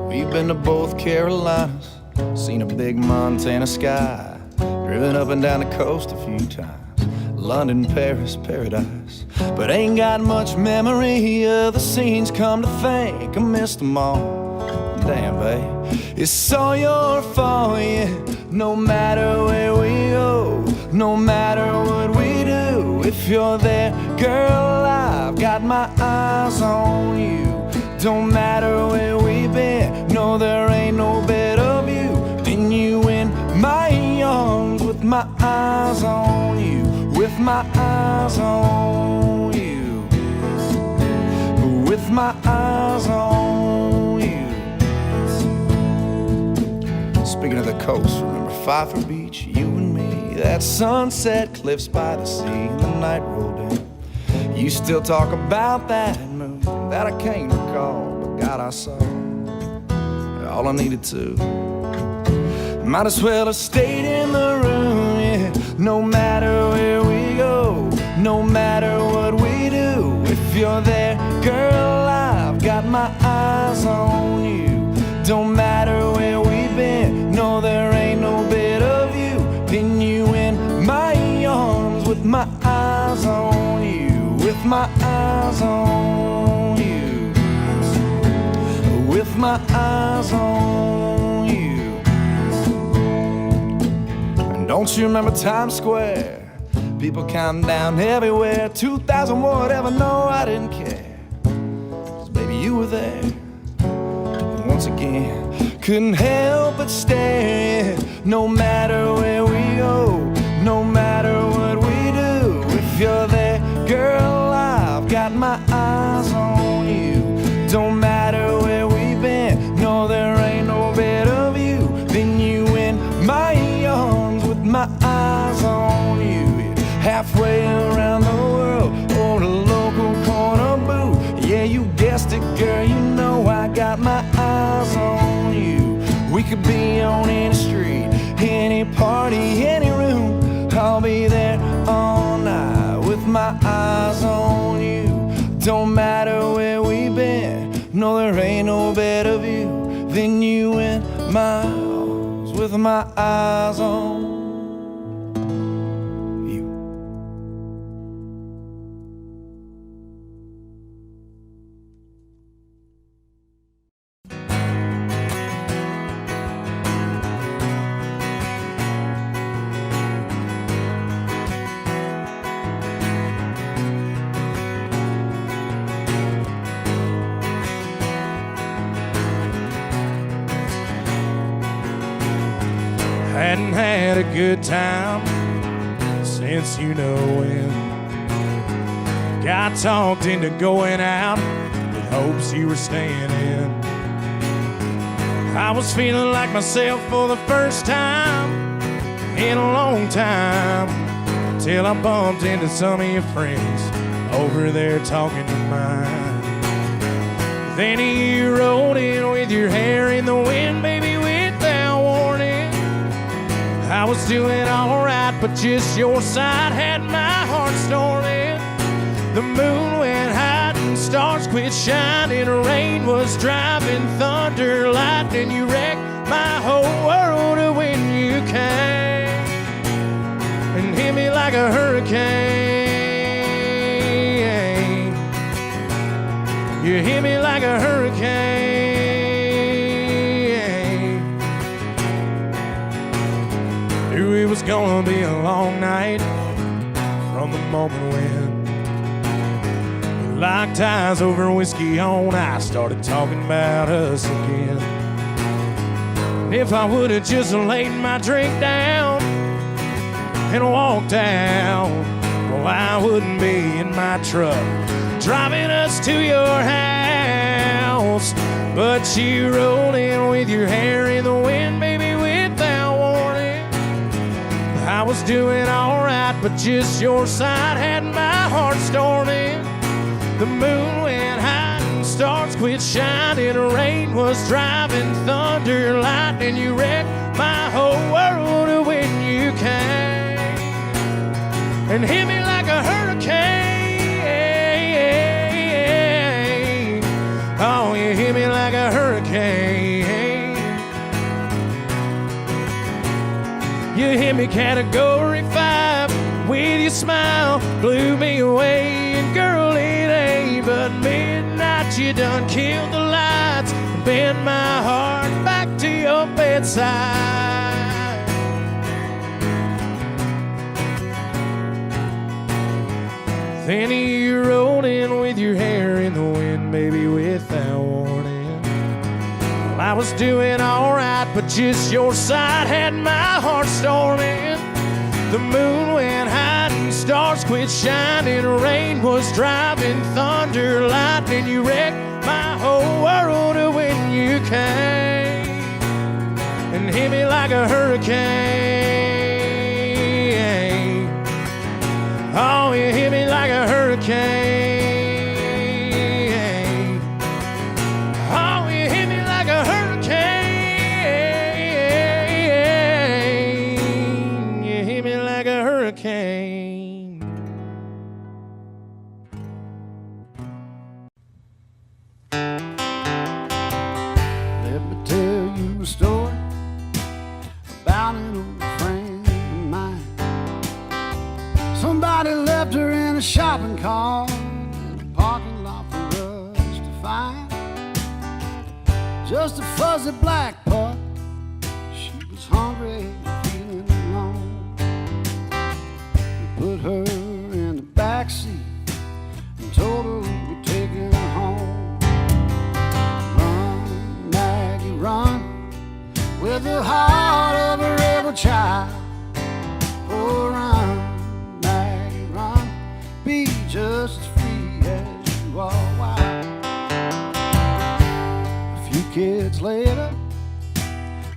We've been to both Carolinas, seen a big Montana sky, driven up and down the coast a few times, London, Paris, paradise, but ain't got much memory of the scenes. Come to think, I missed them all. Damn, babe, it's all your fault, yeah. No matter where we go, no matter what we do, if you're there, girl, I've got my eyes on you. Don't matter where we've been, no, there ain't no better view than you in my arms, with my eyes on you, with my eyes on you, with my eyes on you. Speaking of the coast, remember Pfeiffer Beach, you and me, that sunset cliffs by the sea, and the night rolled in. You still talk about that moon that I can't recall, but God, I saw all I needed to. Might as well have stayed in the room, yeah. No matter where we go, no matter what we do, if you're there, girl, I've got my eyes on you. Don't matter where we've been, no, there ain't no better view than you in my arms, with my eyes on you, with my eyes on you, with my eyes on you. And don't you remember Times Square? People counting down everywhere, 2,000 whatever, no, I didn't care, 'cause baby, you were there. And once once again. Couldn't help but stare, no matter where we go, no matter what we do. If you're there, girl, I've got my eyes on you. Don't matter where we've been, no, there ain't no better view than you in my arms with my eyes on you. Halfway around the world or a local corner booth. Yeah, you guessed it, girl, you know I got my eyes on you. We could be on any street, any party, any room. I'll be there all night with my eyes on you. Don't matter where we've been, no, there ain't no better view than you in my arms with my eyes on you. Hadn't had a good time since you know when. Got talked into going out with hopes you were staying in. I was feeling like myself for the first time in a long time, till I bumped into some of your friends over there talking to mine. Then you rolled in with your hair in the wind, baby, without warning. I was doing alright, but just your side had my heart storming. The moon went high and stars quit shining. Rain was driving, thunder, lightning. You wrecked my whole world when you came and hit me like a hurricane. You hit me like a hurricane. Knew it was gonna be a long night from the moment when we locked eyes over whiskey on ice, started talking about us again. And if I would've just laid my drink down and walked out, well, I wouldn't be in my truck driving us to your house. But you rolled in with your hair in the wind, baby, without warning. I was doing alright, but just your side had my heart storming. The moon went high and stars quit shining. Rain was driving, thunder, lightning. You wrecked my whole world when you came and hit me like a hurricane. Oh, you hit me like a hurricane. You hit me category 5 with your smile, blew me away. And girl, it ain't but midnight. You done killed the lights, bent my heart back to your bedside. Then you rolled in with your hair in the wind, baby, without warning. Well, I was doing alright, but just your side had my heart storming. The moon went high and stars quit shining. Rain was driving, thunder, lightning. You wrecked my whole world when you came and hit me like a hurricane. Oh, you hit me like a hurricane. Oh, you hit me like a hurricane. You hit me like a hurricane. Let me tell you a story about an old friend of mine. Somebody left her in a shopping cart in the parking lot for us to find. Just a fuzzy black pup. She was hungry and feeling alone. We put her in the back seat and told her we were taking her home. Run, Maggie, with the heart of a rebel child. Oh, run, Maggie, run, be just as free as you are wild. A few kids later,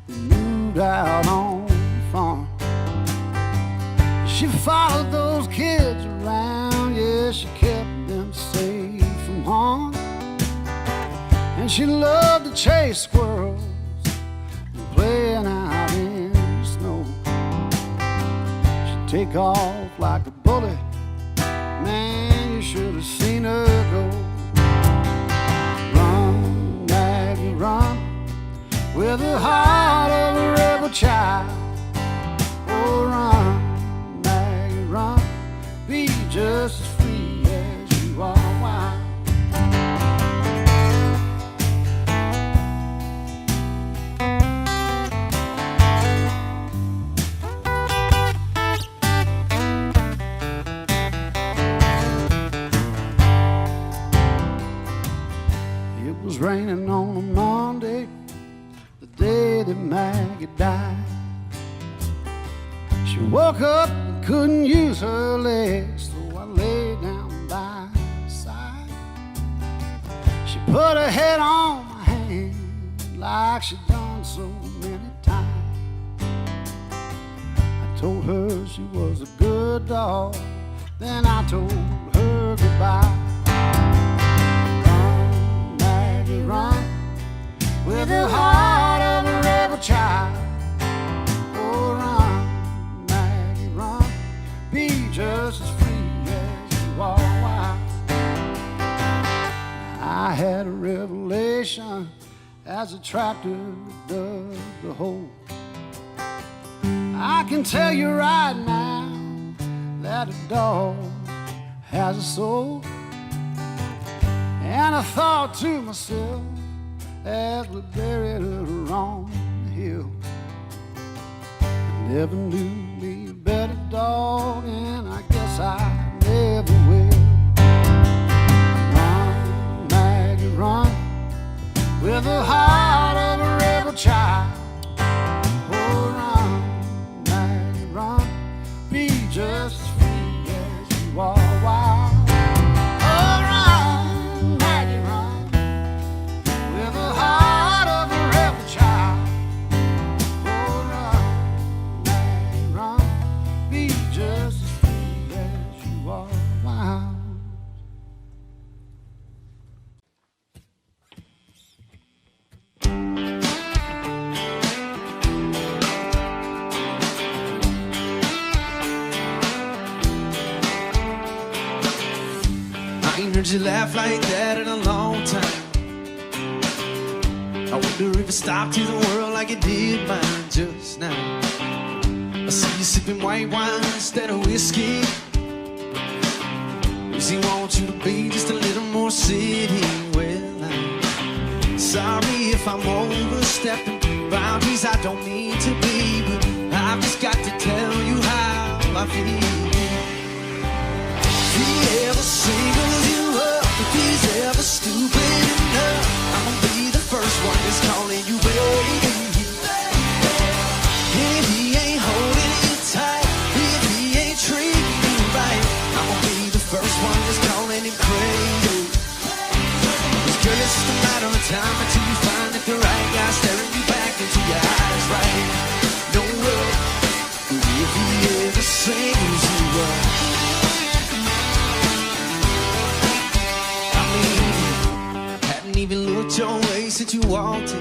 they moved out on the farm. She followed those kids around, yeah, she kept them safe from harm. And she loved to chase squirrels and playing out in the snow. She'd take off like a bullet, man, you should have seen her go. Run, Maggie, run, with the heart of a rebel child. Oh, run, Maggie, run, be just as free as you are wild. It was raining on a Monday, the day that Maggie died. She woke up and couldn't use her legs, so I lay down by her side. She put her head on my hand like she'd done so many times. I told her she was a good dog, then I told her goodbye. Run, Maggie, run, with the heart of a rebel child. Oh, run, Maggie, run, be just as free as you are wild. I had a revelation as the tractor dug the hole. I can tell you right now that a dog has a soul. And I thought to myself as we buried her on the hill, I never knew me a better dog, and I guess I never will. Run, Maggie, run, with the heart of a rebel child. Oh, run, Maggie, run, be just as free as you are wild. Oh, run, Maggie, run, with the heart of a rebel child. Oh, run, Maggie, run, be just as free as you are wild. I ain't heard you laugh like that in a long time. I wonder if it stopped to the world like it did mine just now. I see you sipping white wine instead of whiskey. Cause he wants you to be just a little more city. Well, I'm sorry if I'm overstepping boundaries I don't mean to be, but I've just got to tell you how I feel. If he ever singles you up, if he's ever stupid enough, I'ma be the first one that's calling you baby. If he ain't holding you tight, if he ain't treating you right, I'ma be the first one that's calling him crazy. Cause girl, it's just a matter of time until you find that the right guy staring you back into your eyes, right? No worry, if he ever singles you up. Even looked your way since you walked in,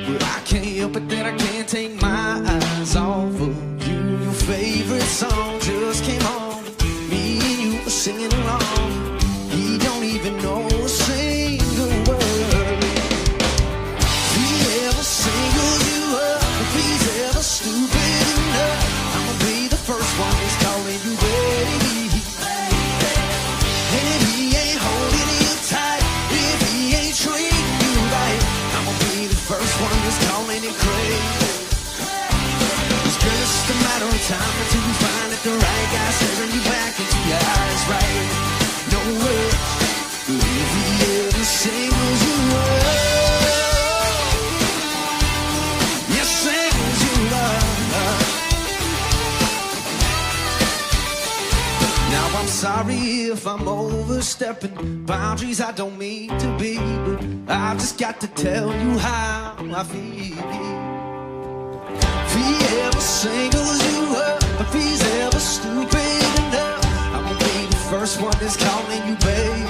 but I can't help it that I can't take my eyes off of you. Your favorite song just came on, me and you were singing along. He don't even know a single word. If he ever singles you up, if he's ever stupid enough, I'ma be the first one that's calling you baby. And if he ain't holding you tight, if he ain't treating you right, I'ma be the first one that's calling it crazy. Cause girl, it's just a matter of time until you find that the right guy staring you back into your eyes, right? No way, if he ever singles you up. I'm overstepping boundaries I don't mean to be, but I just got to tell you how I feel. If he ever singles you up, if he's ever stupid enough, I'm gonna be the first one that's calling you baby.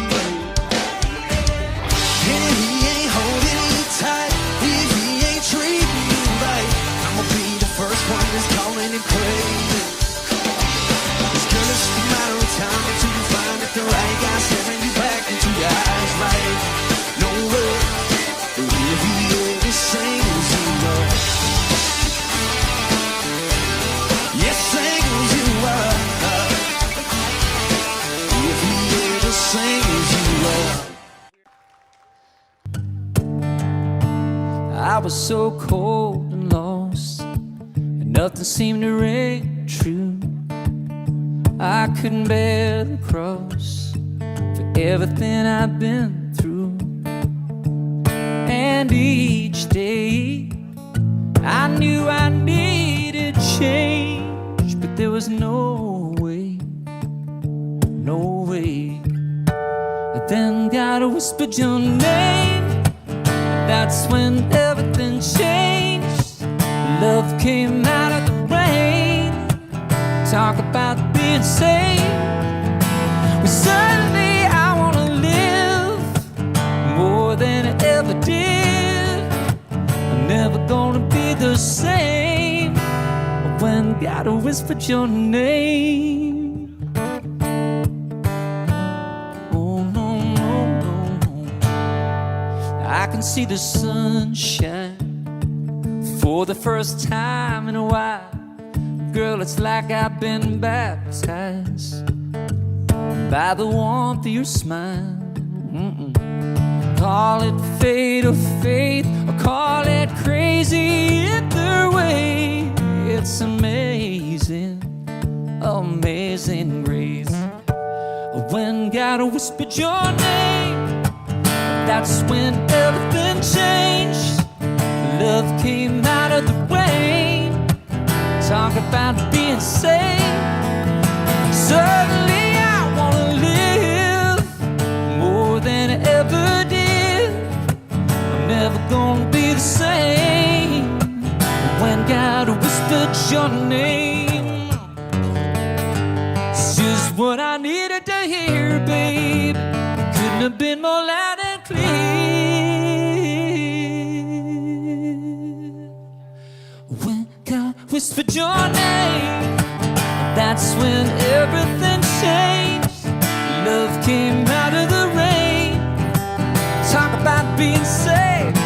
And if he ain't holding you tight, if he ain't treating you right, I'm gonna be the first one that's calling you crazy. It's just a matter of time until you find that the right guy staring you back into your eyes like no way. If he ever singles you up, yes, singles you up. If he ever singles you up. I was so cold and lost, and nothing seemed to ring true. I couldn't bear the cross for everything I've been through. And each day I knew I needed change, but there was no way, no way. But then God whispered your name, and that's when everything changed. Love came out of the rain. Talk about being saved. Well, suddenly I wanna live more than I ever did. I'm never gonna be the same when God whispered your name. Oh no, no, no. I can see the sunshine for the first time in a while. Girl, it's like I've been baptized by the warmth of your smile. Call it fate or faith, or call it crazy, either way. It's amazing, amazing grace. When God whispered your name, that's when everything changed. Love came out of the rain. Talk about being saved. Suddenly I wanna live more than I ever did. I'm never gonna be the same when God whispered your name. It's just what I needed to hear, babe. Couldn't have been more loud and clear. When God whispered your name, that's when everything changed. Love came out of the rain. Talk about being saved.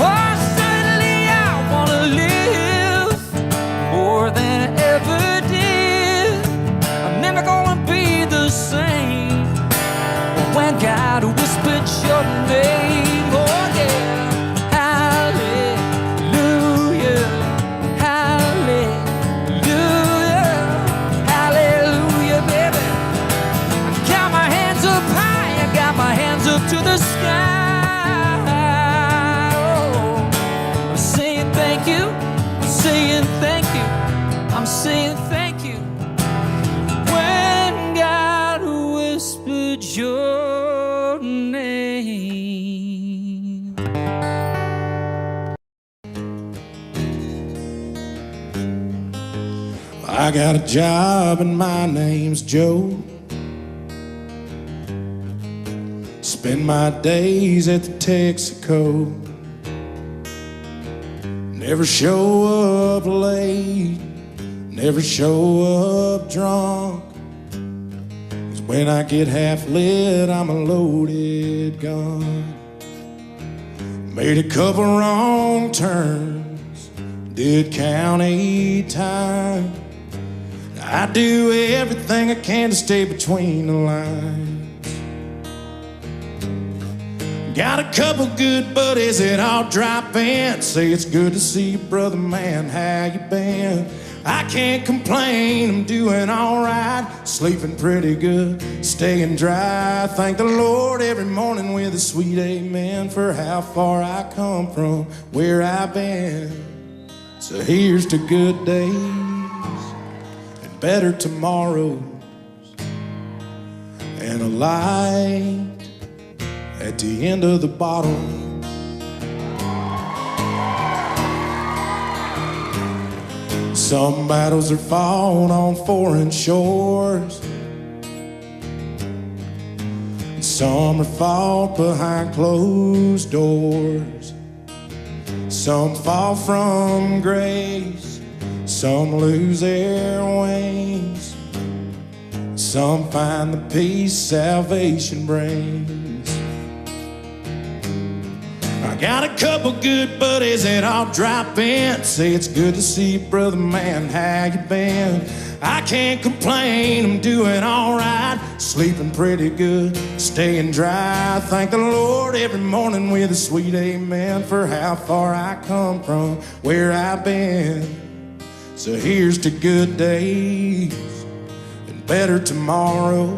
Oh, suddenly I wanna live more than I ever did. I'm never gonna be the same when God whispered your name. Oh yeah. To the sky, oh, I'm saying thank you, I'm saying thank you, I'm saying thank you. When God whispered your name. I got a job and my name's Joe. Spend my days at the Texaco. Never show up late, never show up drunk. 'Cause when I get half lit, I'm a loaded gun. Made a couple wrong turns, did county time. I do everything I can to stay between the lines. Got a couple good buddies that all drop in. Say it's good to see you, brother man, how you been? I can't complain, I'm doing all right. Sleeping pretty good, staying dry. Thank the Lord every morning with a sweet amen for how far I come from where I've been. So here's to good days and better tomorrows. and a light at the end of the bottle. Some battles are fought on foreign shores, some are fought behind closed doors. Some fall from grace, some lose their wings, some find the peace salvation brings. I got a couple good buddies that all drop in, say it's good to see you, brother man, how you been? I can't complain, I'm doing all right, sleeping pretty good, staying dry. I thank the Lord every morning with a sweet amen for how far I come from where I've been. So here's to good days and better tomorrows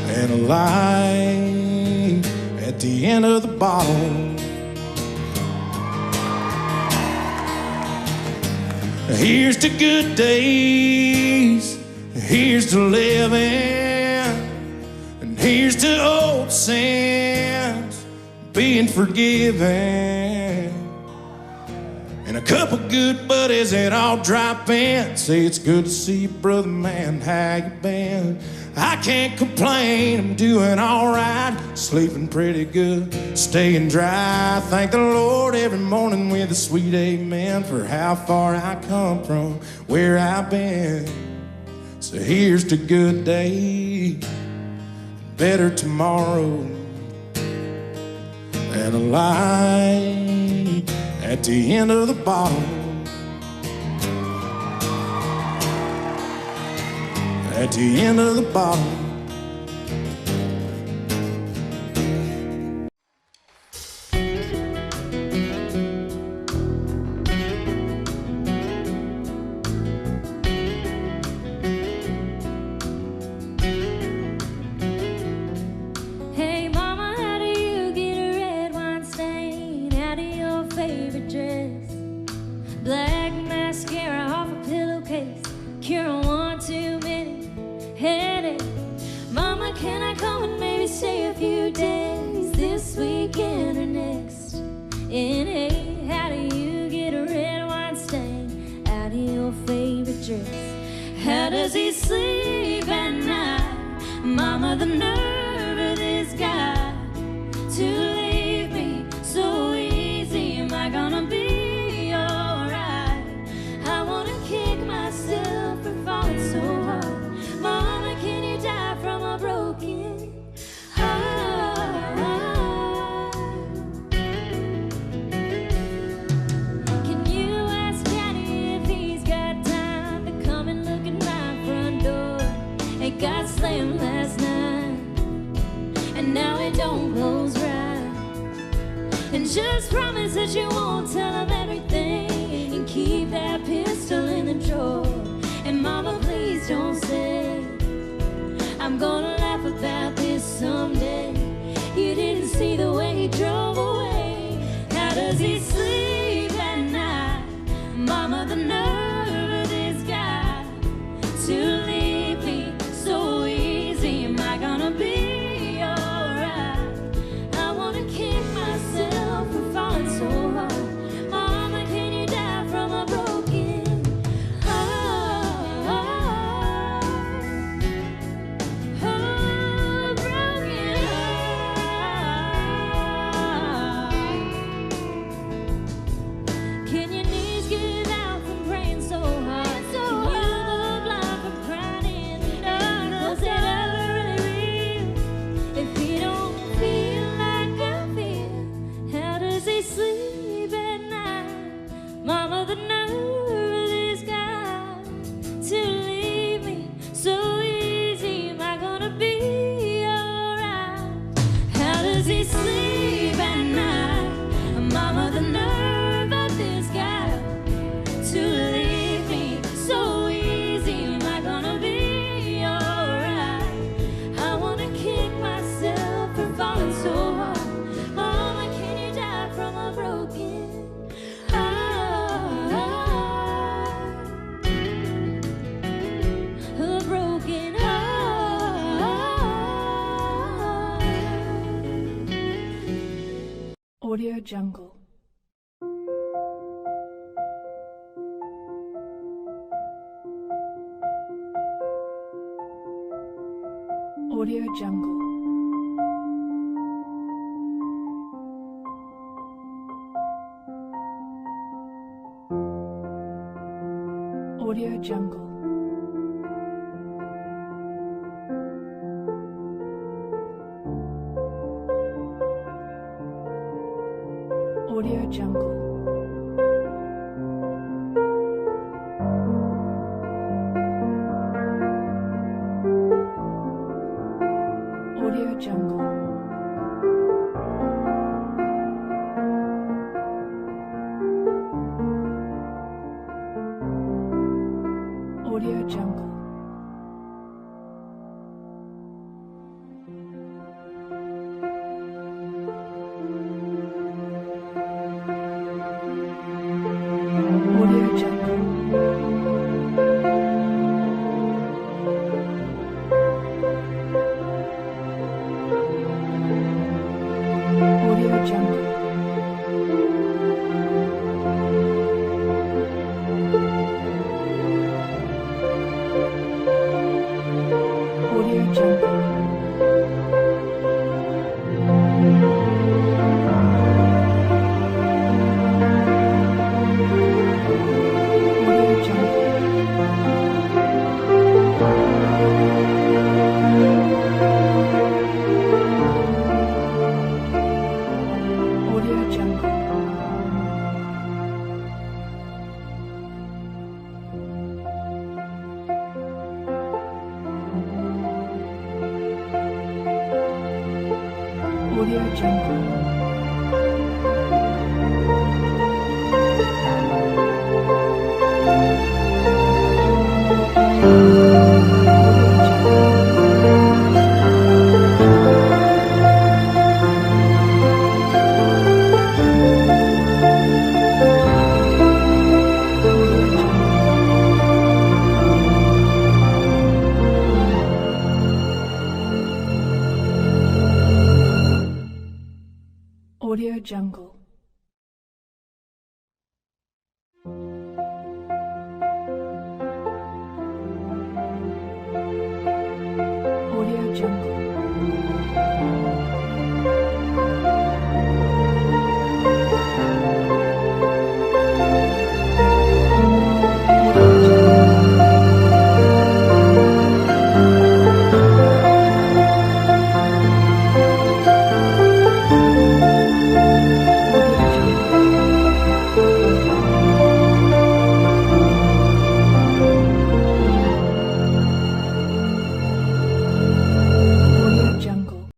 and a light at the end of the bottle. Here's to good days, here's to living, and here's to old sins being forgiven. And a couple good buddies that all drop in, say it's good to see you, brother man, how you been? I can't complain, I'm doing all right, sleeping pretty good, staying dry. I thank the Lord every morning with a sweet amen for how far I come from where I've been. So here's to good days, better tomorrow, and a light at the end of the bottle. At the end of the bottle. Hey mama, how do you get a red wine stain out of your favorite dress? Black mascara off a pillowcase, cure one too many headache. Mama, can I come and maybe stay a few days this weekend or next? And hey, how do you get a red wine stain out of your favorite dress? How does he sleep at night? Mama, the nerve of this guy to leave me so easy. Am I gonna be alright? I wanna kick myself for falling so hard. Mama, can you die from a broken heart? Can you ask Daddy if he's got time to come and look at my front door? It got slammed last night, and now it don't close right. And just promise that you won't tell him everything, and keep that pistol in the drawer. And mama, please don't say I'm gonna laugh about this someday. You didn't see the way he drove away. How does he sleep at night? Mama, the nerve of this guy to leave me so easy. Am I gonna be alright? I wanna kick myself for falling so hard. Mama, can you die from a broken heart? Oh, broken Audio Jungle. Audio Jungle. Audio Jungle. Audio Jungle. Audio Jungle. Audio Jungle. Audio Jungle. Audio Jungle. Audio Jungle. Audio Jungle. Audio Jungle. Audio Jungle. Audio Jungle.